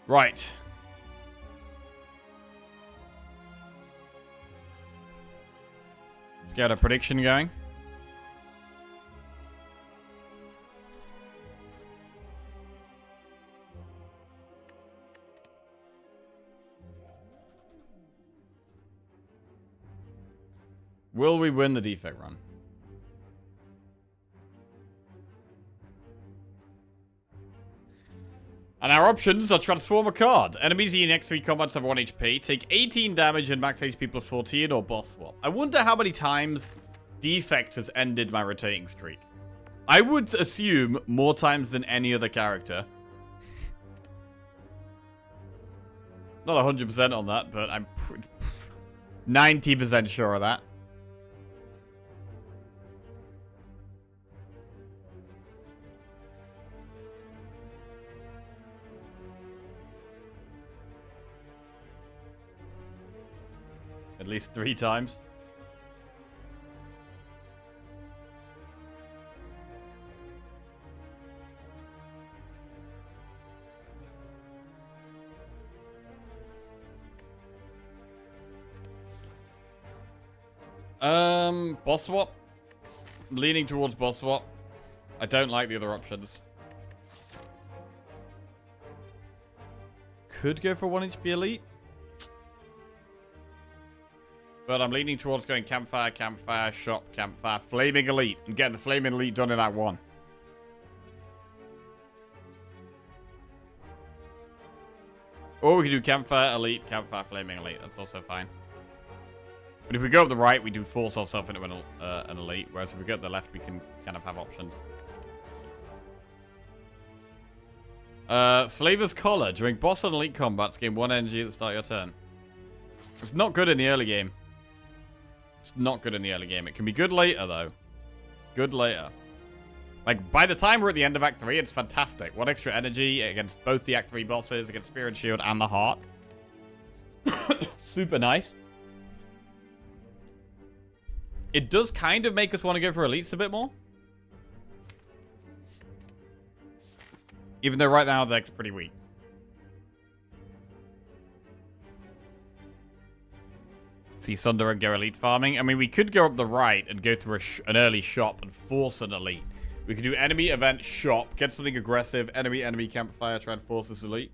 Right. Let's get a prediction going. Will we win the Defect run? And our options are transform a card. Enemies in your next 3 combats have 1 HP. Take 18 damage and max HP plus 14 or boss swap. I wonder how many times Defect has ended my rotating streak. I would assume more times than any other character. Not 100% on that, but I'm 90% sure of that. At least 3 times. Boss swap. I'm leaning towards boss swap. I don't like the other options. Could go for 1 HP elite. But I'm leaning towards going campfire, campfire, shop, campfire, flaming elite. And getting the flaming elite done in that 1. Or we can do campfire, elite, campfire, flaming elite. That's also fine. But if we go up the right, we do force ourselves into an elite. Whereas if we go up the left, we can kind of have options. Slaver's Collar. During boss and elite combats, gain 1 energy at the start of your turn. It's not good in the early game. It's not good in the early game. It can be good later, though. Good later. Like, by the time we're at the end of Act 3, it's fantastic. 1 extra energy against both the Act 3 bosses, against Spear and Shield and the Heart. Super nice. It does kind of make us want to go for elites a bit more. Even though right now the deck's pretty weak. See Sunder and go elite farming. I mean, we could go up the right and go through an early shop and force an elite. We could do enemy event shop, get something aggressive, enemy campfire, try and force this elite.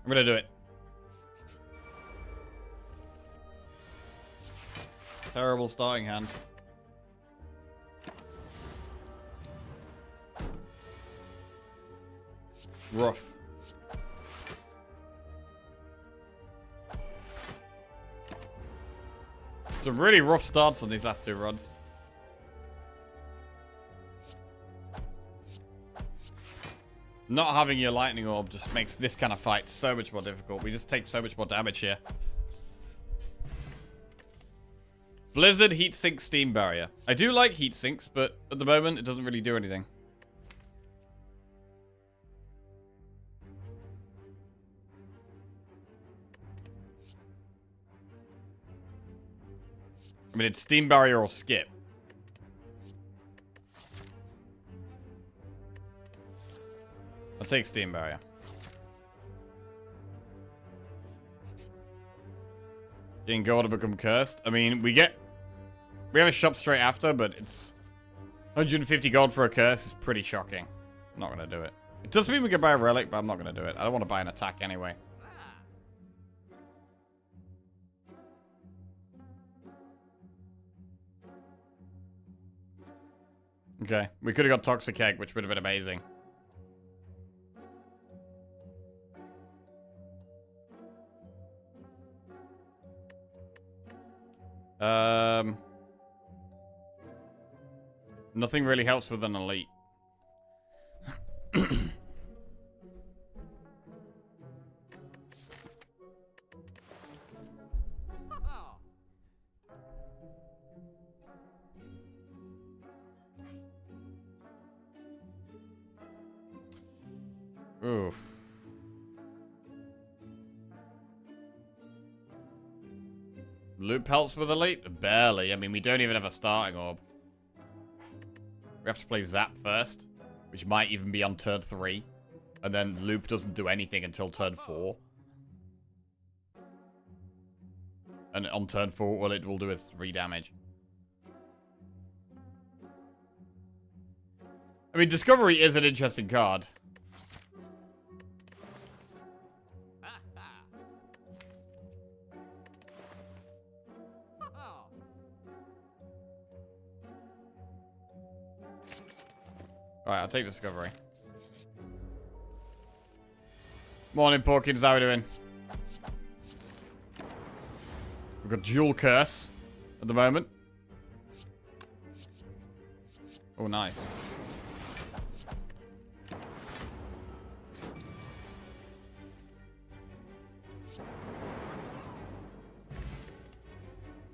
I'm gonna do it. Terrible starting hand. Rough. Some really rough starts on these last 2 runs. Not having your lightning orb just makes this kind of fight so much more difficult. We just take so much more damage here. Blizzard, heat sink, steam barrier. I do like heat sinks, but at the moment it doesn't really do anything. I mean, it's steam barrier or skip. I'll take steam barrier. Getting gold to become cursed. I mean, we have a shop straight after, but it's 150 gold for a curse is pretty shocking. I'm not gonna do it. It does mean we can buy a relic, but I'm not gonna do it. I don't want to buy an attack anyway. Okay, we could have got Toxic Egg, which would have been amazing. Nothing really helps with an elite. Oof. Loop helps with elite? Barely. I mean, we don't even have a starting orb. We have to play Zap first, which might even be on turn 3. And then Loop doesn't do anything until turn 4. And on turn 4, well, it will do a 3 damage. I mean, Discovery is an interesting card. Alright, I'll take Discovery. Morning, Porkins. How are we doing? We've got Dual Curse at the moment. Oh, nice.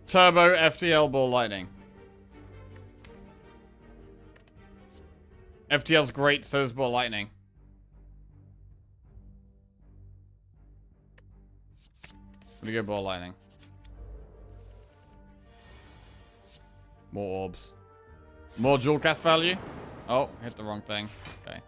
Turbo FTL Ball Lightning. FTL's great, so is Ball Lightning. I'm gonna go Ball Lightning. More orbs. More dual cast value. Oh, hit the wrong thing. Okay.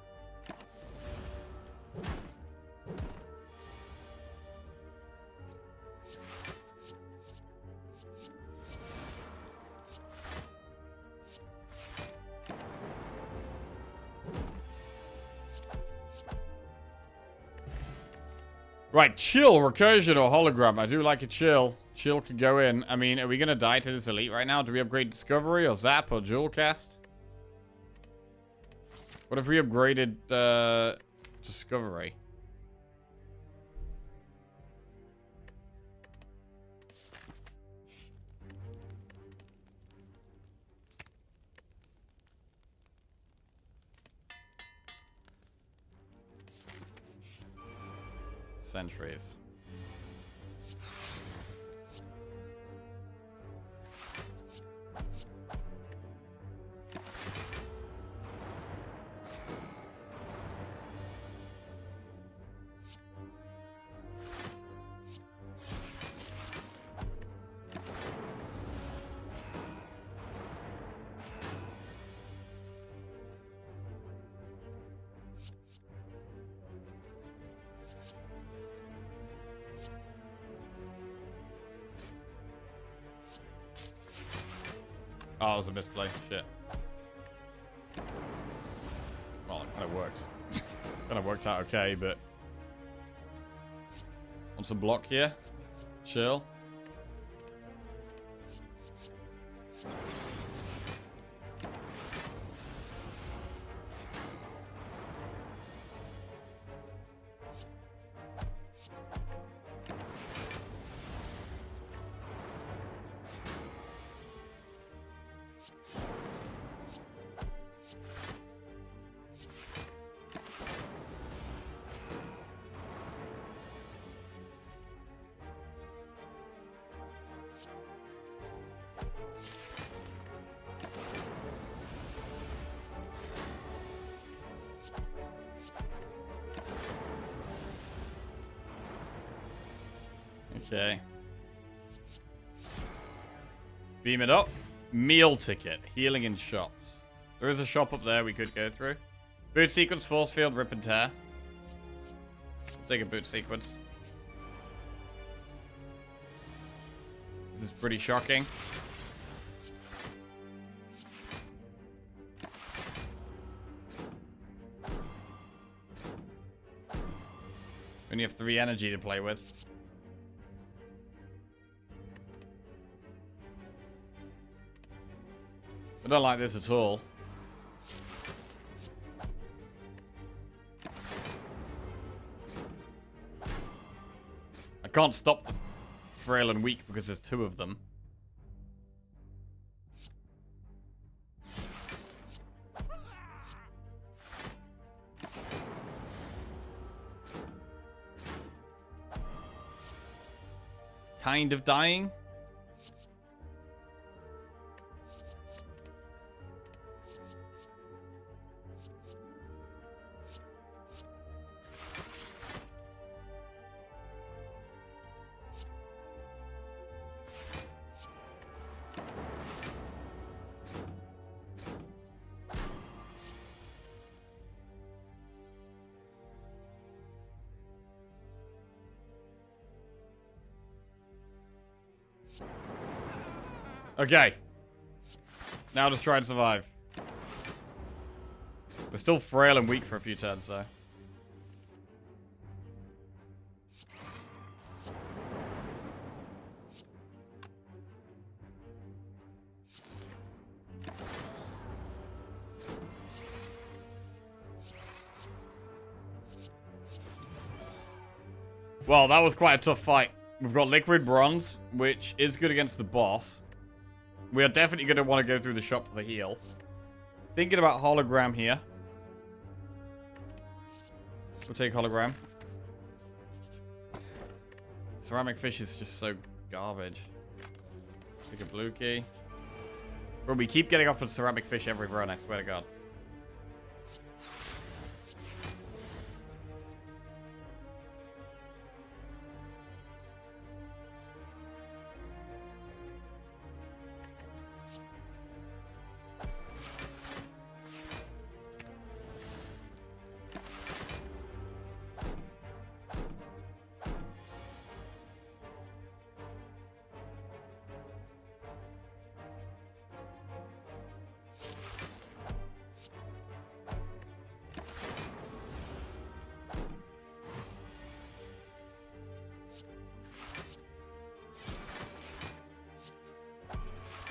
Right, chill, recursion or hologram. I do like a chill. Chill could go in. I mean, are we going to die to this elite right now? Do we upgrade Discovery or Zap or Jewel Cast? What if we upgraded Discovery? sentries. Oh, it was a misplay. Shit. Well, it kind of worked. Kind of worked out okay, but... Want some block here? Chill. Okay. Beam it up. Meal ticket. Healing in shops. There is a shop up there we could go through. Boot sequence, force field, rip and tear. Take a boot sequence. This is pretty shocking. Only have 3 energy to play with. I don't like this at all. I can't stop the frail and weak because there's 2 of them. Kind of dying. Okay. Now just try and survive. We're still frail and weak for a few turns, though. Well, that was quite a tough fight. We've got liquid bronze, which is good against the boss. We are definitely going to want to go through the shop for the heal. Thinking about hologram here. We'll take hologram. Ceramic fish is just so garbage. Take a blue key. Bro, we keep getting off with ceramic fish every run, I swear to God.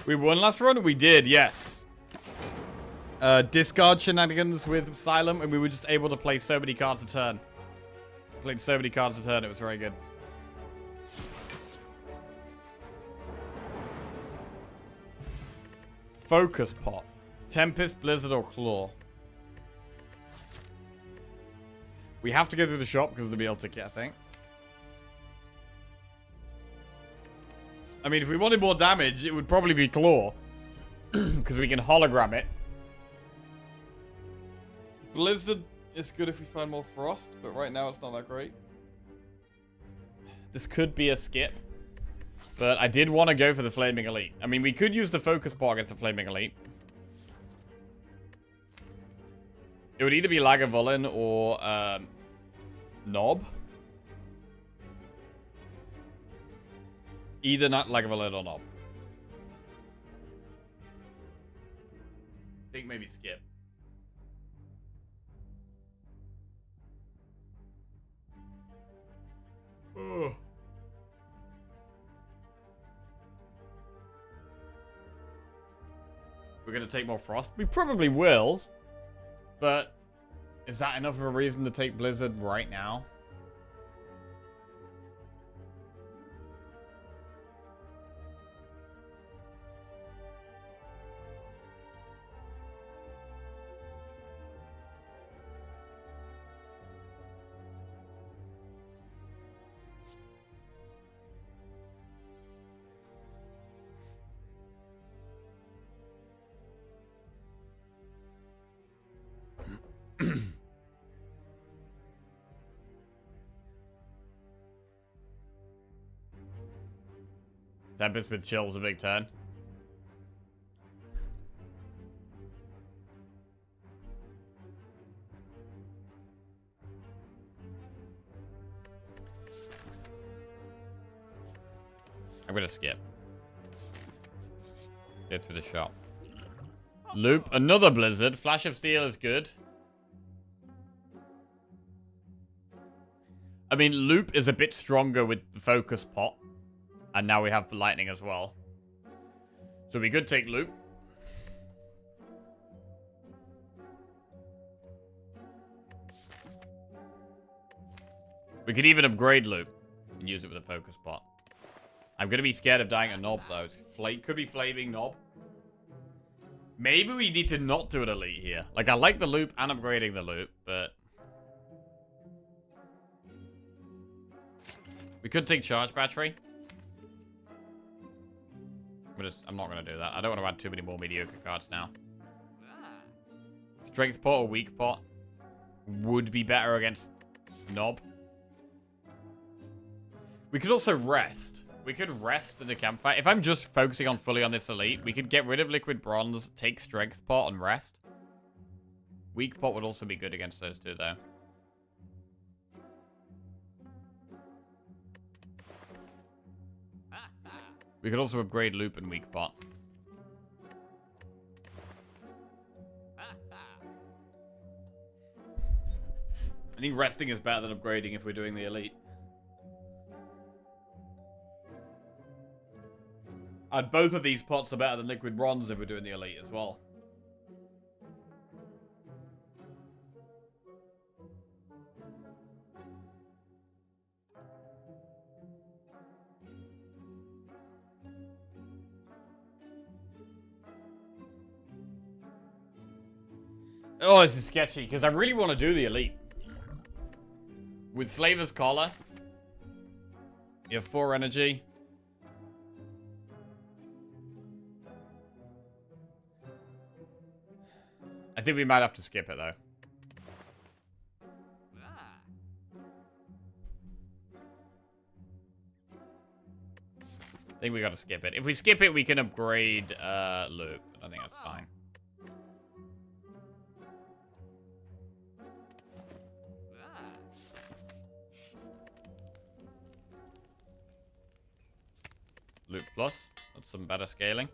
We won last run? We did, yes. Discard shenanigans with Silent, and we were just able to play so many cards a turn. Played so many cards a turn, it was very good. Focus pot. Tempest, Blizzard, or Claw. We have to go through the shop because of the meal ticket, I think. I mean, if we wanted more damage, it would probably be Claw. Because we can hologram it. Blizzard is good if we find more Frost, but right now it's not that great. This could be a skip. But I did want to go for the Flaming Elite. I mean, we could use the Focus Pot against the Flaming Elite. It would either be Lagavulin or Nob. Either not Lagavulin or Nob. I think maybe skip. Ugh. We're gonna take more Frost? We probably will. But is that enough of a reason to take Blizzard right now? Tempest with Chill's a big turn. I'm gonna skip. Get to the shop. Loop, another Blizzard. Flash of Steel is good. I mean, Loop is a bit stronger with the Focus Pot. And now we have Lightning as well. So we could take Loop. We could even upgrade Loop and use it with a Focus Pot. I'm going to be scared of dying a Nob, though. Could be Flaming Nob. Maybe we need to not do an Elite here. Like, I like the Loop and upgrading the Loop, but... we could take Charge Battery. I'm not going to do that. I don't want to add too many more mediocre cards now. Strength Pot or Weak Pot would be better against Nob. We could also rest. We could rest in the campfire. If I'm just focusing on fully on this Elite, we could get rid of Liquid Bronze, take Strength Pot, and rest. Weak Pot would also be good against those two, though. We could also upgrade Loop and Weak Pot. I think resting is better than upgrading if we're doing the Elite. And both of these pots are better than Liquid Bronze if we're doing the Elite as well. Oh, this is sketchy, because I really want to do the Elite. With Slaver's Collar, you have 4 energy. I think we might have to skip it, though. I think we gotta skip it. If we skip it, we can upgrade Loop. I think that's fine. Loop Plus. That's some better scaling.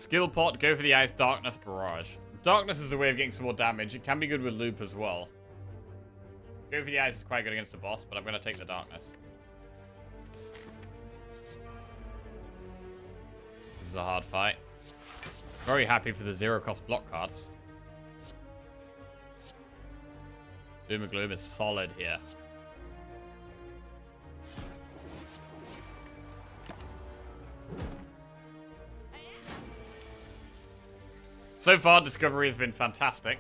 Skill pot, go for the ice, darkness, barrage. Darkness is a way of getting some more damage. It can be good with loop as well. Go for the ice is quite good against the boss, but I'm going to take the darkness. This is a hard fight. Very happy for the zero cost block cards. Doom and Gloom is solid here. So far, Discovery has been fantastic.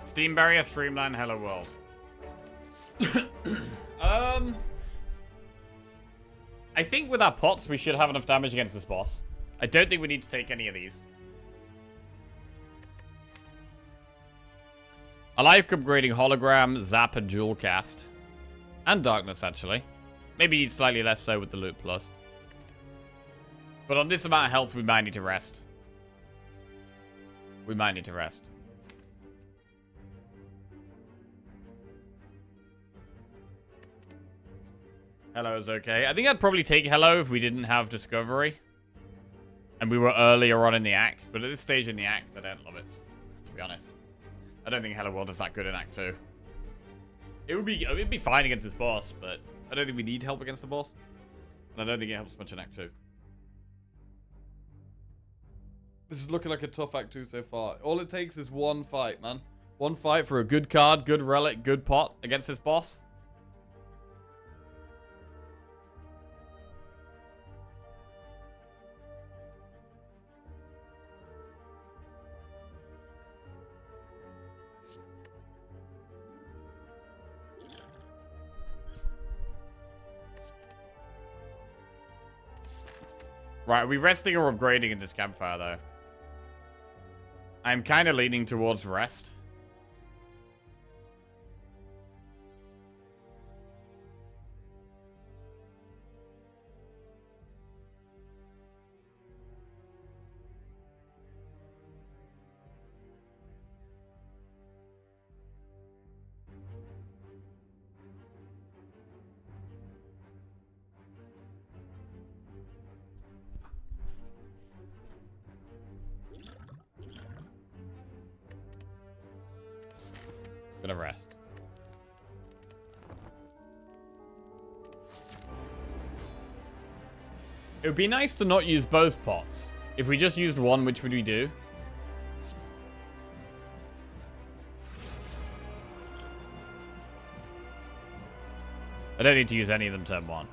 Steam Barrier, Streamline, Hello World. I think with our pots, we should have enough damage against this boss. I don't think we need to take any of these. I like upgrading Hologram, Zap, and Jewel Cast. And Darkness, actually. Maybe slightly less so with the Loot Plus. But on this amount of health, we might need to rest. We might need to rest. Hello is okay. I think I'd probably take Hello if we didn't have Discovery. And we were earlier on in the act. But at this stage in the act, I don't love it, to be honest. I don't think Hello World is that good in Act 2. It'd be fine against this boss, but I don't think we need help against the boss. And I don't think it helps much in Act 2. This is looking like a tough Act 2 so far. All it takes is one fight, man. One fight for a good card, good relic, good pot against this boss. Right, are we resting or upgrading in this campfire, though? I'm kind of leaning towards rest. Gonna rest. It would be nice to not use both pots. If we just used one, which would we do? I don't need to use any of them turn one.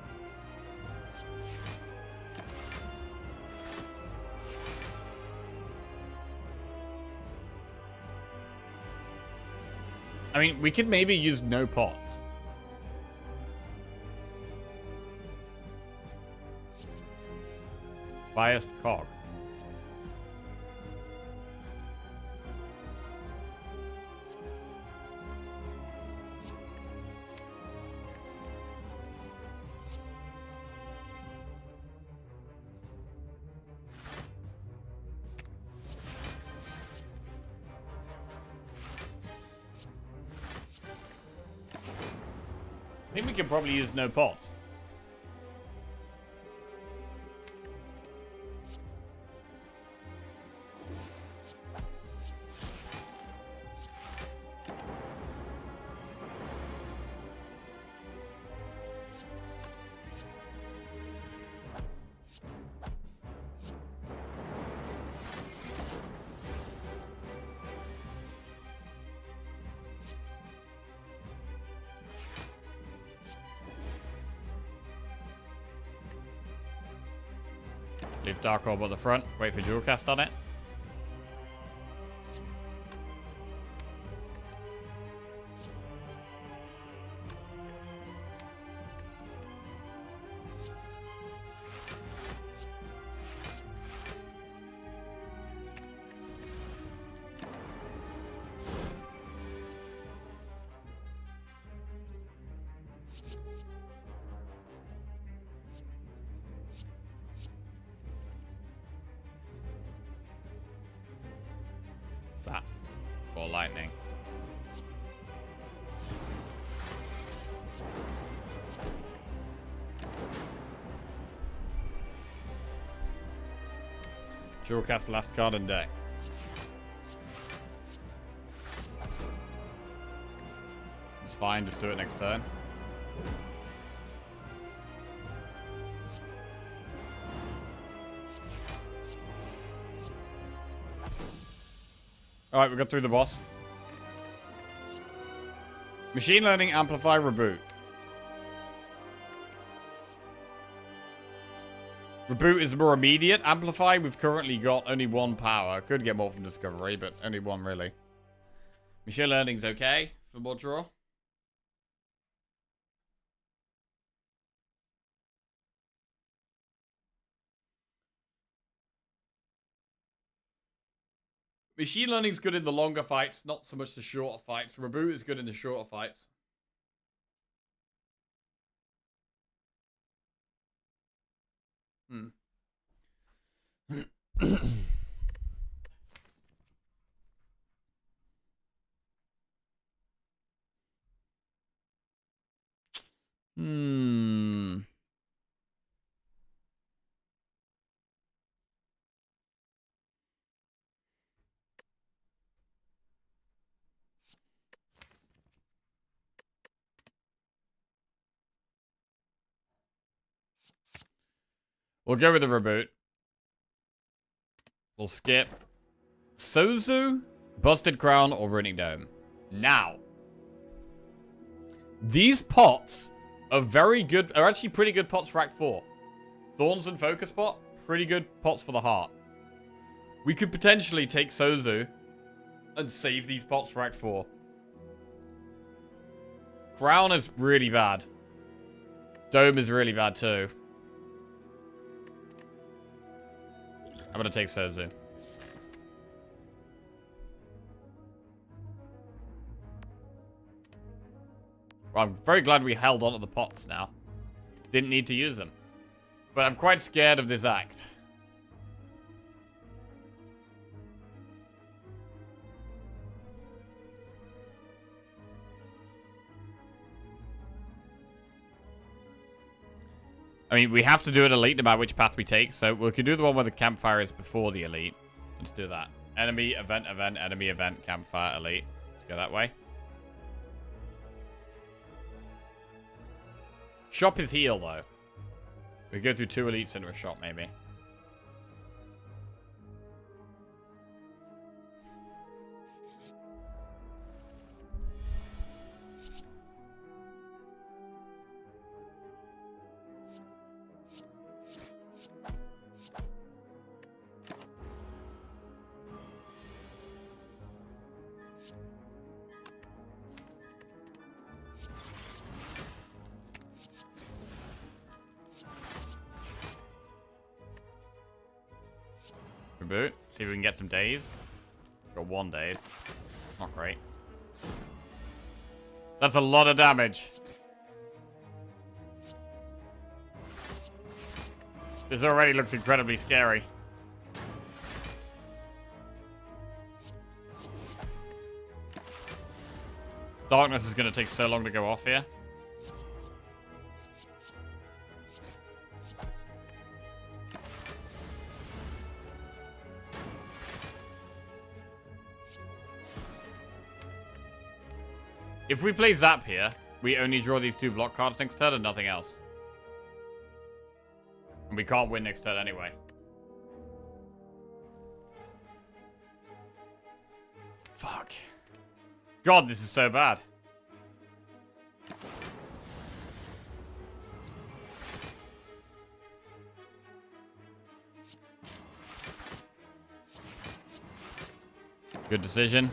I mean, we could maybe use no pots. Biased cog. I think we can probably use no pots. Leave Dark Orb at the front. Wait for Jewel Cast on it. that? Or lightning. Draw cast last card and day. It's fine, just do it next turn. Alright, we got through the boss. Machine learning amplify reboot. Reboot is more immediate. Amplify, we've currently got only one power. Could get more from Discovery, but only one really. Machine learning's okay for more draw. Machine learning's good in the longer fights, not so much the shorter fights. Reboot is good in the shorter fights. We'll go with the reboot. We'll skip Sozu, Busted Crown, or Running Dome. Now, these pots are very good, are actually pretty good pots for Act 4. Thorns and Focus Pot, pretty good pots for the heart. We could potentially take Sozu and save these pots for Act 4. Crown is really bad. Dome is really bad too. I'm gonna take Sozu. Well, I'm very glad we held on to the pots now. Didn't need to use them. But I'm quite scared of this act. I mean, we have to do an elite no matter which path we take, so we could do the one where the campfire is before the elite. Let's do that. Enemy, event, enemy, event, campfire, elite. Let's go that way. Shop is heal, though. We go through 2 elites into a shop, maybe. Reboot. See if we can get some days. Got 1 days. Not great. That's a lot of damage. This already looks incredibly scary. Darkness is going to take so long to go off here. If we play Zap here, we only draw these 2 block cards next turn and nothing else. And we can't win next turn anyway. Fuck. God, this is so bad. Good decision.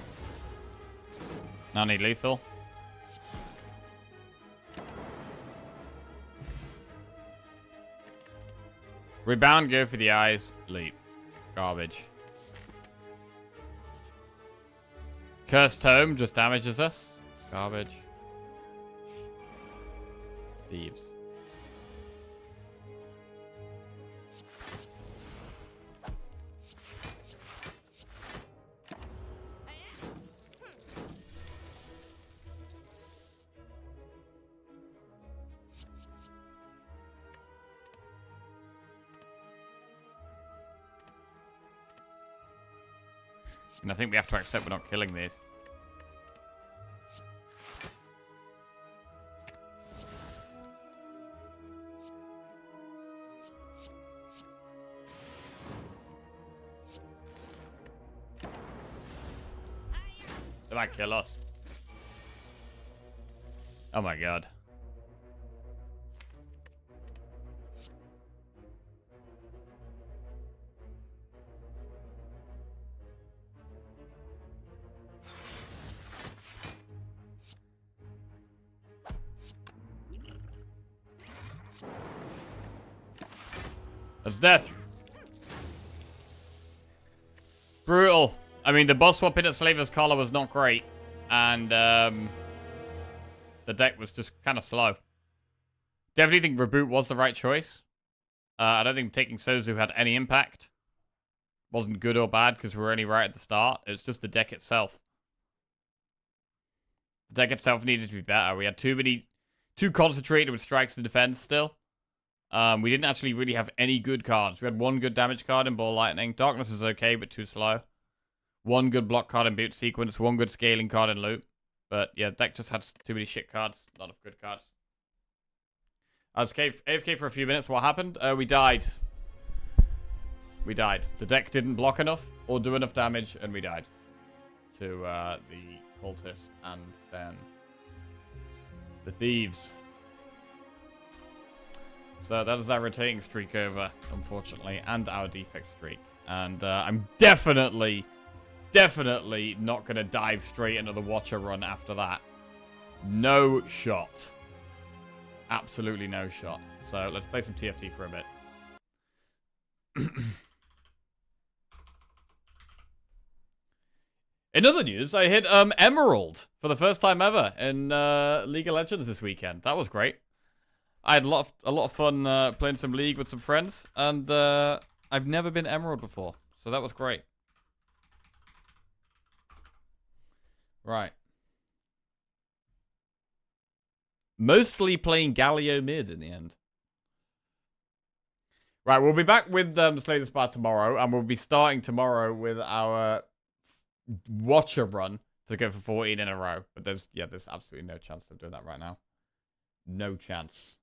Now need lethal. Rebound, go for the eyes. Leap. Garbage. Cursed Tome just damages us. Garbage. Thieves. And I think we have to accept we're not killing this. They might kill us. Oh my god. That's death. Brutal. I mean, the boss swap in at Slaver's Collar was not great. And, the deck was just kind of slow. Definitely think Reboot was the right choice. I don't think taking Sozu had any impact. Wasn't good or bad because we were only right at the start. It's just the deck itself. The deck itself needed to be better. We had too concentrated with strikes and defense still. We didn't actually really have any good cards. We had one good damage card in Ball Lightning. Darkness was okay, but too slow. One good block card in Boot Sequence. One good scaling card in Loop. But yeah, deck just had too many shit cards. Not enough good cards. I was AFK for a few minutes. What happened? We died. We died. The deck didn't block enough or do enough damage, and we died. To the Cultist and then the Thieves. So that is our rotating streak over, unfortunately, and our defect streak. And I'm definitely not going to dive straight into the Watcher run after that. No shot. Absolutely no shot. So let's play some TFT for a bit. In other news, I hit Emerald for the first time ever in League of Legends this weekend. That was great. I had a lot of fun playing some League with some friends, and I've never been Emerald before, so that was great. Right. Mostly playing Galio mid in the end. Right, we'll be back with Slay the Spire tomorrow, and we'll be starting tomorrow with our Watcher run to go for 14 in a row. But there's absolutely no chance of doing that right now. No chance.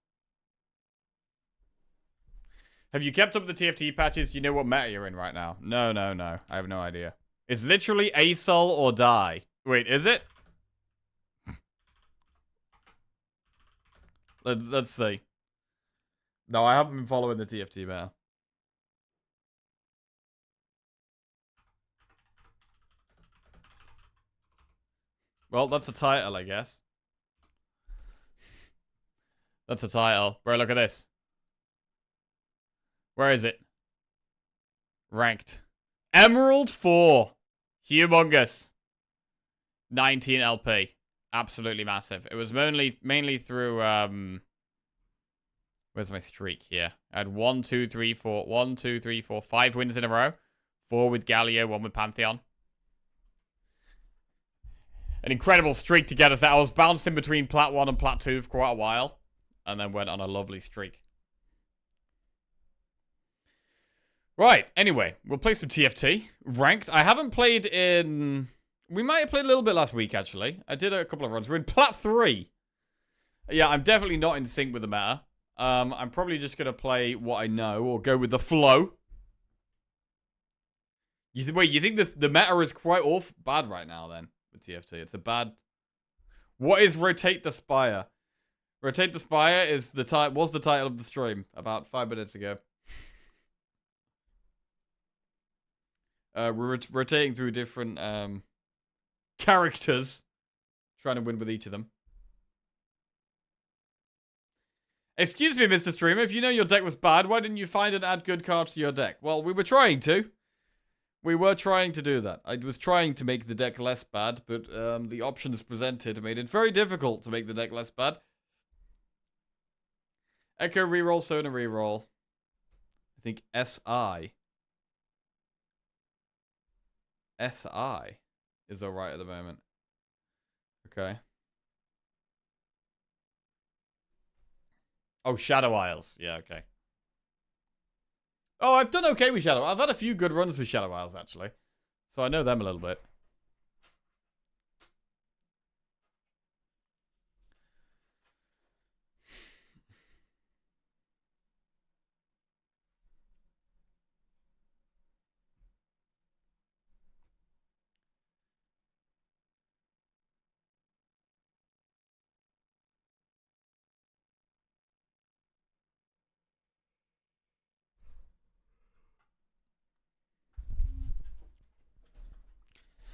Have you kept up the TFT patches? Do you know what meta you're in right now? No. I have no idea. It's literally ASOL or die. Wait, is it? Let's see. No, I haven't been following the TFT meta. Well, that's a title, I guess. That's a title. Bro, look at this. Where is it? Ranked. Emerald 4. Humongous. 19 LP. Absolutely massive. It was mainly through, where's my streak here? I had 1, 2, 3, 4. 1, 2, 3, 4. 5 wins in a row. 4 with Galio, 1 with Pantheon. An incredible streak to get us there. I was bouncing between Plat 1 and Plat 2 for quite a while. And then went on a lovely streak. Right, anyway, we'll play some TFT. Ranked. I haven't played in... We might have played a little bit last week, actually. I did a couple of runs. We're in Plat 3. Yeah, I'm definitely not in sync with the meta. I'm probably just going to play what I know or go with the flow. Wait, you think the meta is quite bad right now, then, with TFT? It's a bad... What is Rotate the Spire? Rotate the Spire was the title of the stream about 5 minutes ago. We're rotating through different characters, trying to win with each of them. Excuse me, Mr. Streamer, if you know your deck was bad, why didn't you find and add good cards to your deck? Well, we were trying to. We were trying to do that. I was trying to make the deck less bad, but the options presented made it very difficult to make the deck less bad. Echo reroll, Sona reroll. I think SI. SI is alright at the moment. Okay. Oh, Shadow Isles. Yeah, okay. Oh, I've done okay with Shadow. I've had a few good runs with Shadow Isles, actually. So I know them a little bit.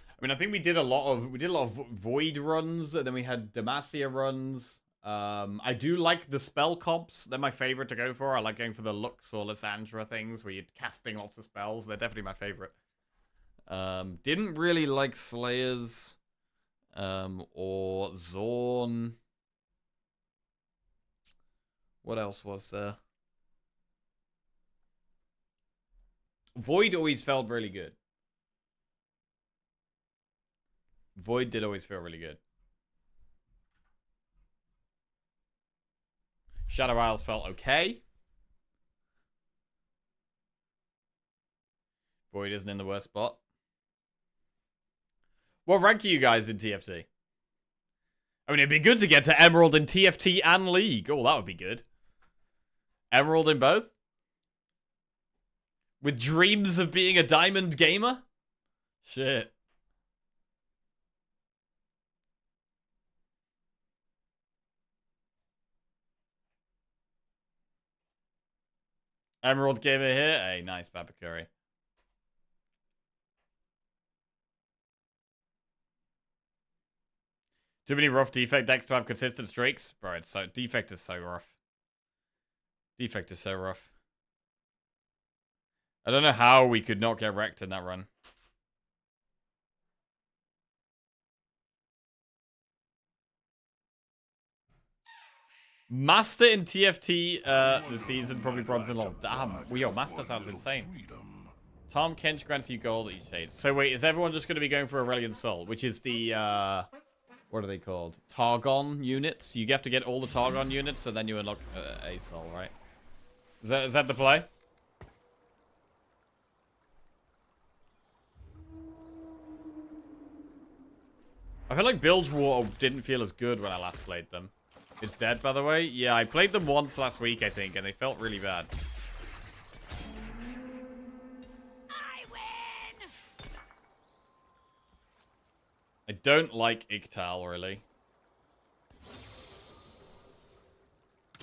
I mean, I think we did a lot of Void runs, and then we had Demacia runs. I do like the spell comps. They're my favorite to go for. I like going for the Lux or Lysandra things where you're casting lots of spells. They're definitely my favorite. Didn't really like Slayers or Zorn. What else was there? Void always felt really good. Void did always feel really good. Shadow Isles felt okay. Void isn't in the worst spot. What rank are you guys in TFT? I mean, it'd be good to get to Emerald in TFT and League. Oh, that would be good. Emerald in both? With dreams of being a Diamond gamer? Shit. Emerald gamer here. Hey, nice, Babakuri. Too many rough defect decks to have consistent streaks? Bro, it's so... Defect is so rough. Defect is so rough. I don't know how we could not get wrecked in that run. Master in TFT this season, probably bronze and long. Damn, your Master sounds insane. Tom Kench grants you gold each stage. So wait, is everyone just going to be going for Aurelion Soul, which is the, what are they called? Targon units? You have to get all the Targon units, so then you unlock a soul, right? Is that the play? I feel like Bilgewater didn't feel as good when I last played them. It's dead, by the way. Yeah, I played them once last week, I think, and they felt really bad. I win! I don't like Ictal, really.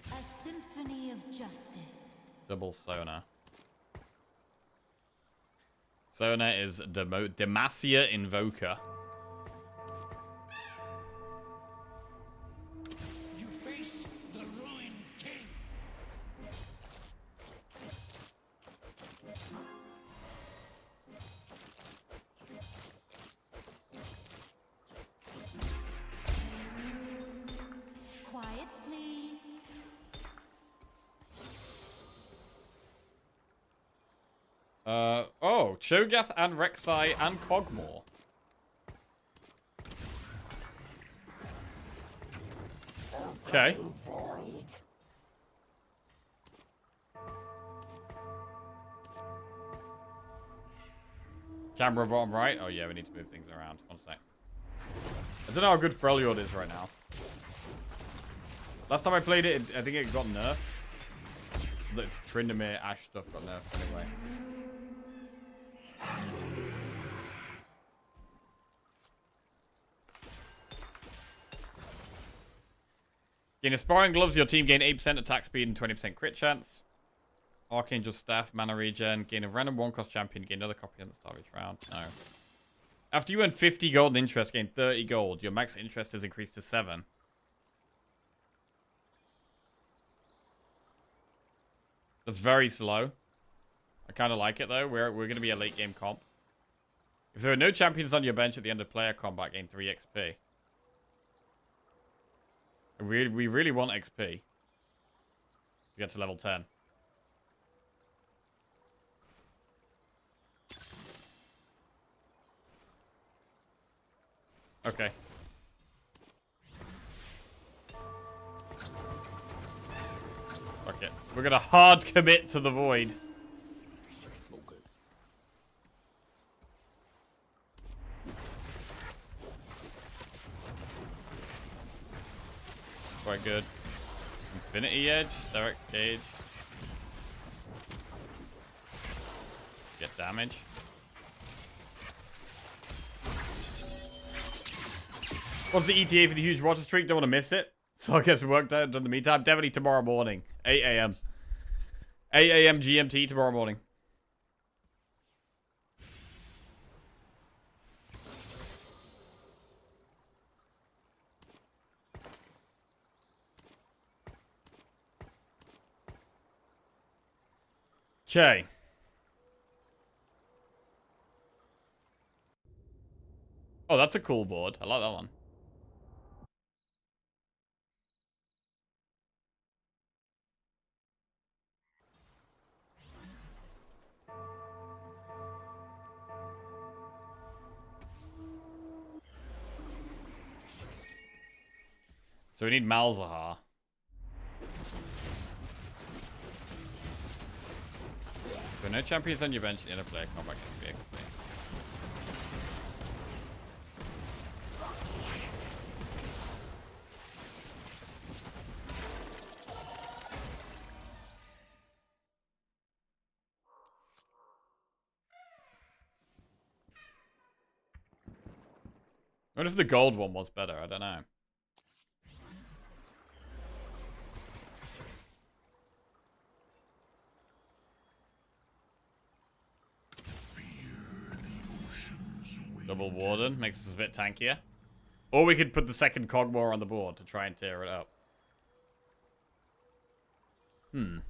A symphony of justice. Double Sona. Sona is Demacia Invoker. Oh, Cho'Gath and Rek'Sai and Kog'Maw. Okay. Camera bottom right. Oh yeah, we need to move things around. One sec. I don't know how good Freljord is right now. Last time I played it, I think it got nerfed. The Tryndamere Ash stuff got nerfed anyway. Gain Aspiring Gloves, your team gain 8% attack speed and 20% crit chance. Archangel Staff, mana regen. Gain a random 1-cost champion, gain another copy on the start of each round. No. After you earn 50 gold in interest, gain 30 gold. Your max interest is increased to 7. That's very slow. I kind of like it, though. We're going to be a late-game comp. If there are no champions on your bench at the end of player combat, gain 3 XP. We really want XP to get to level 10. Okay. Fuck it. We're gonna hard commit to the void. quite good. Infinity Edge, direct cage. Get damage. What's the ETA for the huge water streak? Don't want to miss it. So I guess we worked out in the meantime. Definitely tomorrow morning. 8 a.m. 8 a.m. GMT tomorrow morning. Okay. Oh, that's a cool board. I like that one. So we need Malzahar. So no champions on your bench in a play combat can be complete. What if the gold one was better? I don't know. Double Warden makes us a bit tankier. Or we could put the second Cogmore on the board to try and tear it up. Nah,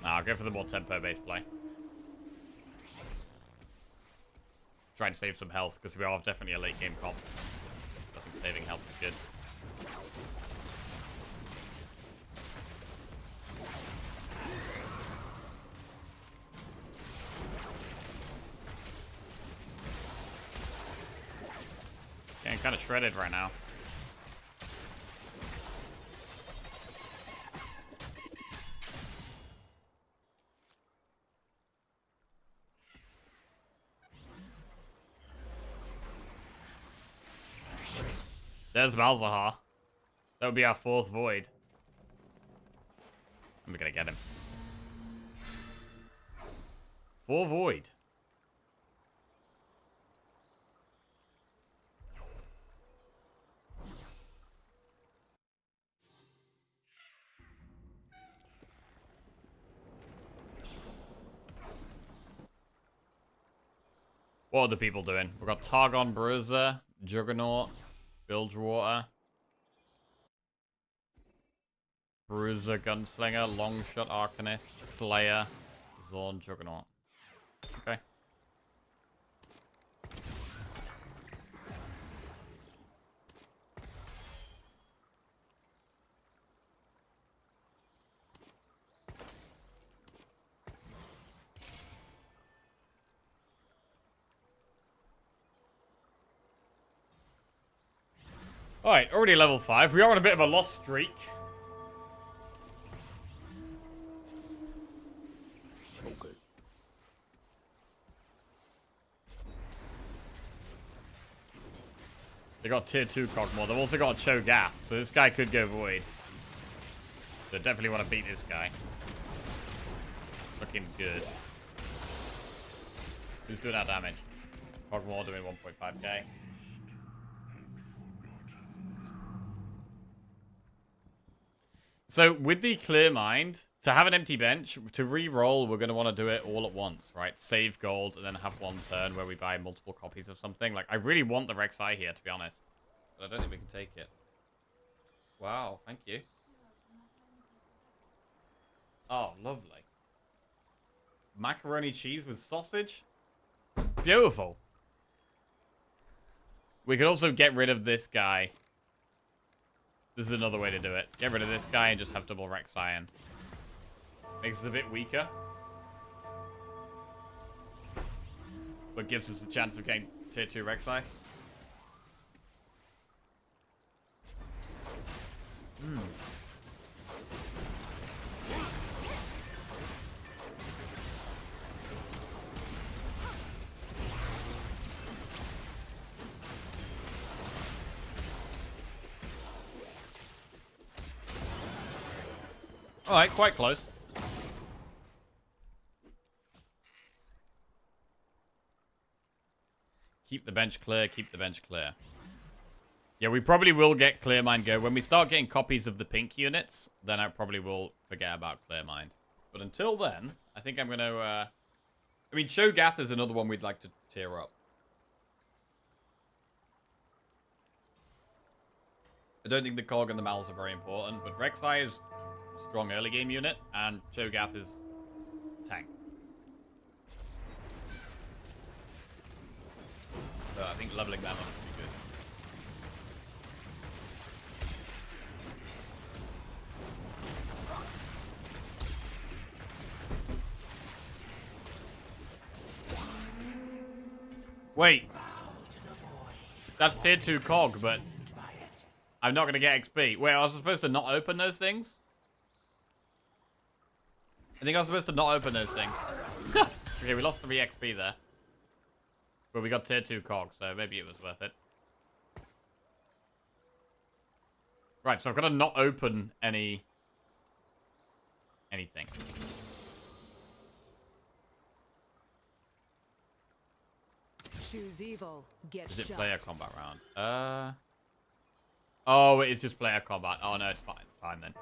I'll go for the more tempo-based play. Try and save some health, because we are definitely a late-game comp. I think saving health is good. Getting kind of shredded right now. There's Malzahar. That would be our fourth void. I'm gonna get him. 4 void. What are the people doing? We've got Targon Bruiser, Juggernaut, Bilgewater, Bruiser, Gunslinger, Longshot, Arcanist, Slayer, Zorn, Juggernaut. Okay. Alright, already level 5. We are on a bit of a lost streak. Okay. They got tier 2 Cogmore. They've also got a Cho'Gath, so this guy could go void. So definitely want to beat this guy. Looking good. Who's doing that damage? Cogmore doing 1.5k. So with the clear mind, to have an empty bench, to re-roll, we're going to want to do it all at once, right? Save gold and then have one turn where we buy multiple copies of something. Like, I really want the Rek'Sai here, to be honest. But I don't think we can take it. Wow, thank you. Oh, lovely. Macaroni cheese with sausage? Beautiful. We could also get rid of this guy. This is another way to do it. Get rid of this guy and just have double Rek'Sai. Makes us a bit weaker. But gives us a chance of getting tier 2 Rek'Sai. Alright, quite close. Keep the bench clear, keep the bench clear. Yeah, we probably will get Clear Mind go. When we start getting copies of the pink units, then I probably will forget about Clear Mind. But until then, I think I'm going to... I mean, Cho'Gath is another one we'd like to tier up. I don't think the Cog and the Mals are very important, but Rek'Sai is a strong early game unit, and Cho'Gath is tank. So I think leveling them up would be good. Wait. That's tier 2 Cog, but I'm not going to get XP. Wait, I was supposed to not open those things? I think I was supposed to not open those things. Okay, we lost 3 XP there. But we got tier 2 Cog, so maybe it was worth it. Right, so I've got to not open anything. Choose evil, get Is it shot. player combat round? Oh, it is just player combat. Oh, no, it's fine. Fine, then.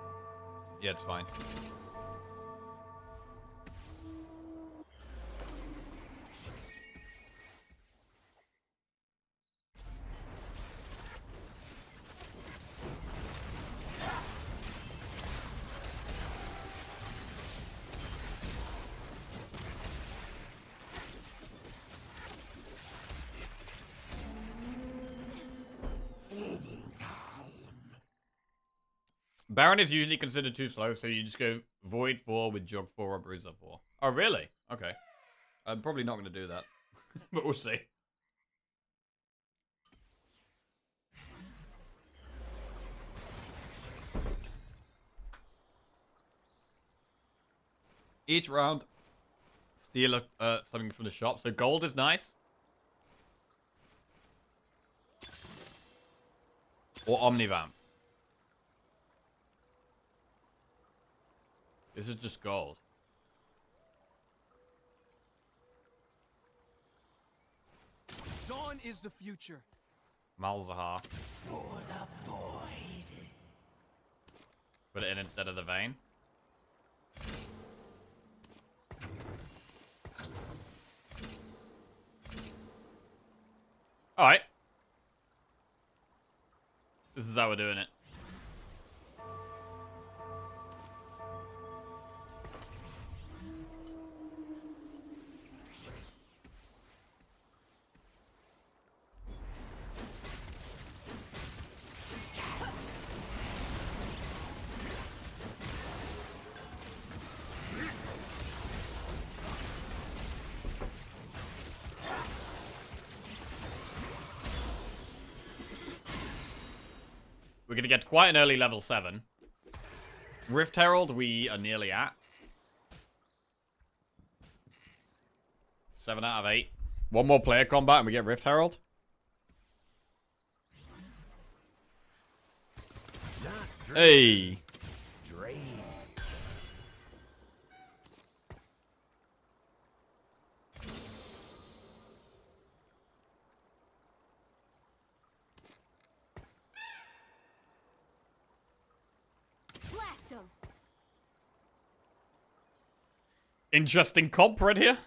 Yeah, it's fine. Baron is usually considered too slow, so you just go Void 4 with Jog 4 or Bruiser 4. Oh, really? Okay. I'm probably not going to do that. But we'll see. Each round, steal something from the shop. So gold is nice. Or Omnivamp. This is just gold. Dawn is the future. Malzahar. For the void. Put it in instead of the vein. Alright. This is how we're doing it. We're going to get quite an early level 7. Rift Herald, we are nearly at. 7 out of 8. One more player combat and we get Rift Herald. Hey. Blast him. Interesting comp right here.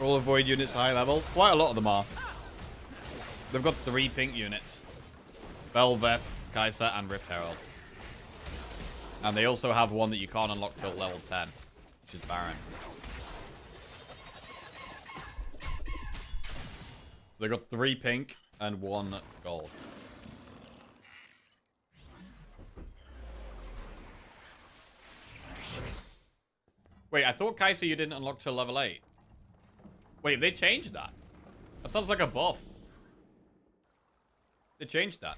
All the void units high level. Quite a lot of them are. They've got 3 pink units. Velvet, Kaiser, and Rift Herald. And they also have one that you can't unlock till level 10, which is Baron. So they got 3 pink and 1 gold. Wait, I thought Kaiser you didn't unlock till level 8. Wait, they changed that. That sounds like a buff. They changed that.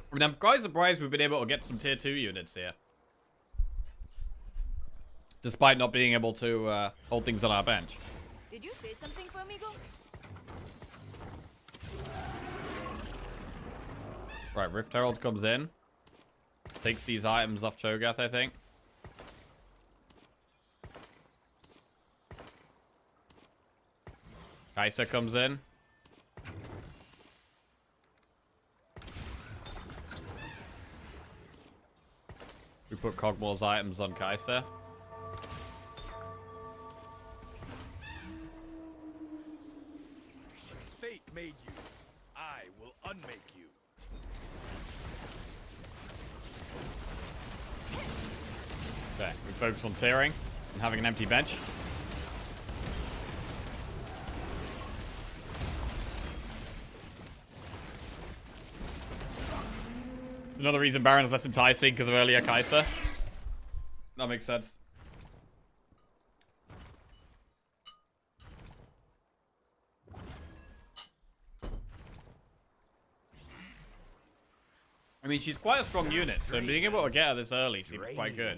I mean, I'm quite surprised we've been able to get some tier 2 units here. Despite not being able to hold things on our bench. Did you say something, amigo? Right, Rift Herald comes in. Takes these items off Cho'Gath, I think. Kai'Sa comes in. We put Cogmor's items on Kai'Sa. Fate made you. I will unmake you. Okay, we focus on tearing and having an empty bench. It's another reason Baron is less enticing because of earlier Kai'Sa. That makes sense. I mean, she's quite a strong unit, so being able to get her this early seems quite good.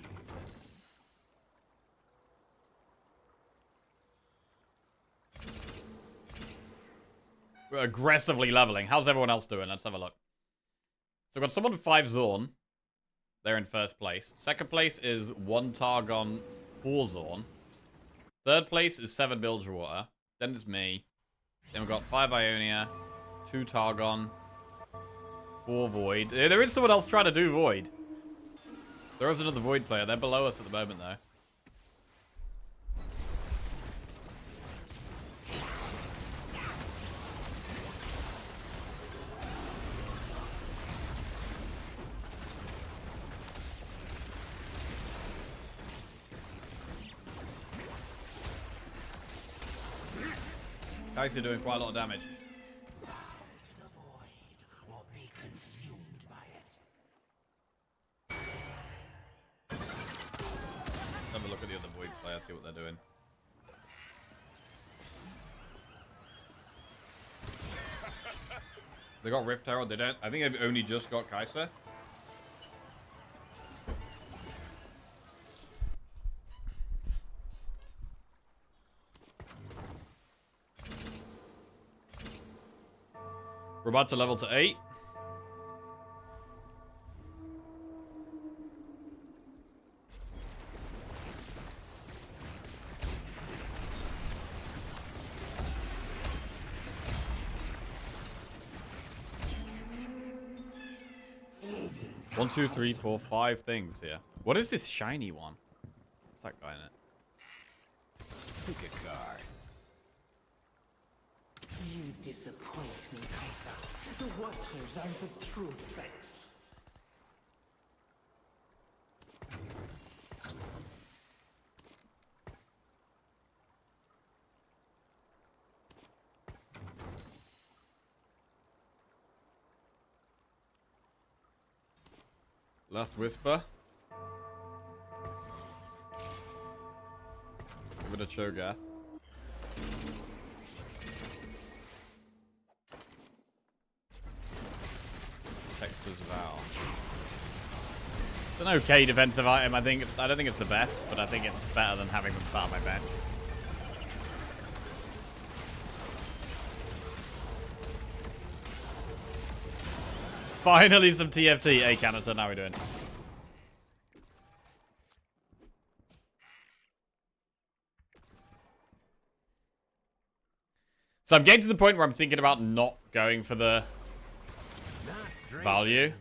We're aggressively leveling. How's everyone else doing? Let's have a look. So we've got someone with 5 Zorn. They're in first place. Second place is 1 Targon, 4 Zorn. Third place is 7 Bilgewater. Then it's me. Then we've got 5 Ionia, 2 Targon, 4 Void. There is someone else trying to do Void. There is another Void player. They're below us at the moment, though. Kai'Sa doing quite a lot of damage. Have a look at the other Void players, see what they're doing. They got Rift Herald, they don't. I think they've only just got Kai'Sa. We're about to level to 8. One, two, three, four, 5 things here. What is this shiny one? What's that guy in it? Pick a card. You disappoint me, Kai'Sa. The Watchers are the true threat. Last Whisper. Give it a Cho'Gath. Texture's Vow. It's an okay defensive item. I don't think it's the best, but I think it's better than having them start on my bench. Finally some TFT. Hey, Canada, how are we doing? So I'm getting to the point where I'm thinking about not going for the value.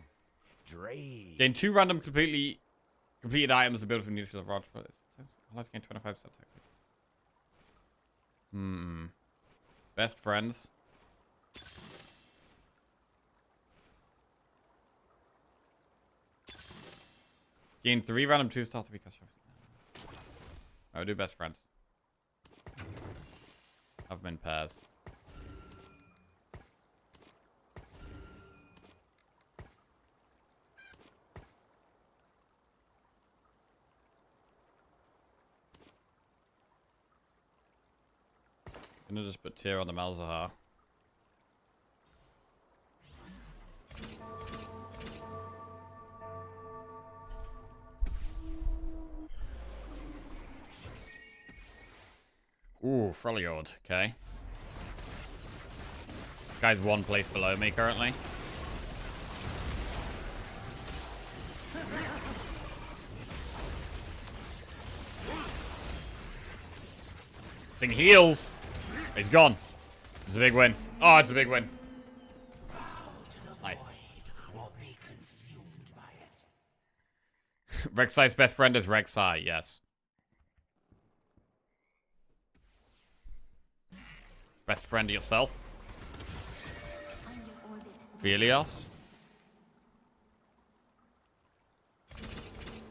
Gain 2 random completed items to build from neutral rod. Let's gain 25% tactic. Best friends. Gain 3 random 2-star to be custom. I would do best friends. Have them in pairs. Gonna just put Tyr on the Malzahar. Ooh, Freljord. Okay. This guy's one place below me currently. Thing heals. He's gone. It's a big win. Oh, it's a big win. Nice. Rek'Sai's best friend is Rek'Sai, yes. Best friend of yourself? Velios?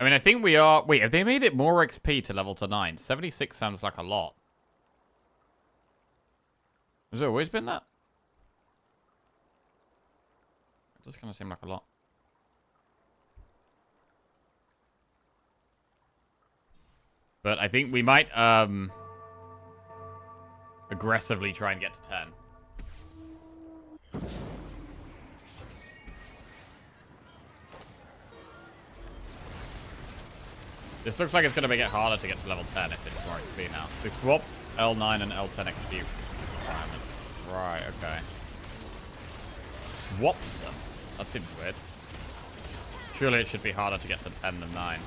I mean, I think we are... Wait, have they made it more XP to level to 9? 76 sounds like a lot. Has it always been that? It does kind of seem like a lot. But I think we might aggressively try and get to 10. This looks like it's going to make it harder to get to level 10 if it's more XP now. They swapped L9 and L10 XP requirements. Right, okay. Swaps them? That seems weird. Surely it should be harder to get to 10 than 9.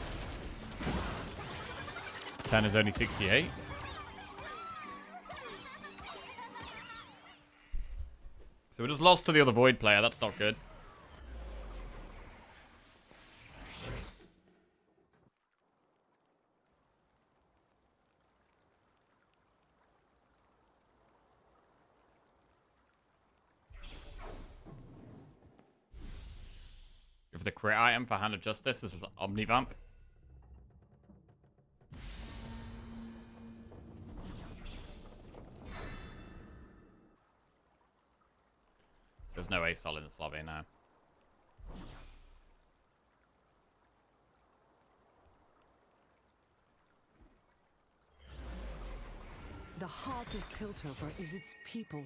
10 is only 68. So we just lost to the other Void player. That's not good. If the crit item for Hand of Justice is Omnivamp. There's no ASOL in this lobby now. The heart of Piltover is its people.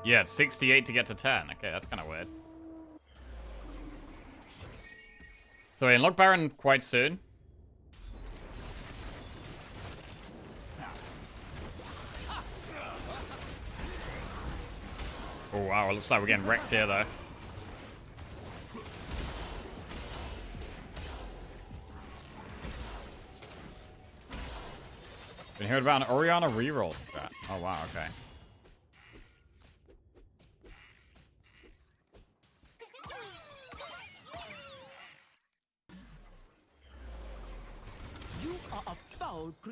Yeah, it's 68 to get to 10. Okay, that's kind of weird. So we unlock Baron quite soon. Oh wow, it looks like we're getting wrecked here though. Been heard about an Orianna reroll chat. Oh wow, okay.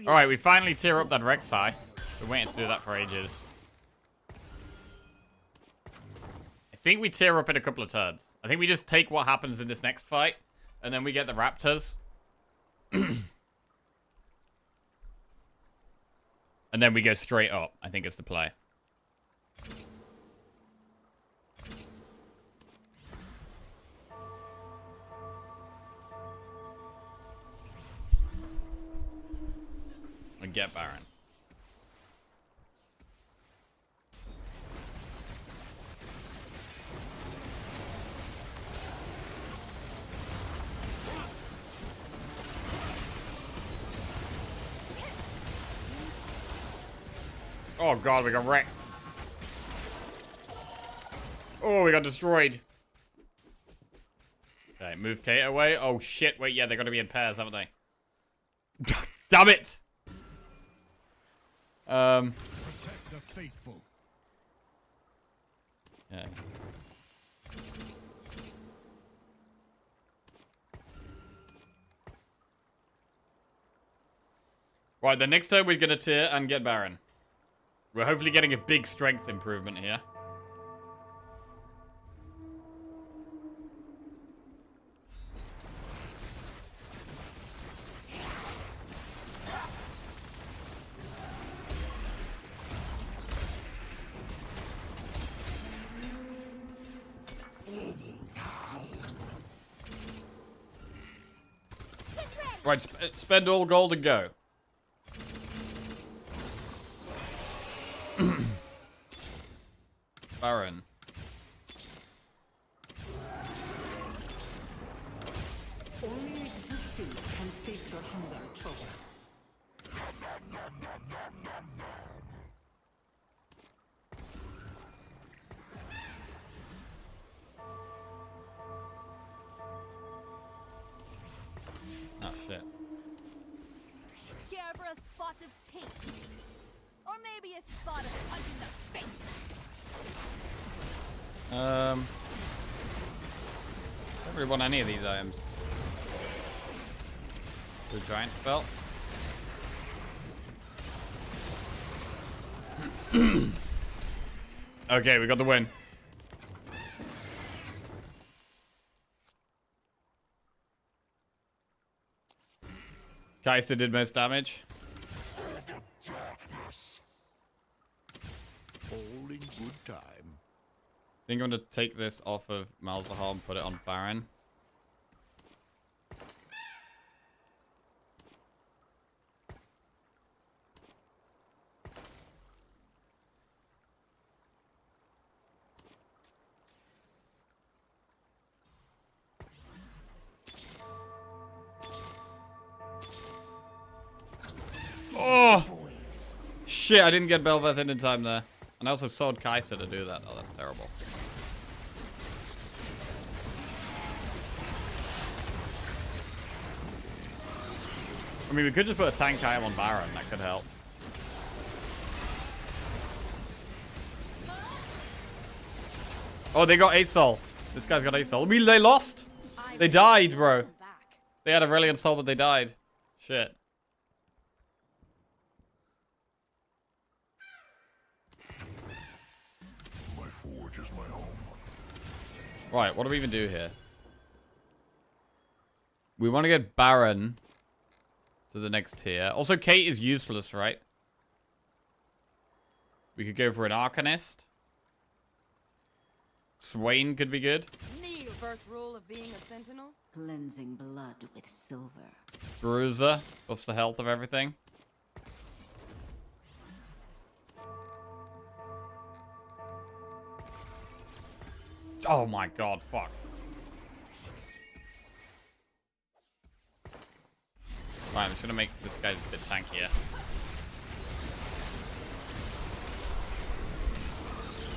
Alright, we finally tear up that Rek'Sai. Been waiting to do that for ages. I think we tear up in a couple of turns. I think we just take what happens in this next fight, and then we get the Raptors. And then we go straight up, I think is the play. And get Baron. Oh god, we got wrecked. Oh, we got destroyed. Okay, move Kate away. Oh shit, wait, yeah, they're gonna be in pairs, haven't they? Damn it! Protect the faithful. Yeah. Right, the next turn we're going to tier and get Baron. We're hopefully getting a big strength improvement here. Right, spend all gold and go. Baron. Only existence can save your hunger, children. Oh, shit. Care for a spot of taste? Or maybe a spot of punch in the face? Don't really want any of these items. The giant spell. Okay, we got the win. Kai'Sa did most damage. All in good time. I think I'm going to take this off of Malzahar and put it on Baron. Oh! Shit, I didn't get Bel'Veth in time there. And I also sold Kai'Sa to do that. Oh, that's terrible. I mean, we could just put a tank item on Baron. That could help. Oh, they got 8 soul. This guy's got 8 soul. I mean, they lost. They died, bro. They had a Reliant soul, but they died. Shit. My forge is my home. Right, what do we even do here? We want to get Baron to the next tier. Also, Kate is useless, right? We could go for an Arcanist. Swain could be good. Kneel. First rule of being a sentinel? Cleansing blood with silver. Bruiser. Buffs the health of everything. Oh my god, fuck. Right, I'm just gonna make this guy a bit tankier.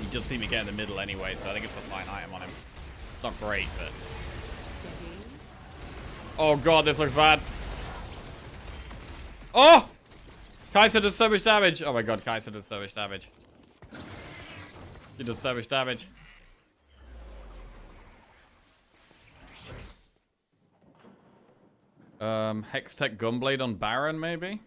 He does see me get in the middle anyway, so I think it's a fine item on him. It's not great, but... Oh god, this looks bad. Oh! Kai'Sa does so much damage. Oh my god, Kai'Sa does so much damage. He does so much damage. Hextech Gunblade on Baron, maybe?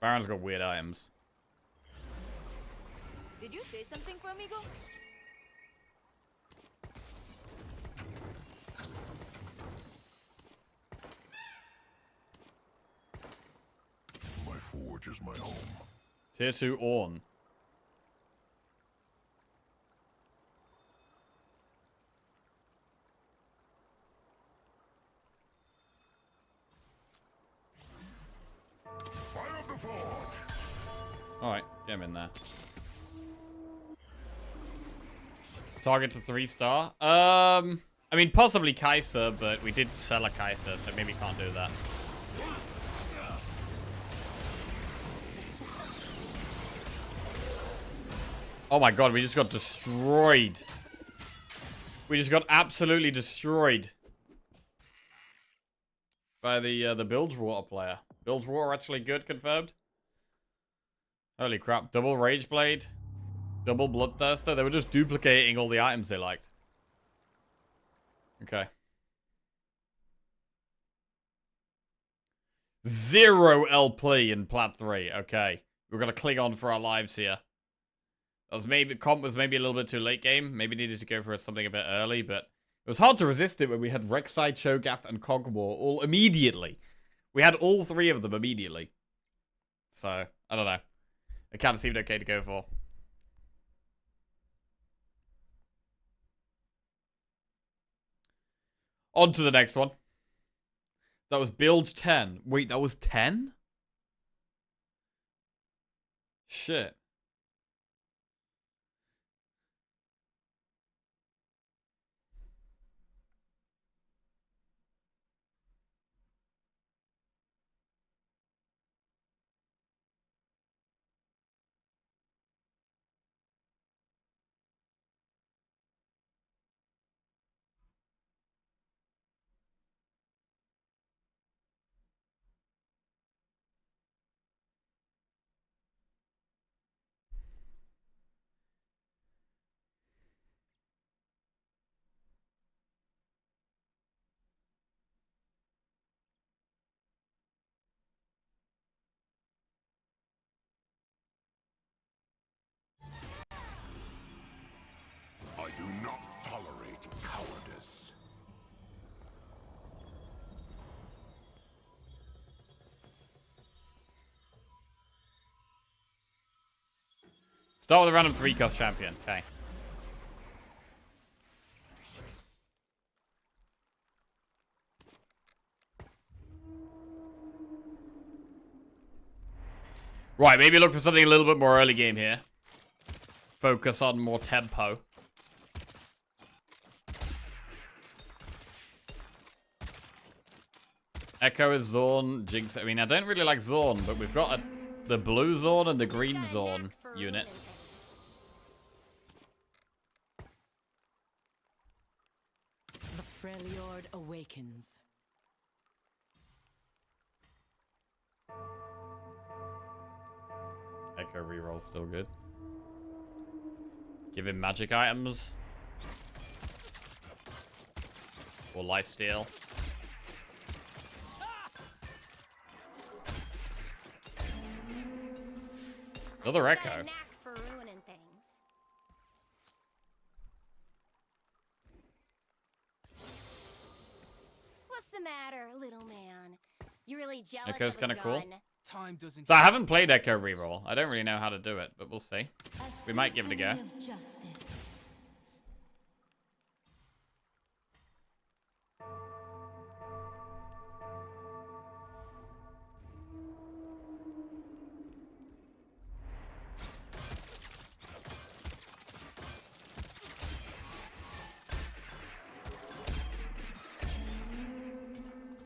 Baron's got weird items. Did you say something, Flamingo? My forge is my home. Tier 2 Ornn. Fire of the forge. Alright, get him in there. Target to 3-star. I mean, possibly Kai'Sa, but we did sell a Kai'Sa, so maybe can't do that. Oh my god, we just got destroyed. We just got absolutely destroyed. by the Bilgewater player. Bilgewater actually good, confirmed. Holy crap. Double Rage Blade. Double Bloodthirster. They were just duplicating all the items they liked. Okay. 0 LP in Plat 3. Okay. We're going to cling on for our lives here. That was maybe, comp was maybe a little bit too late game. Maybe needed to go for something a bit early, but it was hard to resist it when we had Rek'Sai, Cho'Gath, and Kog'Maw all immediately. We had all 3 of them immediately. So, I don't know. It kind of seemed okay to go for. On to the next one. That was build 10. Wait, that was 10? Shit. I do not tolerate cowardice. Start with a random 3-cost champion. Okay. Right, maybe look for something a little bit more early game here. Focus on more tempo. Echo is Zorn, Jinx. I mean, I don't really like Zorn, but we've got the blue Zorn and the green Zorn unit. The Freljord awakens. Echo reroll still good. Give him magic items. Or lifesteal. Another Echo. Got a knack for ruining things. What's the matter, little man? You really jealous Echo's of a kinda cool. gun? Time doesn't. So I haven't played Echo reroll. I don't really know how to do it, but we'll see. We might give it a go. Symphony of justice.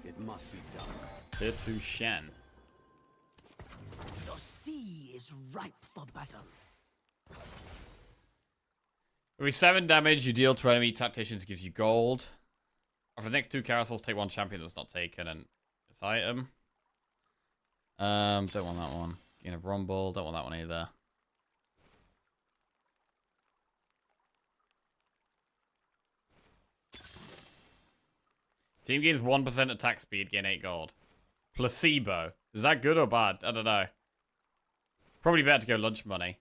It must be done. Tier 2 Shen. The sea is ripe for battle. With 7 damage, you deal to enemy tacticians, gives you gold. For the next 2 carousels, take 1 champion that's not taken, and this item. Don't want that one. Gain of Rumble, don't want that one either. Team gains 1% attack speed, gain 8 gold. Placebo. Is that good or bad? I don't know. Probably better to go lunch money.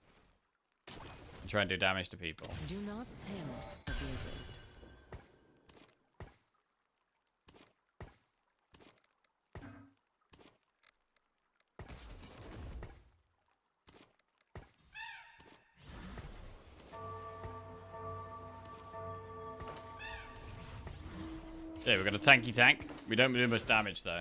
And try and do damage to people. Do not tempt the blizzard. Okay, we've got a tanky tank. We don't do much damage though.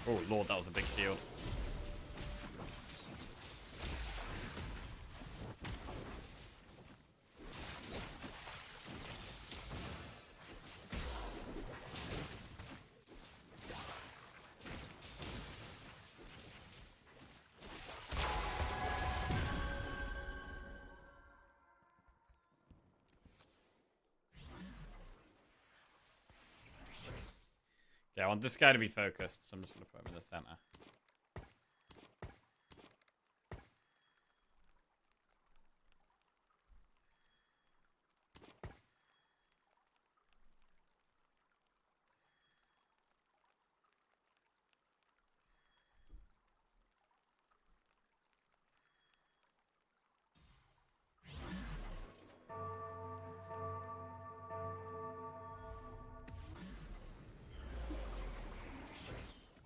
Oh lord, that was a big shield. want this guy to be focused, so I'm just going to put him in the center.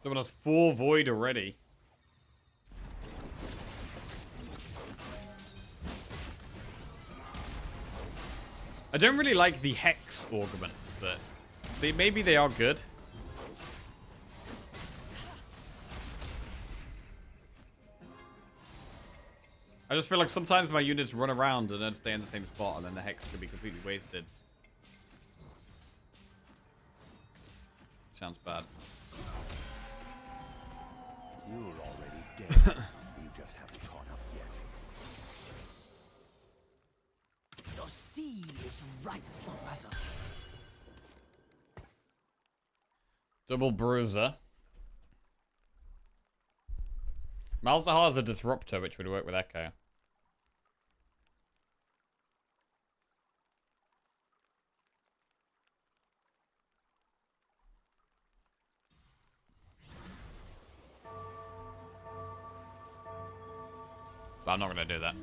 Someone has 4 void already. I don't really like the hex augments, but maybe they are good. I just feel like sometimes my units run around and then stay in the same spot, and then the hex could be completely wasted. Sounds bad. You're already dead. You just haven't caught up yet. The sea is ripe for battle. Double bruiser. Malzahar is a disruptor, which would work with Echo. But I'm not going to do that.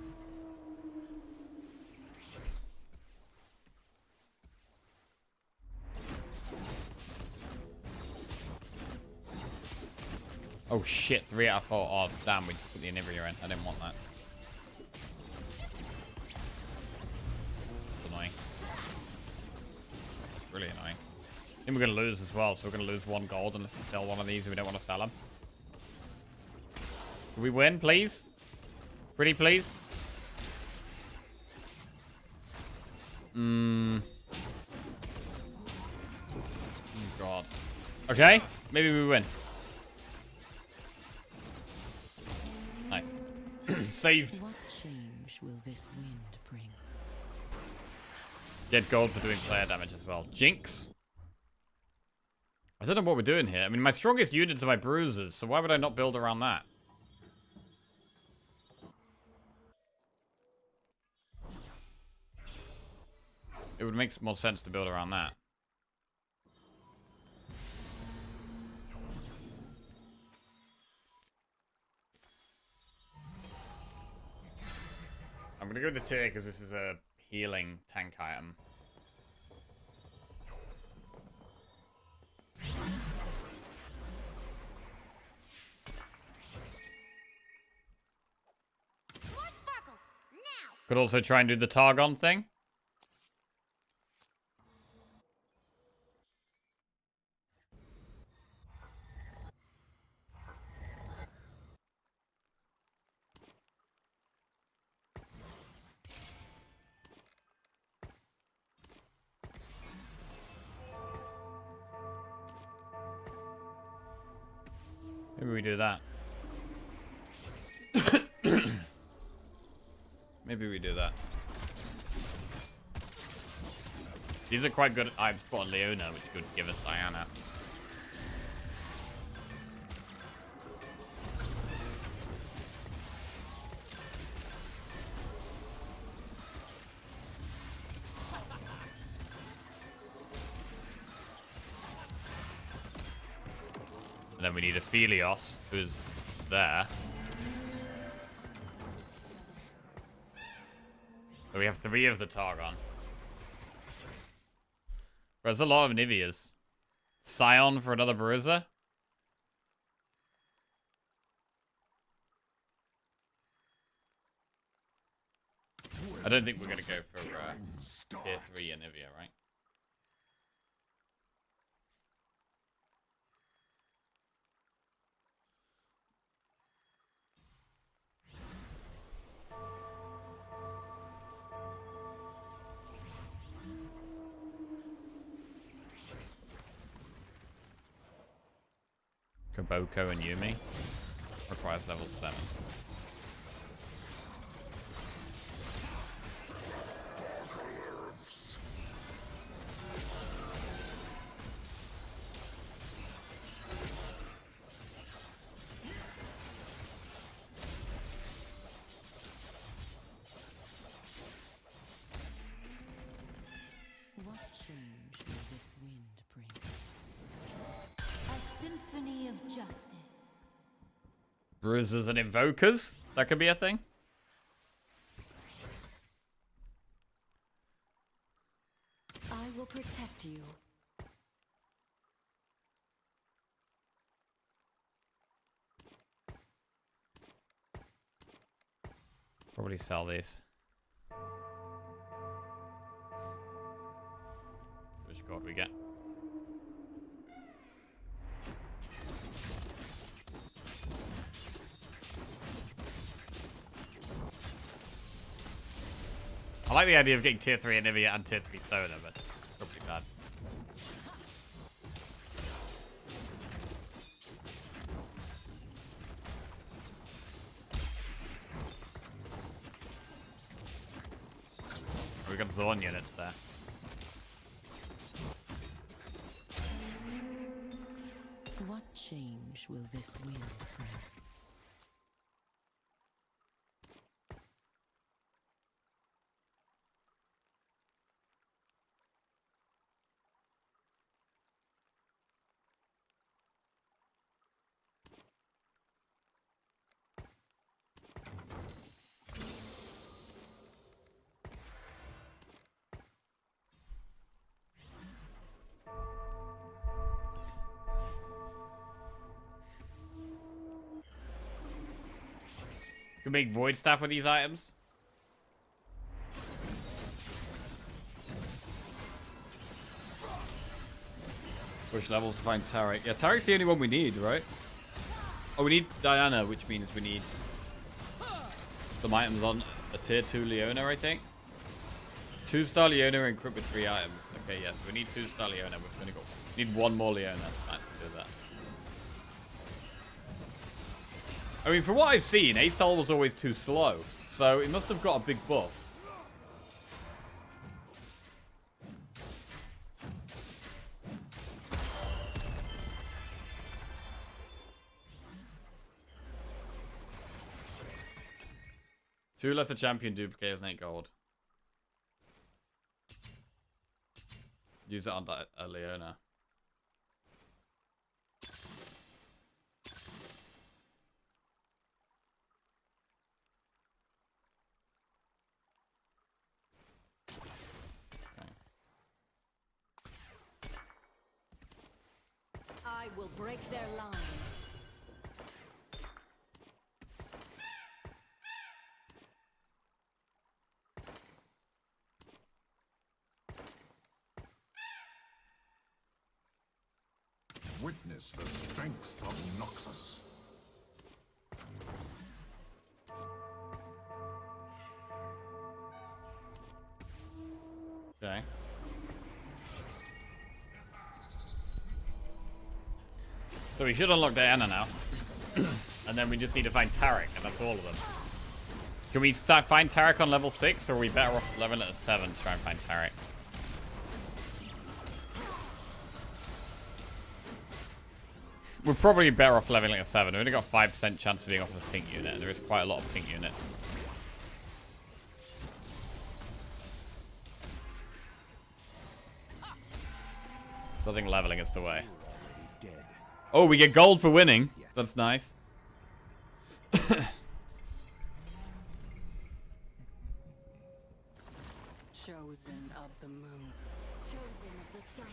Oh shit, 3 out of 4. Oh damn, we just put the Anivia in. I didn't want that. It's annoying. It's really annoying. I think we're going to lose as well, so we're going to lose 1 gold unless we sell one of these and we don't want to sell them. Can we win, please? Pretty please? Oh god. Okay, maybe we win. Nice. Saved. What change will this wind bring? Get gold for doing player damage as well. Jinx. I don't know what we're doing here. I mean, my strongest units are my bruisers, so why would I not build around that? It would make more sense to build around that. I'm gonna go with the tier because this is a healing tank item. More sparkles, now! Could also try and do the Targon thing. Maybe we do that. Maybe we do that. These are quite good. I've spotted Leona, which could give us Diana. And then we need a Phelios, who's there. So we have 3 of the Targon. There's a lot of Niveas. Scion for another Bruiser. I don't think we're going to go for tier 3 Anivia, right? Kaboko and Yumi. Requires level 7. Bruisers and Invokers. That could be a thing. I will protect you. Probably sell these. Which god we get? I like the idea of getting tier 3 Anivia and tier 3 Sona, but it's probably bad. We got Zorn units there. What change will this will bring? Can make Void Staff with these items. Push levels to find Tarek. Yeah, Tarek's the only one we need, right? Oh, we need Diana, which means we need some items on a tier 2 Leona, I think. 2-star Leona equipped with 3 items. Okay, yes, we need 2-star Leona. We're gonna go. Need 1 more Leona. Right, do that. I mean, from what I've seen, Asol was always too slow. So it must have got a big buff. Two lesser champion duplicators and 8 gold. Use it on Leona. I will break their line. Witness the strength of Noxus. Okay. So we should unlock Diana now. And then we just need to find Tarek, and that's all of them. Can we start find Tarek on level 6, or are we better off leveling at 7 to try and find Tarek? We're probably better off leveling at 7. We've only got 5% chance of being off a pink unit, and there is quite a lot of pink units. So I think leveling is the way. Oh, we get gold for winning. That's nice. Chosen of the moon. Chosen of the sun.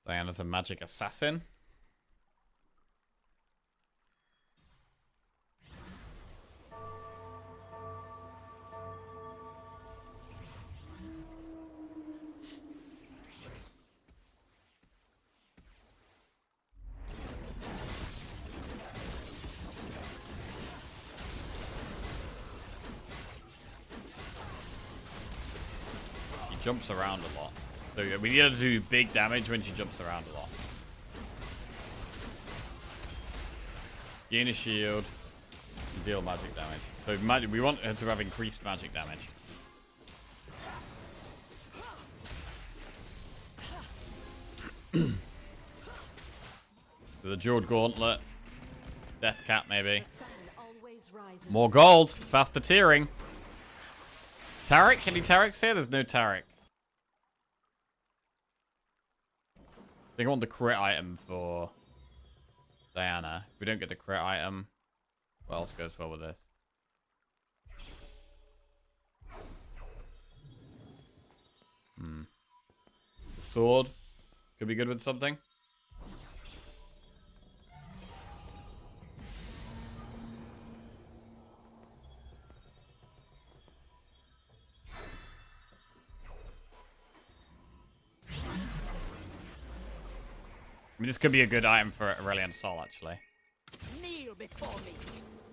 Diana's a magic assassin. He jumps around a lot. So we need her to do big damage when she jumps around a lot. Gain a shield. Deal magic damage. So we want her to have increased magic damage. With a jeweled gauntlet. Death cap, maybe. The sun always rises. More gold. Faster tiering. Tarek? Any Tareks here? There's no Tarek. I think I want the crit item for Diana. If we don't get the crit item, what else goes well with this? The sword could be good with something. I mean, this could be a good item for Aurelian Sol, actually. Kneel before me.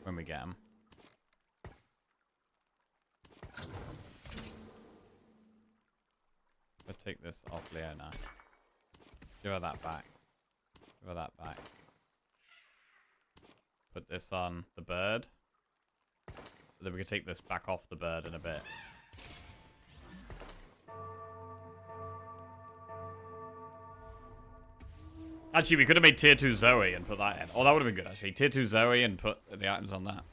When we get him. I'll take this off Leona. Give her that back. Give her that back. Put this on the bird. Then we can take this back off the bird in a bit. Actually, we could have made tier 2 Zoe and put that in. Oh, that would have been good, actually. Tier 2 Zoe and put the items on that.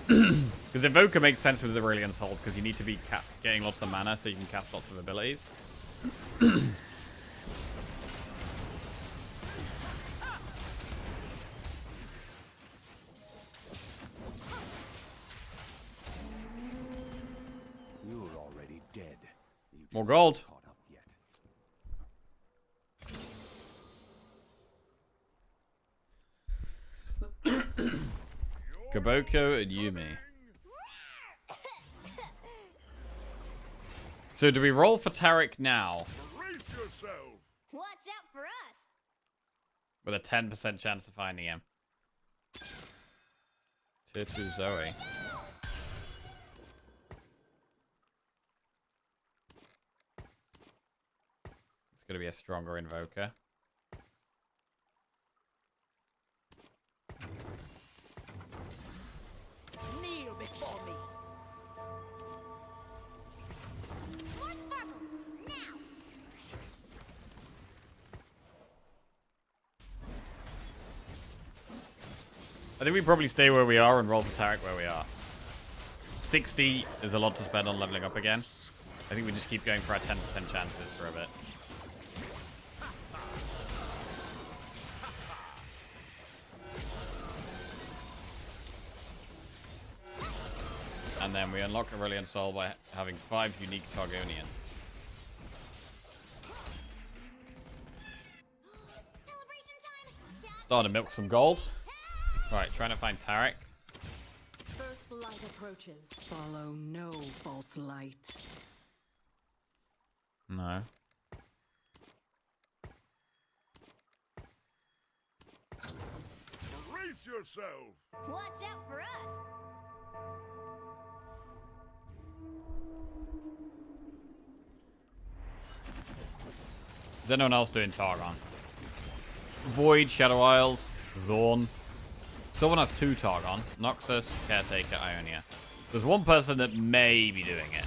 Because Evoker makes sense with the Aurelian Soul, because you need to be getting lots of mana so you can cast lots of abilities. You're already dead. You More just gold. haven't caught up yet. Kaboko and Yumi. So do we roll for Tarek now? Brace yourself. Watch out for us. With a 10% chance of finding him. Tier 2 Zoe. It's going to be a stronger Invoker. Kneel before me. More sparkles now. I think we probably stay where we are and roll for Tarek where we are. 60 is a lot to spend on leveling up again. I think we just keep going for our 10% chances for a bit. And then we unlock Aurelian Soul by having 5 unique Targonians. Celebration time. Starting to milk some gold. Right, trying to find Tarek. First light approaches. Follow no false light. No. Brace yourself. Watch out for us. Is anyone else doing Targon? Void, Shadow Isles, Zorn. Someone has 2 Targon. Noxus, Caretaker, Ionia. There's one person that may be doing it.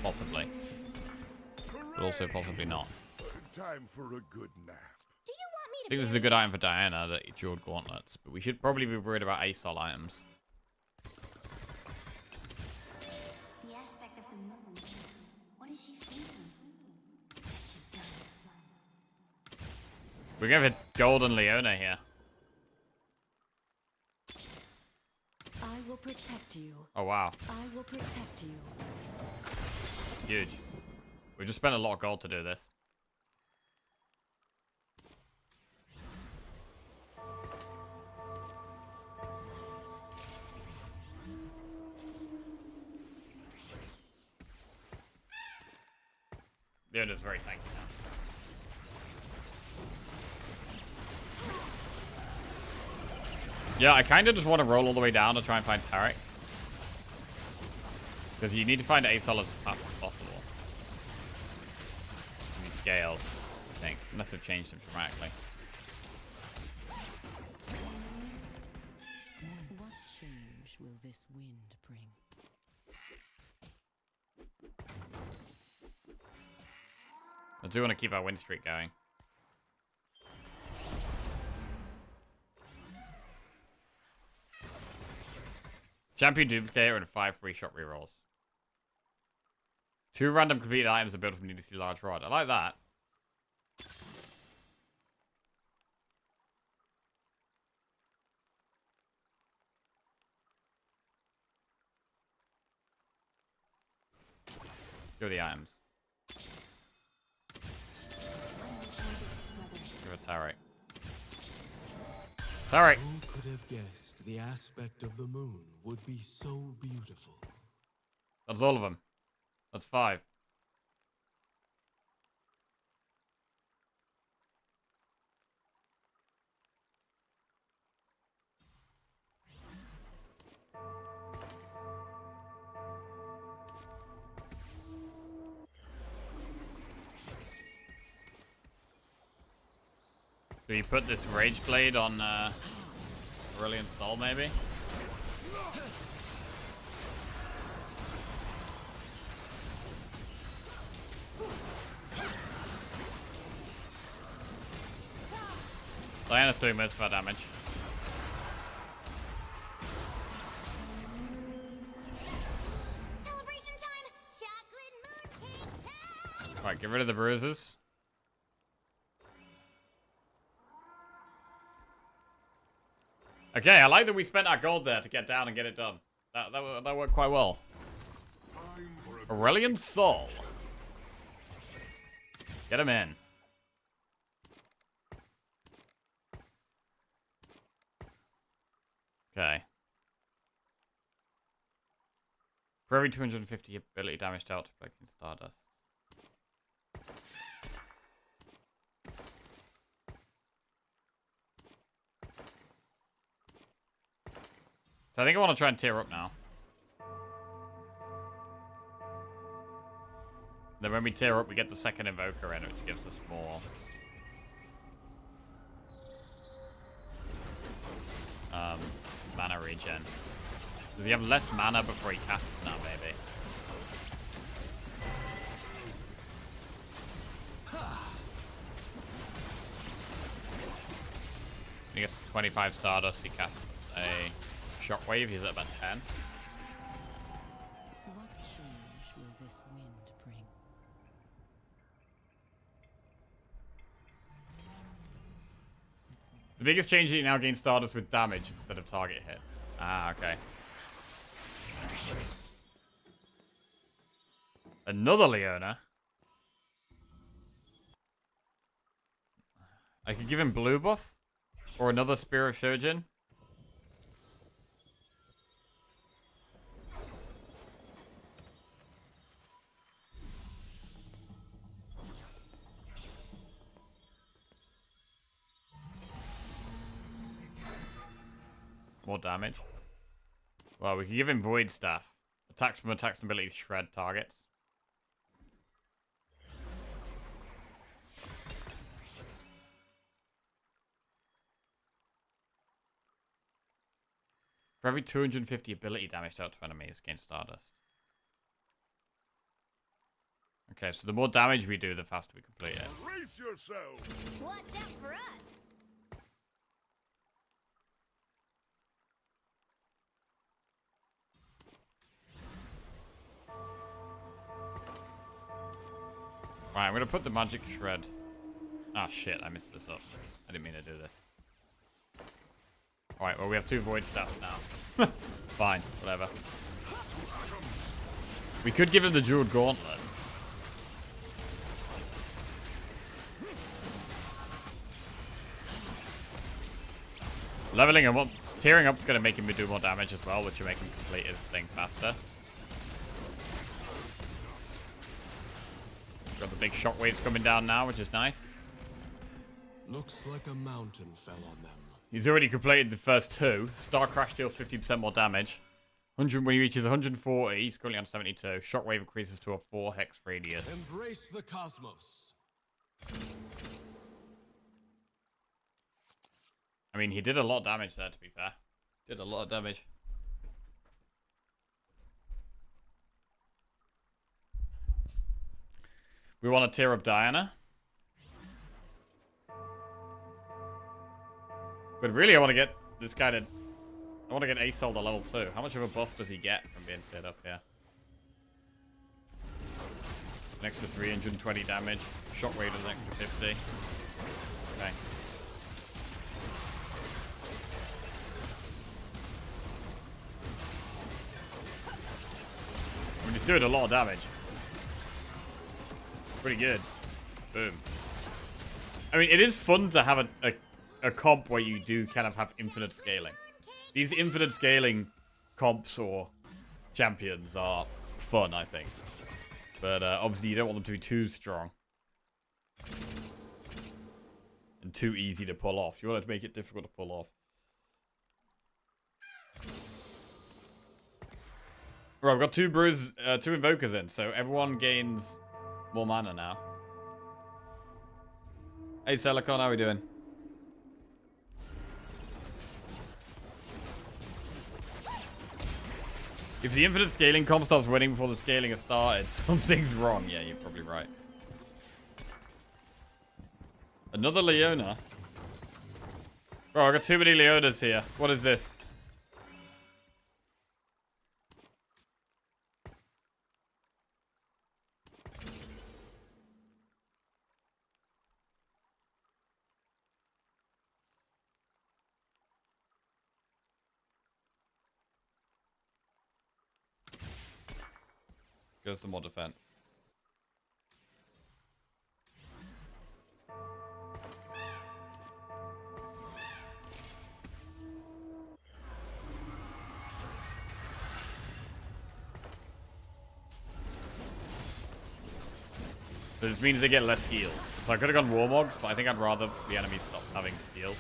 Possibly. But also possibly not. Time for a good nap. Do you want me I to? think this is a good item for Diana, the Jeweled Gauntlets. But we should probably be worried about ASOL items. The aspect of the moon. What is she thinking? Has she done it? We're going for Golden Leona here. I will protect you. Oh, wow. I will protect you. Huge. We just spent a lot of gold to do this. Leona's very tanky now. Yeah, I kind of just want to roll all the way down to try and find Tarek. Because you need to find ASOL as fast as possible. These scales, I think. Unless they've changed them dramatically. What change will this wind bring? I do want to keep our win streak going. Champion duplicator and 5 free shot rerolls. 2 random completed items are built from needlessly large rod. I like that. Go the items. Give it Tarek. Tarek! Who could have guessed the aspect of the moon would be so beautiful? That's all of them. That's 5. Do you put this Rage Blade on Brilliant Soul, maybe? Diana's doing most of our damage. Celebration time! Chocolate mooncake time! Right, get rid of the bruises. Okay, I like that we spent our gold there to get down and get it done. That worked quite well. Aurelian Soul. Get him in. Okay. For every 250 ability damage dealt to Breaking Stardust. So I think I want to try and tear up now. Then when we tear up, we get the second Invoker in, which gives us more. Mana regen. Does he have less mana before he casts now, maybe? He gets 25 Stardust, he casts a Shockwave, he's at about 10. What change will this wind bring? The biggest change is he now gains Stardust with damage instead of target hits. Ah, okay. Another Leona. I could give him blue buff. Or another Spear of Shojin. More damage. Well, we can give him Void Staff. Attacks from attacks and abilities shred targets. For every 250 ability damage dealt to enemies, gain Stardust. Okay, so the more damage we do, the faster we complete it. Brace yourself! Watch out for us! Right, I'm gonna put the magic shred. Ah, shit, I messed this up. I didn't mean to do this. Alright, well, we have 2 void staffs now. Fine, whatever. We could give him the Jeweled Gauntlet. Leveling him up, tearing up is gonna make him do more damage as well, which will make him complete his thing faster. Got the big shockwaves coming down now, which is nice. Looks like a mountain fell on them. He's already completed the first 2. Star Crash deals 50% more damage. 100 when he reaches 140. He's currently on 72. Shockwave increases to a 4 hex radius. Embrace the cosmos. I mean, he did a lot of damage there, to be fair. Did a lot of damage. We want to tear up Diana. But really, I want to get this guy to... I want to get Aesol to level 2. How much of a buff does he get from being tiered up here? An extra 320 damage. Shockwave is an extra 50. Okay. I mean, he's doing a lot of damage. Pretty good. Boom. I mean, it is fun to have a comp where you do kind of have infinite scaling. These infinite scaling comps or champions are fun, I think. But obviously you don't want them to be too strong. And too easy to pull off. You want to make it difficult to pull off. Right, we've got two invokers in, so everyone gains more mana now. Hey Celicon, how are we doing? If the infinite scaling comp starts winning before the scaling has started, something's wrong. Yeah, you're probably right. Another Leona. Bro, I got too many Leonas here. What is this? Go some more defense. So this means they get less heals. So I could have gone Warmogs, but I think I'd rather the enemy stop having heals.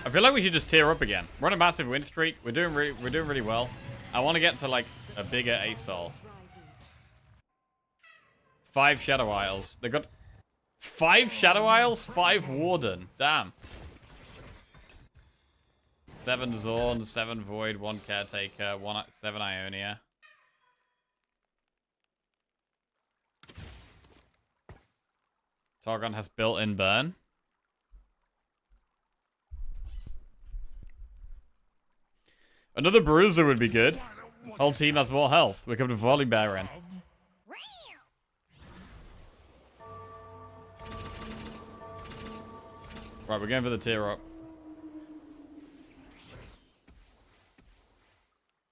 I feel like we should just tear up again. We're on a massive win streak. We're doing really well. I want to get to like a bigger Aesol. 5 Shadow Isles. They got 5 Shadow Isles, 5 Warden. Damn. 7 Zorn, 7 Void, 1 Caretaker, 7 Ionia. Targon has built-in burn. Another Bruiser would be good. Whole team has more health. We come to Volley Bear in. Right, we're going for the tier up.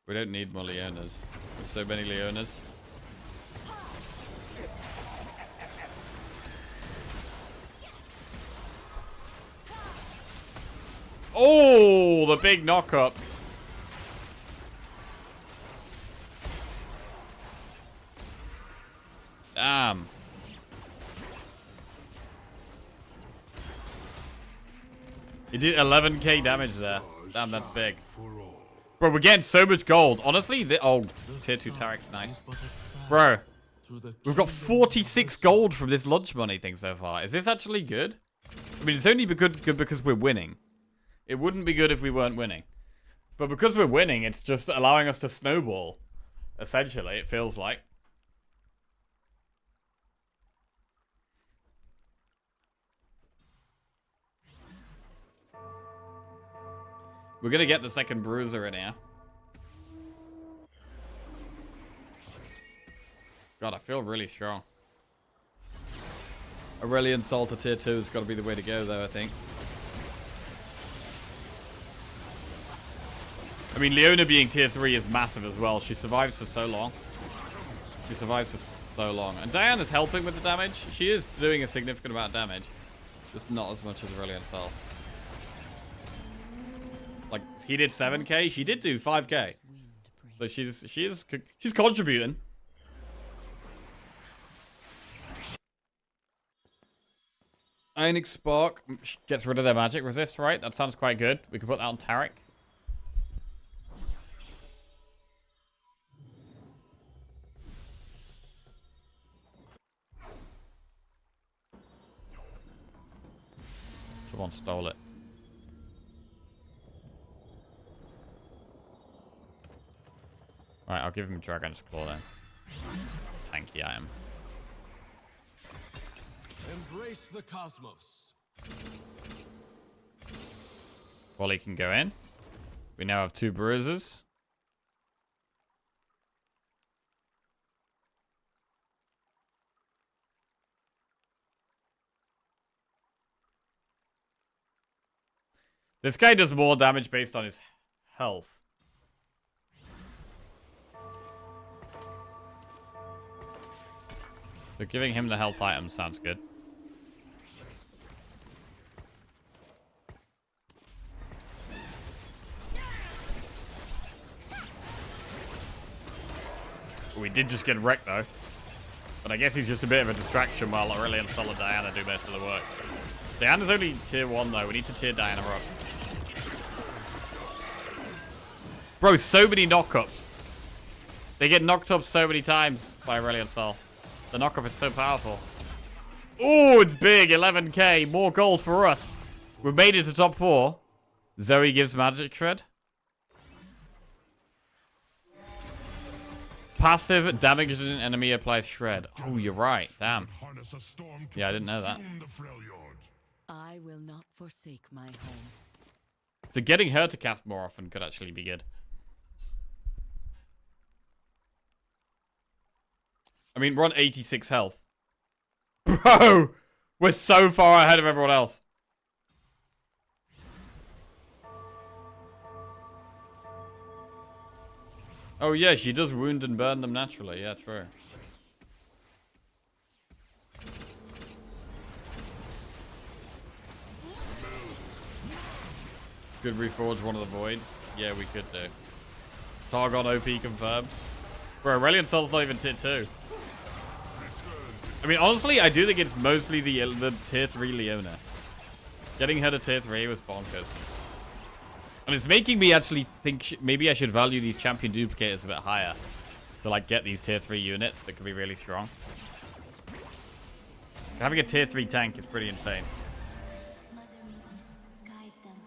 We don't need more Leonas. There's so many Leonas. Oh, the big knock-up. Damn. He did 11k damage there. Damn, that's big. Bro, we're getting so much gold. Honestly, oh, tier 2 Tarek's nice. Bro, we've got 46 gold from this lunch money thing so far. Is this actually good? I mean, it's only good because we're winning. It wouldn't be good if we weren't winning. But because we're winning, it's just allowing us to snowball. Essentially, it feels like. We're gonna get the second Bruiser in here. God, I feel really strong. Aurelion Sol to tier 2 has got to be the way to go, though, I think. I mean, Leona being tier 3 is massive as well. She survives for so long. She survives for so long. And Diana's helping with the damage. She is doing a significant amount of damage. Just not as much as Aurelion Sol. Like, he did 7k, she did do 5k. So she's contributing. Ionic Spark gets rid of their magic resist, right? That sounds quite good. We could put that on Tarek. Someone stole it. Alright, I'll give him Dragon's Claw then. Tanky item. Embrace the cosmos. Wally can go in. We now have 2 bruises. This guy does more damage based on his health. So giving him the health item sounds good. We did just get wrecked though. But I guess he's just a bit of a distraction while Aurelion Sol and Diana do most of the work. Diana's only tier 1 though. We need to tier Diana up. Bro, so many knockups. They get knocked up so many times by Aurelion Sol. The knockup is so powerful. Oh, it's big. 11k. More gold for us. We've made it to top 4. Zoe gives magic shred. Passive damage an enemy applies shred. Oh, you're right. Damn. Yeah, I didn't know that. I will not forsake my home. So getting her to cast more often could actually be good. I mean, we're on 86 health. Bro! We're so far ahead of everyone else. Oh, yeah, she does wound and burn them naturally. Yeah, true. Could reforge one of the voids. Yeah, we could do. Targon OP confirmed. Bro, Aurelion Sol's not even tier 2. I mean, honestly, I do think it's mostly the tier 3 Leona. Getting her to tier 3 was bonkers. And it's making me actually think maybe I should value these champion duplicators a bit higher. To, like, get these tier 3 units that could be really strong. Having a tier 3 tank is pretty insane. Mother me, guide them.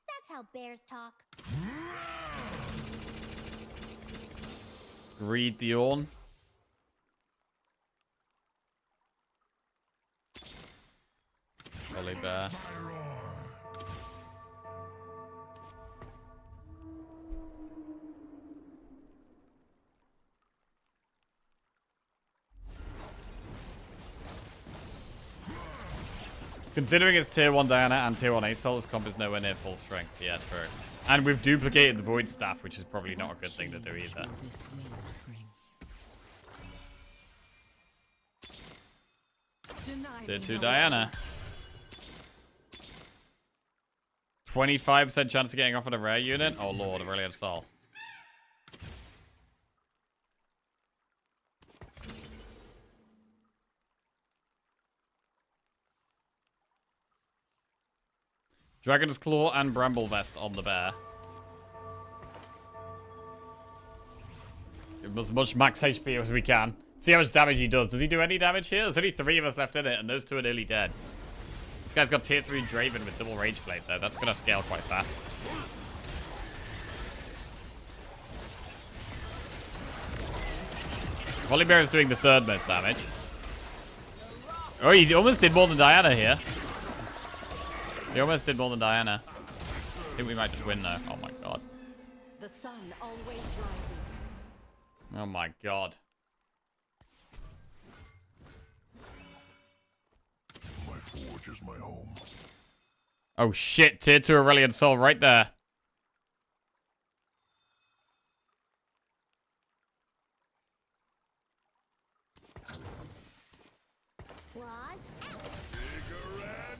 That's how bears talk. Read the Orn. Holly Bear. Considering it's tier 1 Diana and tier 1 Ace, this comp is nowhere near full strength. Yeah, true. And we've duplicated the Void Staff, which is probably not a good thing to do either. Tier 2 Diana. 25% chance of getting off on a rare unit? Oh lord, Aurelion Sol. Dragon's Claw and Bramble Vest on the bear. Give him as much max HP as we can. See how much damage he does. Does he do any damage here? There's only 3 of us left in it, and those 2 are nearly dead. This guy's got tier 3 Draven with double Rage Blade, though. That's going to scale quite fast. Volibear is doing the 3rd most damage. Oh, he almost did more than Diana here. He almost did more than Diana. I think we might just win, though. Oh, my God. The sun always rises. Oh, my God. My forge is my home. Oh, shit. Tier 2 Aurelion Sol right there.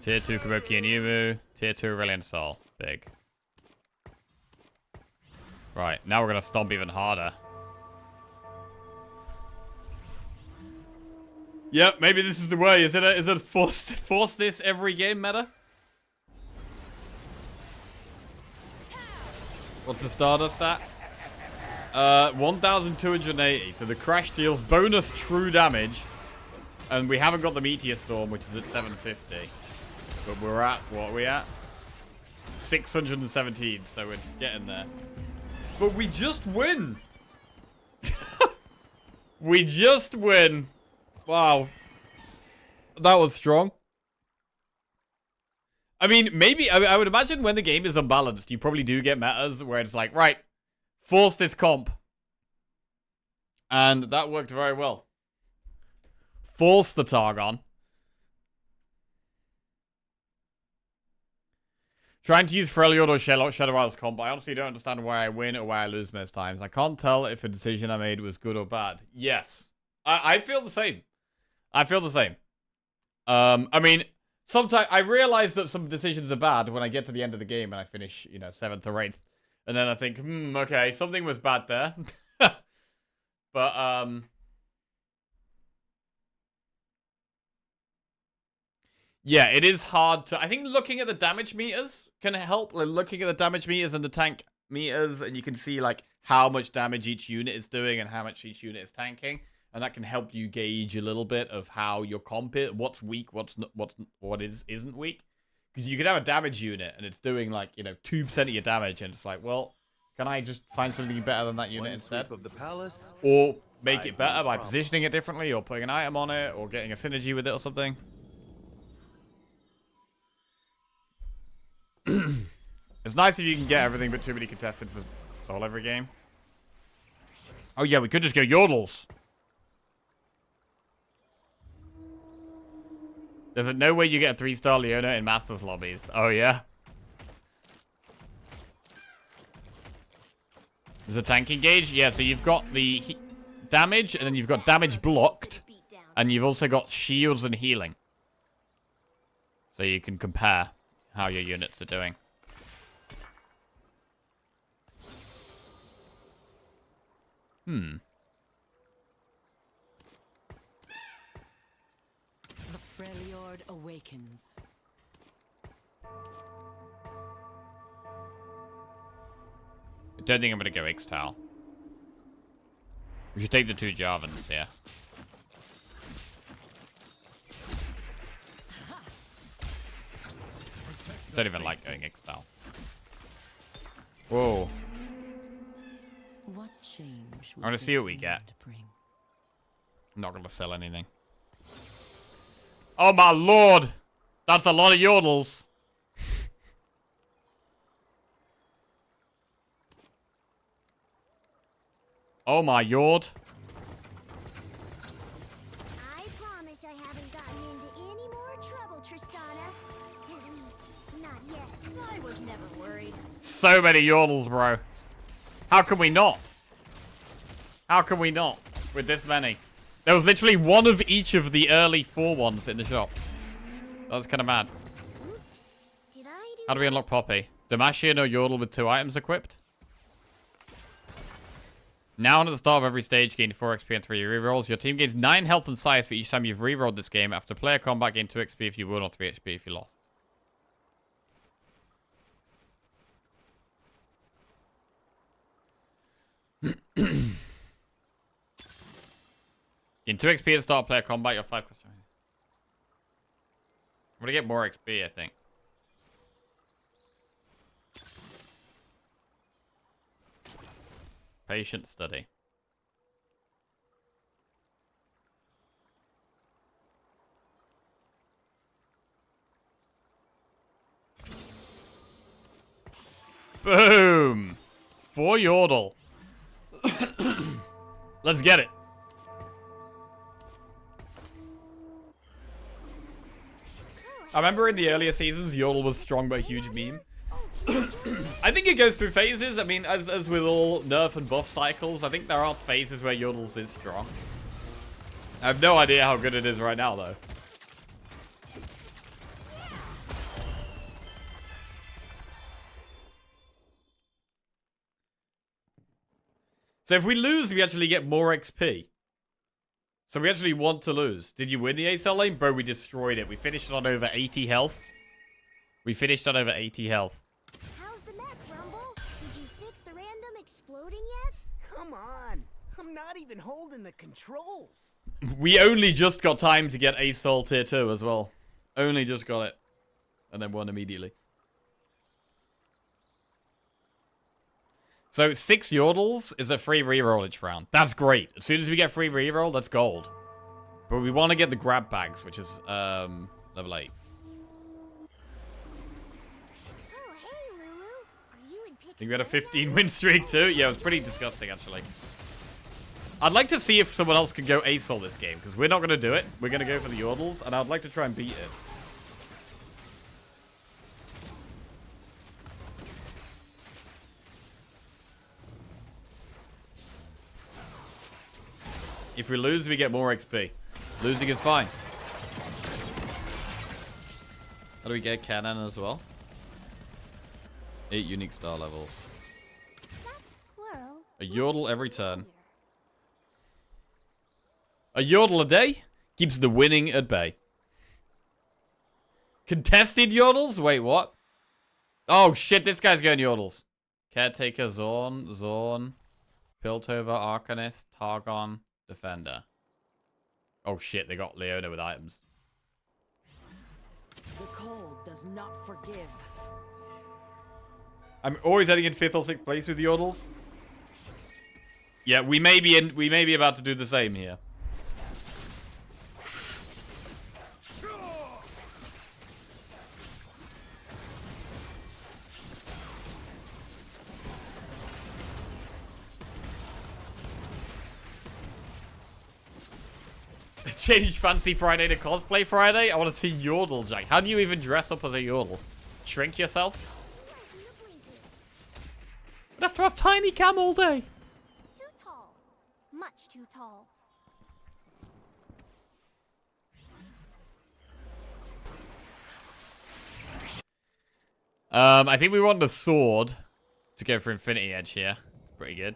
Tier 2 Kabuki and Yumu. Tier 2 Aurelion Sol. Big. Right, now we're going to stomp even harder. Yep, maybe this is the way. Is it force this every game meta? What's the starter stat? 1,280. So the crash deals bonus true damage. And we haven't got the Meteor Storm, which is at 750. But we're at, what are we at? 617, so we're getting there. But we just win! We just win. Wow. That was strong. I mean, maybe, I would imagine when the game is unbalanced, you probably do get metas where it's like, right, force this comp. And that worked very well. Force the Targon. Trying to use Freljord or Shadow Isles comp, I honestly don't understand why I win or why I lose most times. I can't tell if a decision I made was good or bad. Yes. I feel the same. I feel the same. I mean, sometimes I realize that some decisions are bad when I get to the end of the game and I finish, you know, 7th or 8th. And then I think, okay, something was bad there. But, yeah, it is hard to... I think looking at the damage meters can help. Like, looking at the damage meters and the tank meters, and you can see, like, how much damage each unit is doing and how much each unit is tanking. And that can help you gauge a little bit of how your comp is, what's weak, what isn't weak. Because you could have a damage unit, and it's doing, like, you know, 2% of your damage, and it's like, well, can I just find something better than that unit instead? Of the palace, Or make it better by positioning it differently, or putting an item on it, or getting a synergy with it or something. It's nice if you can get everything but too many contested for soul every game. Oh yeah, we could just go Yordles. There's no way you get a 3-star Leona in Masters lobbies. Oh yeah? There's a tank engage? Yeah, so you've got the damage, and then you've got damage blocked. And you've also got shields and healing. So you can compare how your units are doing. The Freljord awakens. I don't think I'm going to go Ixtal. We should take the 2 Jarvans here. Don't even like going Ixtal. Whoa. What change I want to see what we get. bring? I'm not going to sell anything. Oh my lord! That's a lot of Yordles. Oh my Yord. I promise I haven't gotten into any more trouble, Tristana. At least, not yet. I was never worried. So many Yordles, bro. How can we not? How can we not? With this many. There was literally one of each of the early 4 ones in the shop. That was kind of mad. Oops. Did I do How do we unlock Poppy? Damashian or Yordle with 2 items equipped? Now and at the start of every stage, gain 4 XP and 3 rerolls. Your team gains 9 health and size for each time you've rerolled this game. After player combat, gain 2 XP if you won or 3 HP if you lost. Gain 2 XP at the start of player combat. Your 5 questions. I'm gonna get more XP, I think. Patient study. Boom! 4 Yordle. Let's get it. I remember in the earlier seasons, Yordle was strong but a huge meme. I think it goes through phases. I mean, as with all nerf and buff cycles, I think there are phases where Yordles is strong. I have no idea how good it is right now, though. So if we lose, we actually get more XP. So we actually want to lose. Did you win the ACL lane? Bro, we destroyed it. We finished on over 80 health. We finished on over 80 health. How's the mech, Rumble? Did you fix the random exploding yet? Come on. I'm not even holding the controls. We only just got time to get ACL tier 2 as well. Only just got it. And then won immediately. So 6 yodels is a free reroll each round. That's great. As soon as we get free reroll, that's gold. But we want to get the grab bags, which is level 8. Oh, hey, Lulu. Are you in I think we had a 15 win streak too. Yeah, it was pretty disgusting actually. I'd like to see if someone else can go ASOL this game, because we're not going to do it. We're going to go for the yodels, and I'd like to try and beat it. If we lose, we get more XP. Losing is fine. How do we get cannon as well? 8 unique star levels. That squirrel? A yodel every turn. A yodel a day keeps the winning at bay. Contested yodels? Wait, what? Oh shit, this guy's going yodels. Caretaker, Zorn, Piltover, Arcanist, Targon, Defender. Oh shit, they got Leona with items. The cold does not forgive. I'm always heading in 5th or 6th place with yodels. Yeah, we may be about to do the same here. Change Fancy Friday to Cosplay Friday? I want to see Yodel, Jack. How do you even dress up as a Yodel? Shrink yourself? I'd have to have tiny cam all day. Too tall. Much too tall. I think we want the sword to go for Infinity Edge here. Pretty good.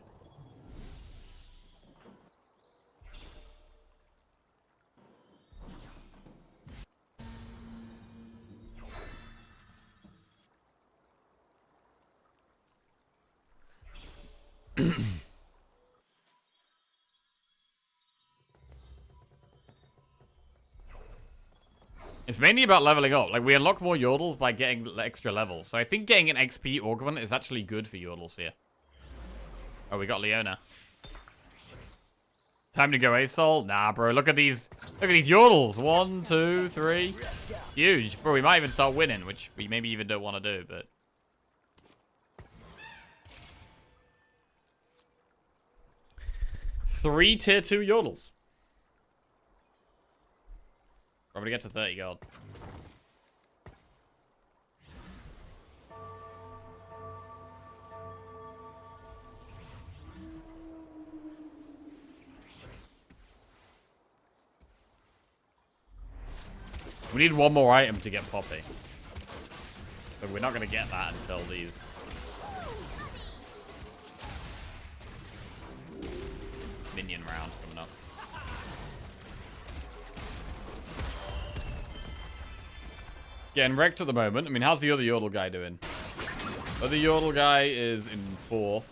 It's mainly about leveling up. Like, we unlock more Yodels by getting extra levels. So I think getting an XP augment is actually good for Yodels here. Oh, we got Leona. Time to go ASOL? Nah, bro. Look at these Yodels. 1, 2, 3. Huge. Bro, we might even start winning, which we maybe even don't want to do, but... Three tier 2 Yodels. Probably get to 30 gold. We need one more item to get Poppy. But we're not going to get that until these... minion round coming up. Getting wrecked at the moment. I mean, how's the other Yodel guy doing? Other Yodel guy is in 4th.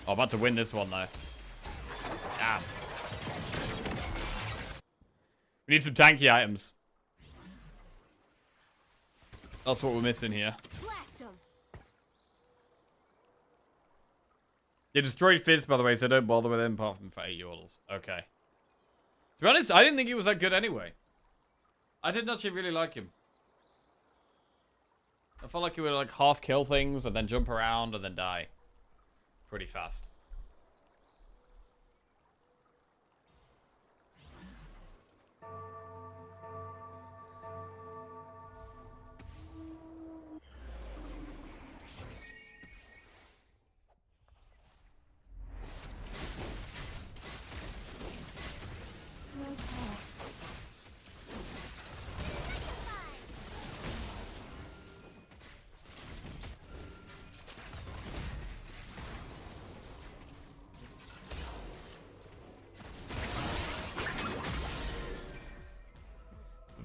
Oh, about to win this one, though. Damn. We need some tanky items. That's what we're missing here. Blast 'em. They destroyed Fizz, by the way, so don't bother with him apart from for 8 Yodels. Okay. To be honest, I didn't think he was that good anyway. I didn't actually really like him. I felt like he would like half kill things and then jump around and then die. Pretty fast.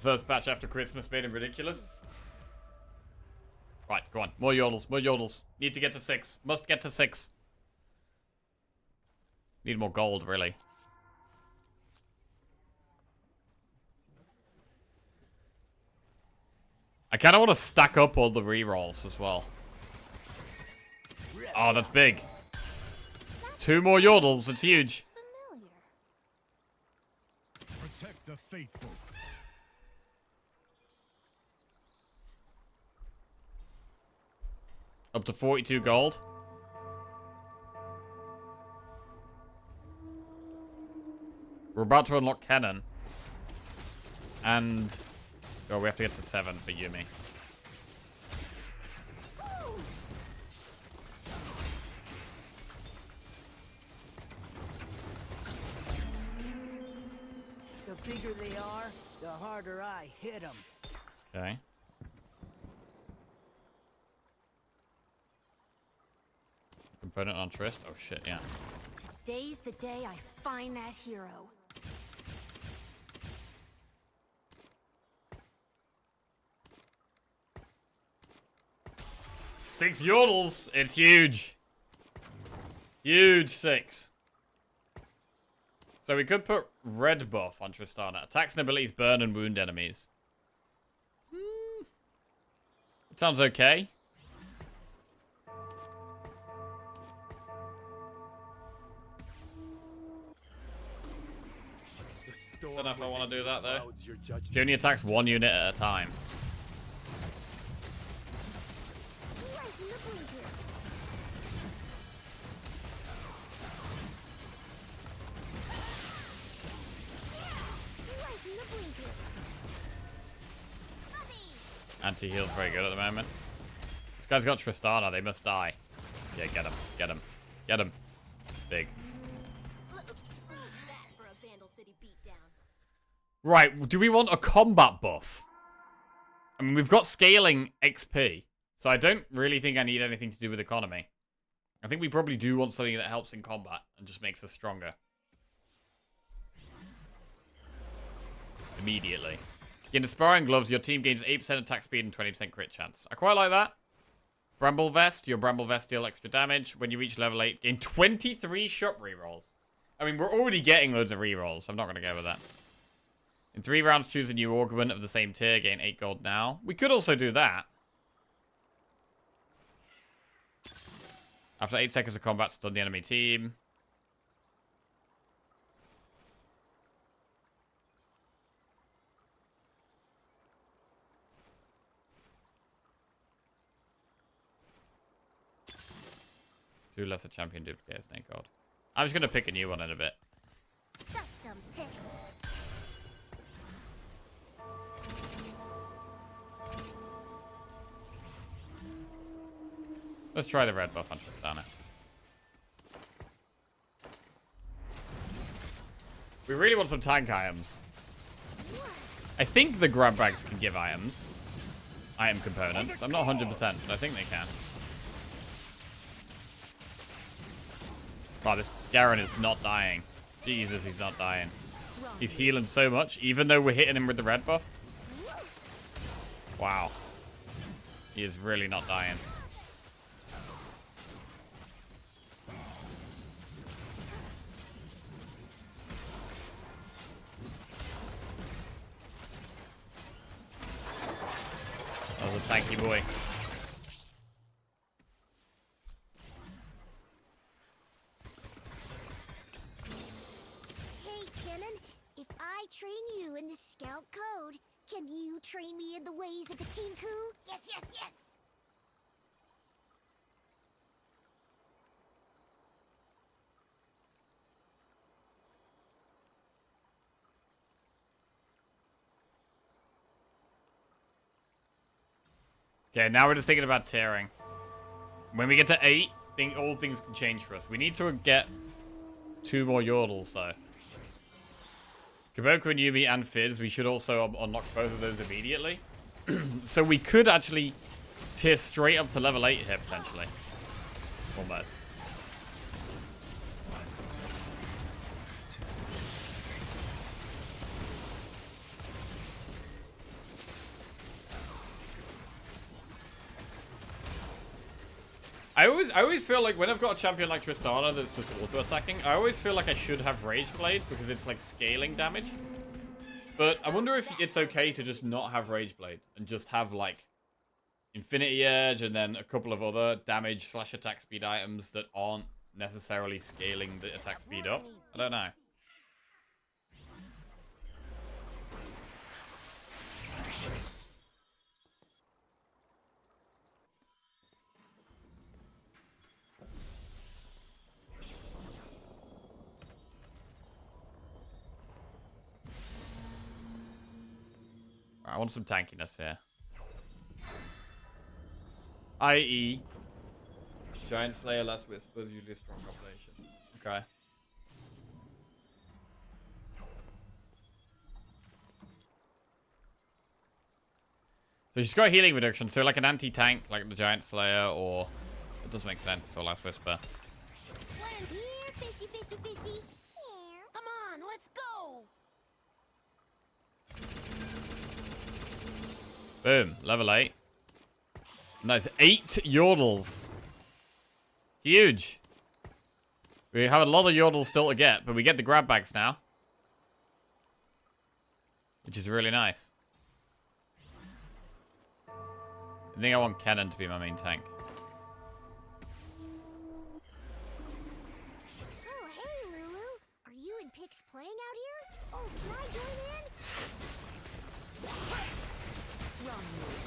First batch after Christmas made him ridiculous. Right, go on. More Yodels, more Yodels. Need to get to 6. Must get to 6. Need more gold, really. I kind of want to stack up all the rerolls as well. Oh, that's big. 2 more yordles. That's huge. Familiar. Protect the faithful. Up to 42 gold. We're about to unlock Kennen. And... oh, we have to get to 7 for Yumi. The bigger they are, the harder I hit them. Okay. Component on Trist. Oh shit, yeah. Today's the day I find that hero. Six yordles. It's huge. Huge 6. So we could put red buff on Tristana. Attacks and abilities burn and wound enemies. It sounds okay. Don't know if I want to do that though. She only attacks 1 unit at a time. Anti-heal's very good at the moment. This guy's got Tristana. They must die. Yeah, get him. Get him. Get him. Big. Right, do we want a combat buff? I mean, we've got scaling XP, so I don't really think I need anything to do with economy. I think we probably do want something that helps in combat and just makes us stronger. Immediately. In Aspiring Gloves, your team gains 8% attack speed and 20% crit chance. I quite like that. Bramble Vest. Your Bramble Vest deal extra damage. When you reach level 8, gain 23 shot rerolls. I mean, we're already getting loads of rerolls. I'm not going to go with that. In 3 rounds, choose a new augment of the same tier. Gain 8 gold now. We could also do that. After 8 seconds of combat, stun the enemy team. Two lesser champion duplicates, thank God. I'm just going to pick a new one in a bit. Custom picks. Let's try the red buff on Tristana. We really want some tank items. I think the grab bags can give items. Item components. I'm not 100%, but I think they can. Wow, this Garen is not dying. Jesus, he's not dying. He's healing so much, even though we're hitting him with the red buff. Wow. He is really not dying. That was a tanky boy. If I train you in the Scout Code, can you train me in the ways of the Kinku? Yes, yes, yes! Okay, now we're just thinking about tearing. When we get to 8, all things can change for us. We need to get 2 more Yordles, though. Kaboku and Yumi and Fizz, we should also unlock both of those immediately. So we could actually tear straight up to level 8 here, potentially. Almost. I always feel like when I've got a champion like Tristana that's just auto-attacking, I always feel like I should have Rage Blade because it's like scaling damage. But I wonder if it's okay to just not have Rage Blade and just have like Infinity Edge, and then a couple of other damage / attack speed items that aren't necessarily scaling the attack speed up. I don't know. I want some tankiness here. I.e. Giant Slayer, less Whispers, usually a strong combination. Okay. So she's got healing reduction, so like an anti-tank, like the Giant Slayer, or... It does make sense, or Last Whisper. Land here, fishy, fishy, fishy. Come on, let's go. Boom, level 8. Nice, 8 yordles. Huge. We have a lot of yordles still to get, but we get the grab bags now. Which is really nice. I think I want Cannon to be my main tank. Oh, hey, Lulu. Are you and Pix playing out here? Oh, can I join in? Wrong move.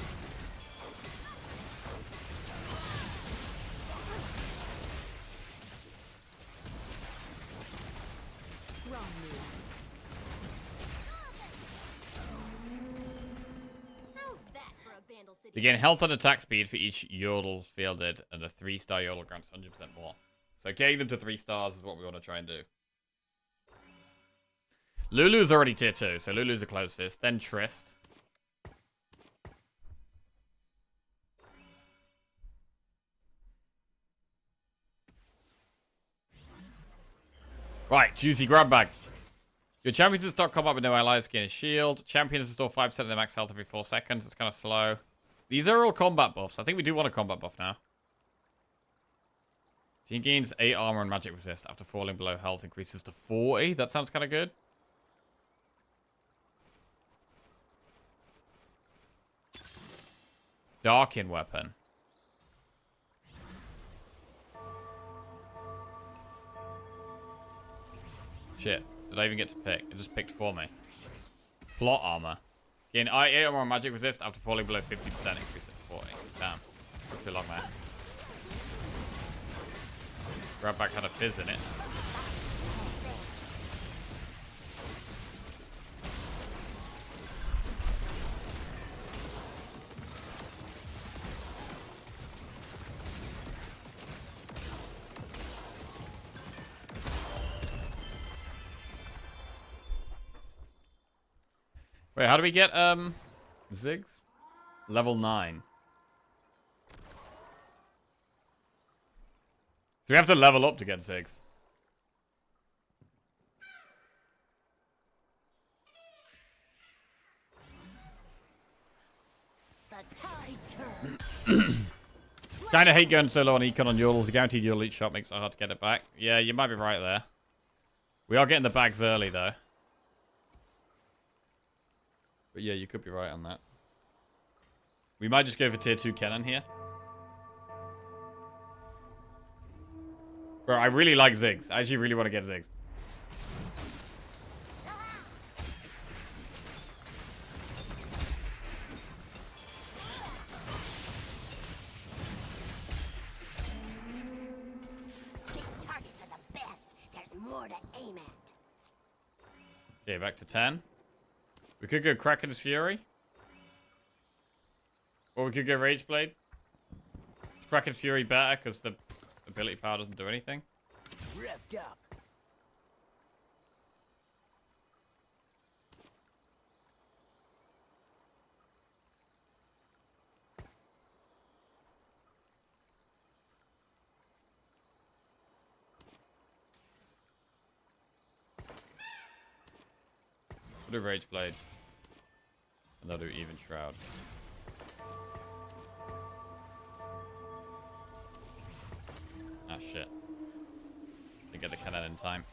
Wrong move. How's that for a Bandle City? You gain health and attack speed for each yordle fielded, and a 3-star yordle grants 100% more. So getting them to 3 stars is what we want to try and do. Lulu's already tier 2, so Lulu's the closest. Then Trist. Right, juicy grab bag. Your champions in stock combat with no allies gain a shield. Champions restore 5% of their max health every 4 seconds. It's kind of slow. These are all combat buffs. I think we do want a combat buff now. Team gains 8 armor and magic resist after falling below health increases to 40. That sounds kind of good. Darkin weapon. Shit. Did I even get to pick? It just picked for me. Plot armor. Gain 8 armor and magic resist after falling below 50%. Increase it to 40. Damn. Took too long there. Grab back had a fizz in it. Wait, how do we get, Ziggs? Level 9. So we have to level up to get Ziggs. The tide turns. Kinda hate going so low on econ on yordles. A guaranteed yordle each shot makes it hard to get it back. Yeah, you might be right there. We are getting the bags early, though. But yeah, you could be right on that. We might just go for tier 2 cannon here. Bro, I really like Ziggs. I actually really want to get Ziggs. Pick targets are the best. There's more to aim at. Okay, back to 10. We could go Kraken's Fury. Or we could go Rage Blade. Is Kraken's Fury better because the ability power doesn't do anything? Revved up. We'll do Rage Blade. And they'll do Even Shroud. Ah, shit. Didn't get the cannon in time.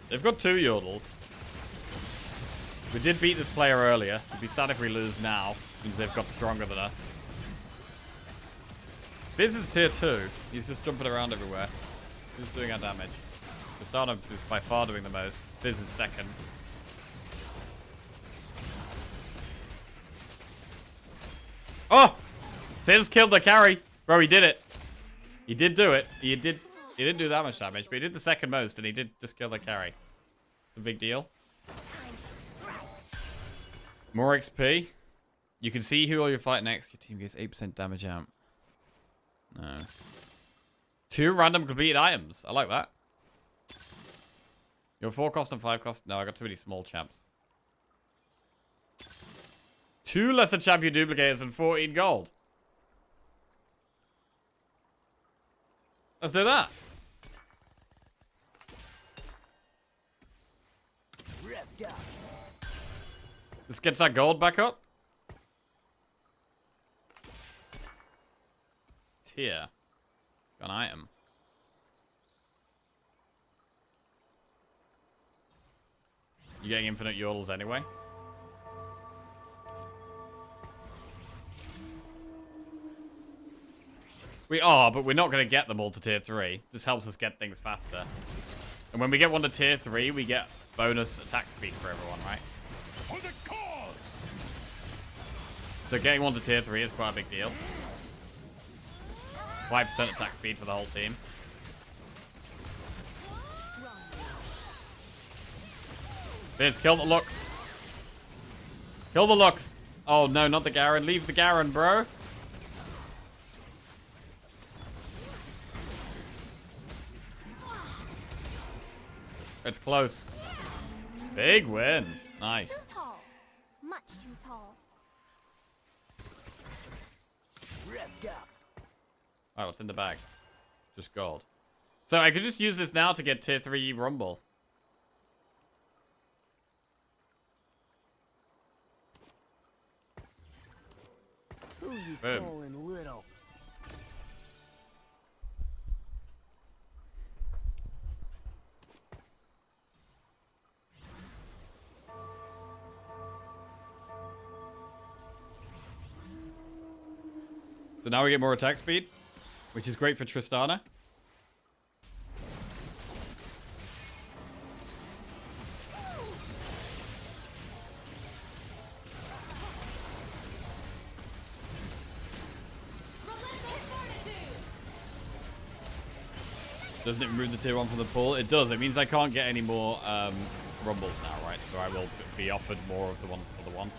They've got 2 yordles. We did beat this player earlier, so it'd be sad if we lose now. Means they've got stronger than us. Fizz is tier 2. He's just jumping around everywhere. Who's doing our damage? Tristana is by far doing the most. Fizz is second. Oh! Fizz killed the carry. Bro, he did it. He did do it. He didn't do that much damage, but he did the second most, and he did just kill the carry. It's a big deal. More XP. You can see who you fight next. Your team gets 8% damage out. No. 2 random completed items. I like that. Your 4 cost and 5 cost. No, I got too many small champs. 2 lesser champion duplicators and 14 gold. Let's do that. Revved up. This gets our gold back up. Tier. Got an item. You're getting infinite yodels anyway. We are, but we're not going to get them all to tier 3. This helps us get things faster. And when we get one to tier 3, we get bonus attack speed for everyone, right? For the cause! So getting one to tier 3 is quite a big deal. 5% attack speed for the whole team. Fizz, kill the Lux. Kill the Lux. Oh no, not the Garen. Leave the Garen, bro. It's close. Big win. Nice. Too tall. Much too tall. Revved up. Alright, what's in the bag? Just gold. So I could just use this now to get tier 3 Rumble. Who you Boom. calling little? So now we get more attack speed, which is great for Tristana. Doesn't it remove the tier 1 from the pool? It does. It means I can't get any more Rumbles now, right? So I will be offered more of the other ones.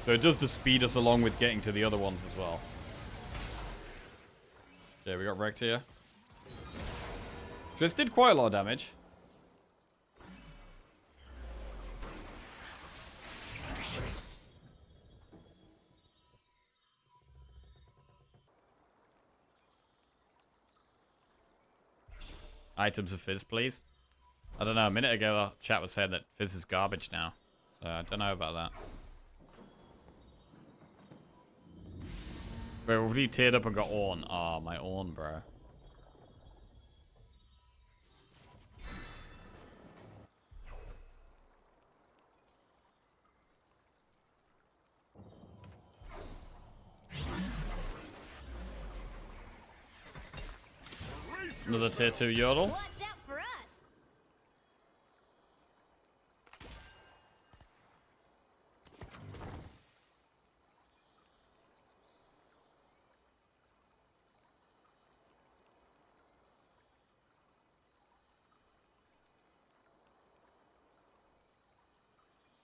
So it does just speed us along with getting to the other ones as well. Yeah, we got wrecked here. This did quite a lot of damage. Items of Fizz, please. I don't know, a minute ago the chat was saying that Fizz is garbage now. So I don't know about that. Wait, what have you tiered up and got Ornn? Oh, my Ornn, bro. Another tier 2 Yodel. Watch out for us.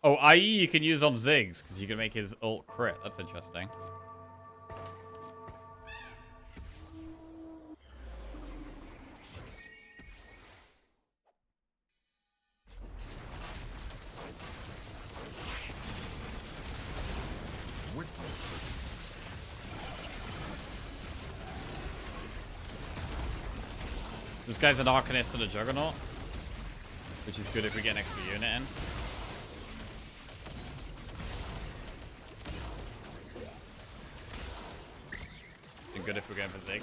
Oh, IE you can use on Ziggs, because you can make his ult crit. That's interesting. This guy's an Arcanist and a Juggernaut, which is good if we get an extra unit in. And good if we're going for Ziggs.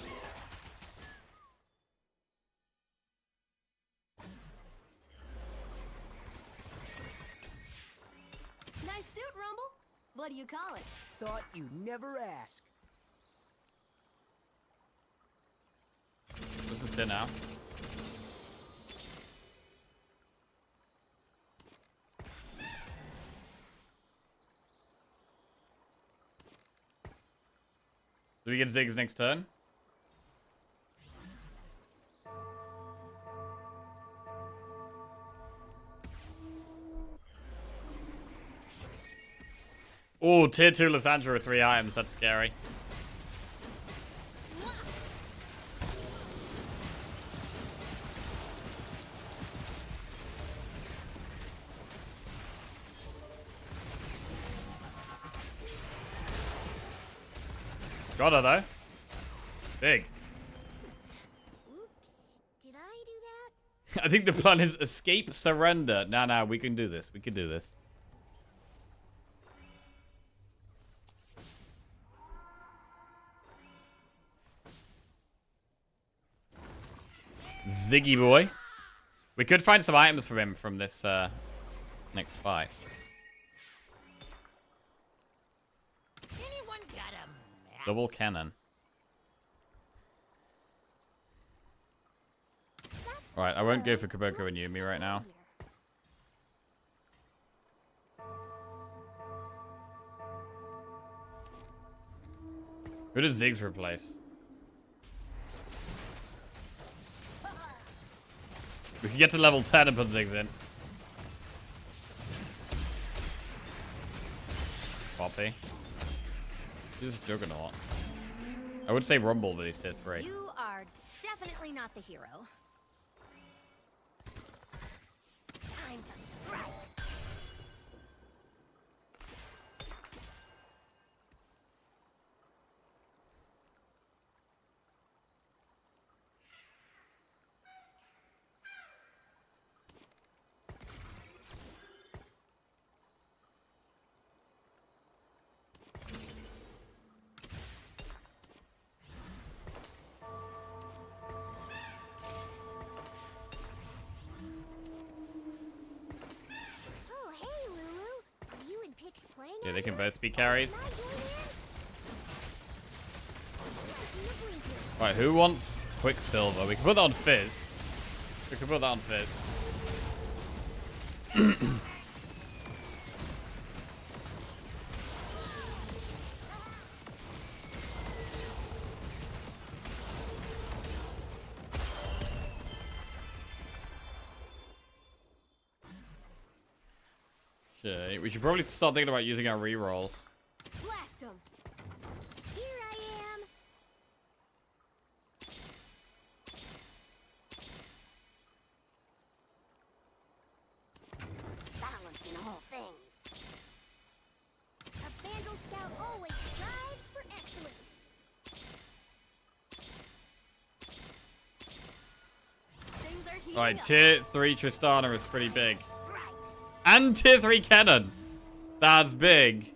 Nice suit, Rumble. What do you call it? Thought you'd never ask. This is it now. Do we get Ziggs next turn? Oh, tier 2 Lysandra with 3 items. That's scary. Got her though. Big. Oops. Did I do that? I think the plan is escape, surrender. Nah, we can do this. We can do this. Ziggy boy. We could find some items for him from this next fight. Anyone got a map? Double cannon. Alright, I won't go for Kaboko and Yumi right now. Who does Ziggs replace? We can get to level 10 and put Ziggs in. Poppy. This is Juggernaut. I would say Rumble, but he's tier 3. You are definitely not the hero. Time to strike. Oh, hey, Lulu. Are you and Pix playing? Yeah, they can both be carries. Can I join in? Alright, who wants Quicksilver? We can put that on Fizz. We can put that on Fizz. Okay, we should probably start thinking about using our rerolls. Blast 'em. Here I am. Balancing all things. A Vandal Scout always strives for excellence. Things are heating Alright, up. tier 3 Tristana is pretty big. And tier 3 cannon. That's big.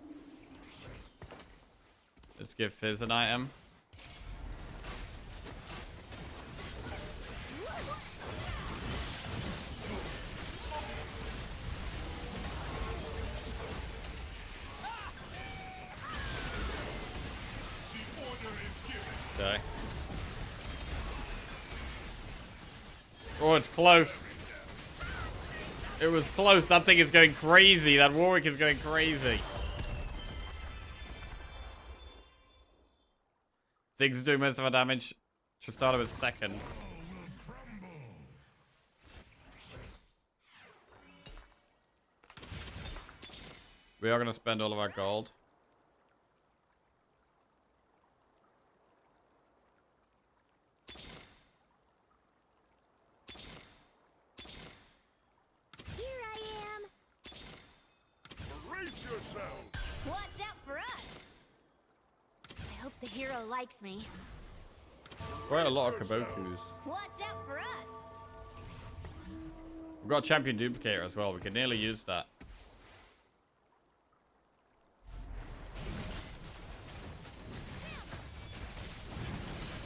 Let's give Fizz an item. Okay. Oh, it's close. It was close. That thing is going crazy. That Warwick is going crazy. Ziggs is doing most of our damage. Tristana was second. We are going to spend all of our gold. Here I am. Brace yourself. Watch out for us. I hope the hero likes me. Quite a lot of Kabokus. Watch out for us. We've got a champion duplicator as well. We could nearly use that.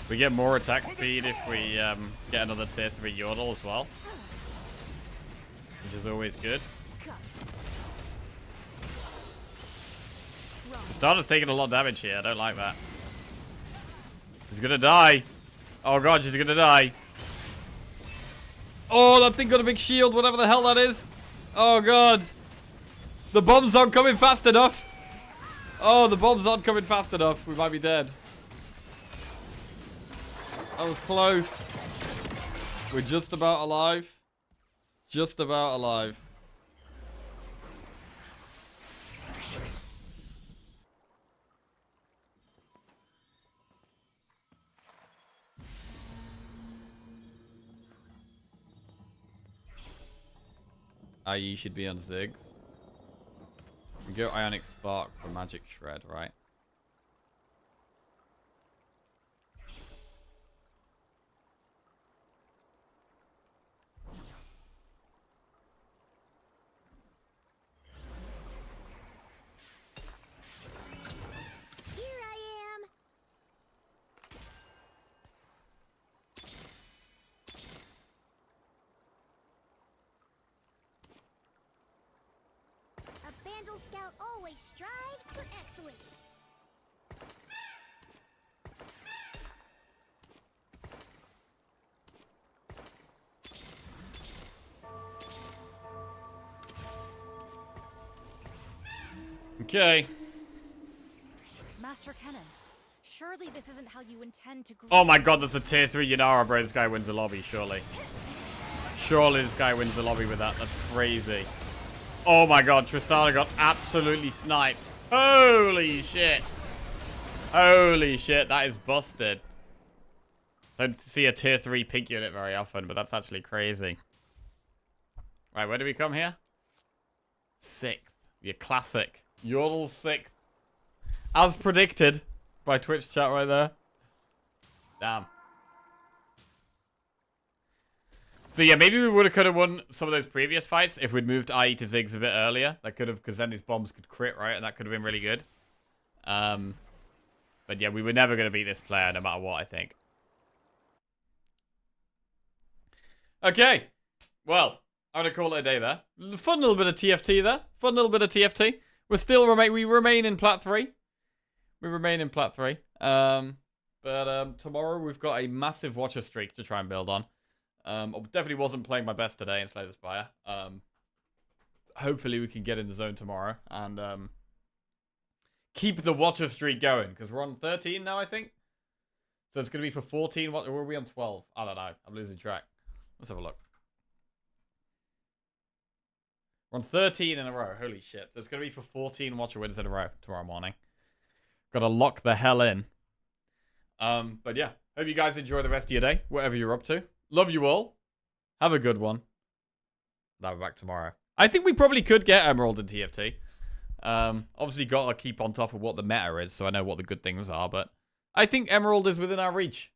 We get more attack speed if we get another tier 3 Yordle as well. Which is always good. Tristana's taking a lot of damage here. I don't like that. She's gonna die. Oh god, she's gonna die. Oh, that thing got a big shield, whatever the hell that is. Oh god. The bombs aren't coming fast enough. Oh, the bombs aren't coming fast enough. We might be dead. That was close. We're just about alive. Just about alive. IE should be on Ziggs. We go Ionic Spark for Magic Shred, right? Here I am. A Vandal Scout always strives for excellence. Okay. Master Cannon, surely this isn't how you intend to grow. Oh my god, there's a tier 3 Yanara, bro. This guy wins the lobby, surely. Surely this guy wins the lobby with that. That's crazy. Oh my god, Tristana got absolutely sniped. Holy shit. Holy shit, that is busted. Don't see a tier 3 pink unit very often, but that's actually crazy. Right, where do we come here? 6th. Your classic. Yordle's 6th. As predicted by Twitch chat right there. Damn. So yeah, maybe we would have could have won some of those previous fights if we'd moved IE to Ziggs a bit earlier. That could have, because then his bombs could crit, right? And that could have been really good. But yeah, we were never going to beat this player no matter what, I think. Okay. Well, I'm going to call it a day there. Fun little bit of TFT there. Fun little bit of TFT. We remain in Plat 3. We remain in Plat 3. But tomorrow we've got a massive Watcher streak to try and build on. I definitely wasn't playing my best today in Slay the Spire. Hopefully we can get in the zone tomorrow and keep the Watcher streak going, because we're on 13 now, I think. So it's going to be for 14. What were we on 12? I don't know. I'm losing track. Let's have a look. We're on 13 in a row. Holy shit. So it's going to be for 14 Watcher wins in a row tomorrow morning. Got to lock the hell in. But yeah, hope you guys enjoy the rest of your day, whatever you're up to. Love you all. Have a good one. I'll be back tomorrow. I think we probably could get Emerald in TFT. Obviously got to keep on top of what the meta is, so I know what the good things are, but I think Emerald is within our reach.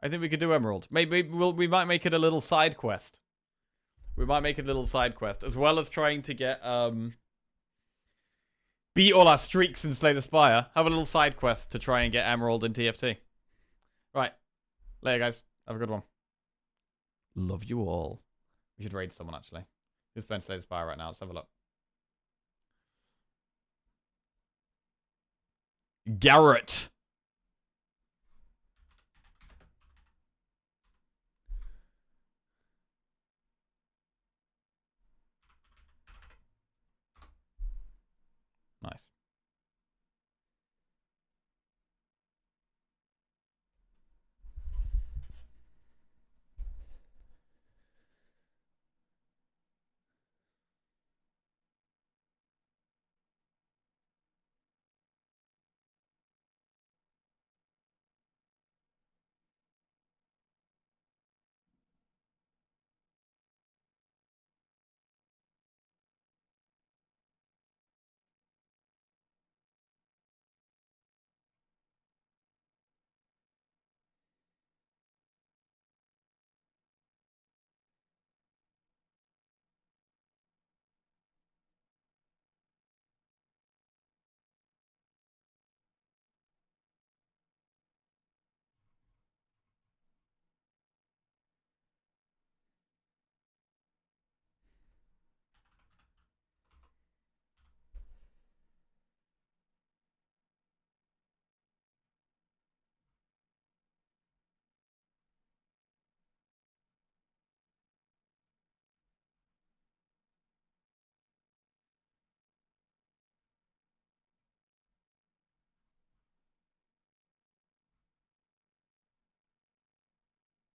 I think we could do Emerald. Maybe we might make it a little side quest. We might make it a little side quest, as well as trying to get, beat all our streaks and Slay the Spire. Have a little side quest to try and get Emerald in TFT. Right. Later, guys. Have a good one. Love you all. We should raid someone, actually. Who's playing Slay the Spire right now? Let's have a look. Garrett. Nice.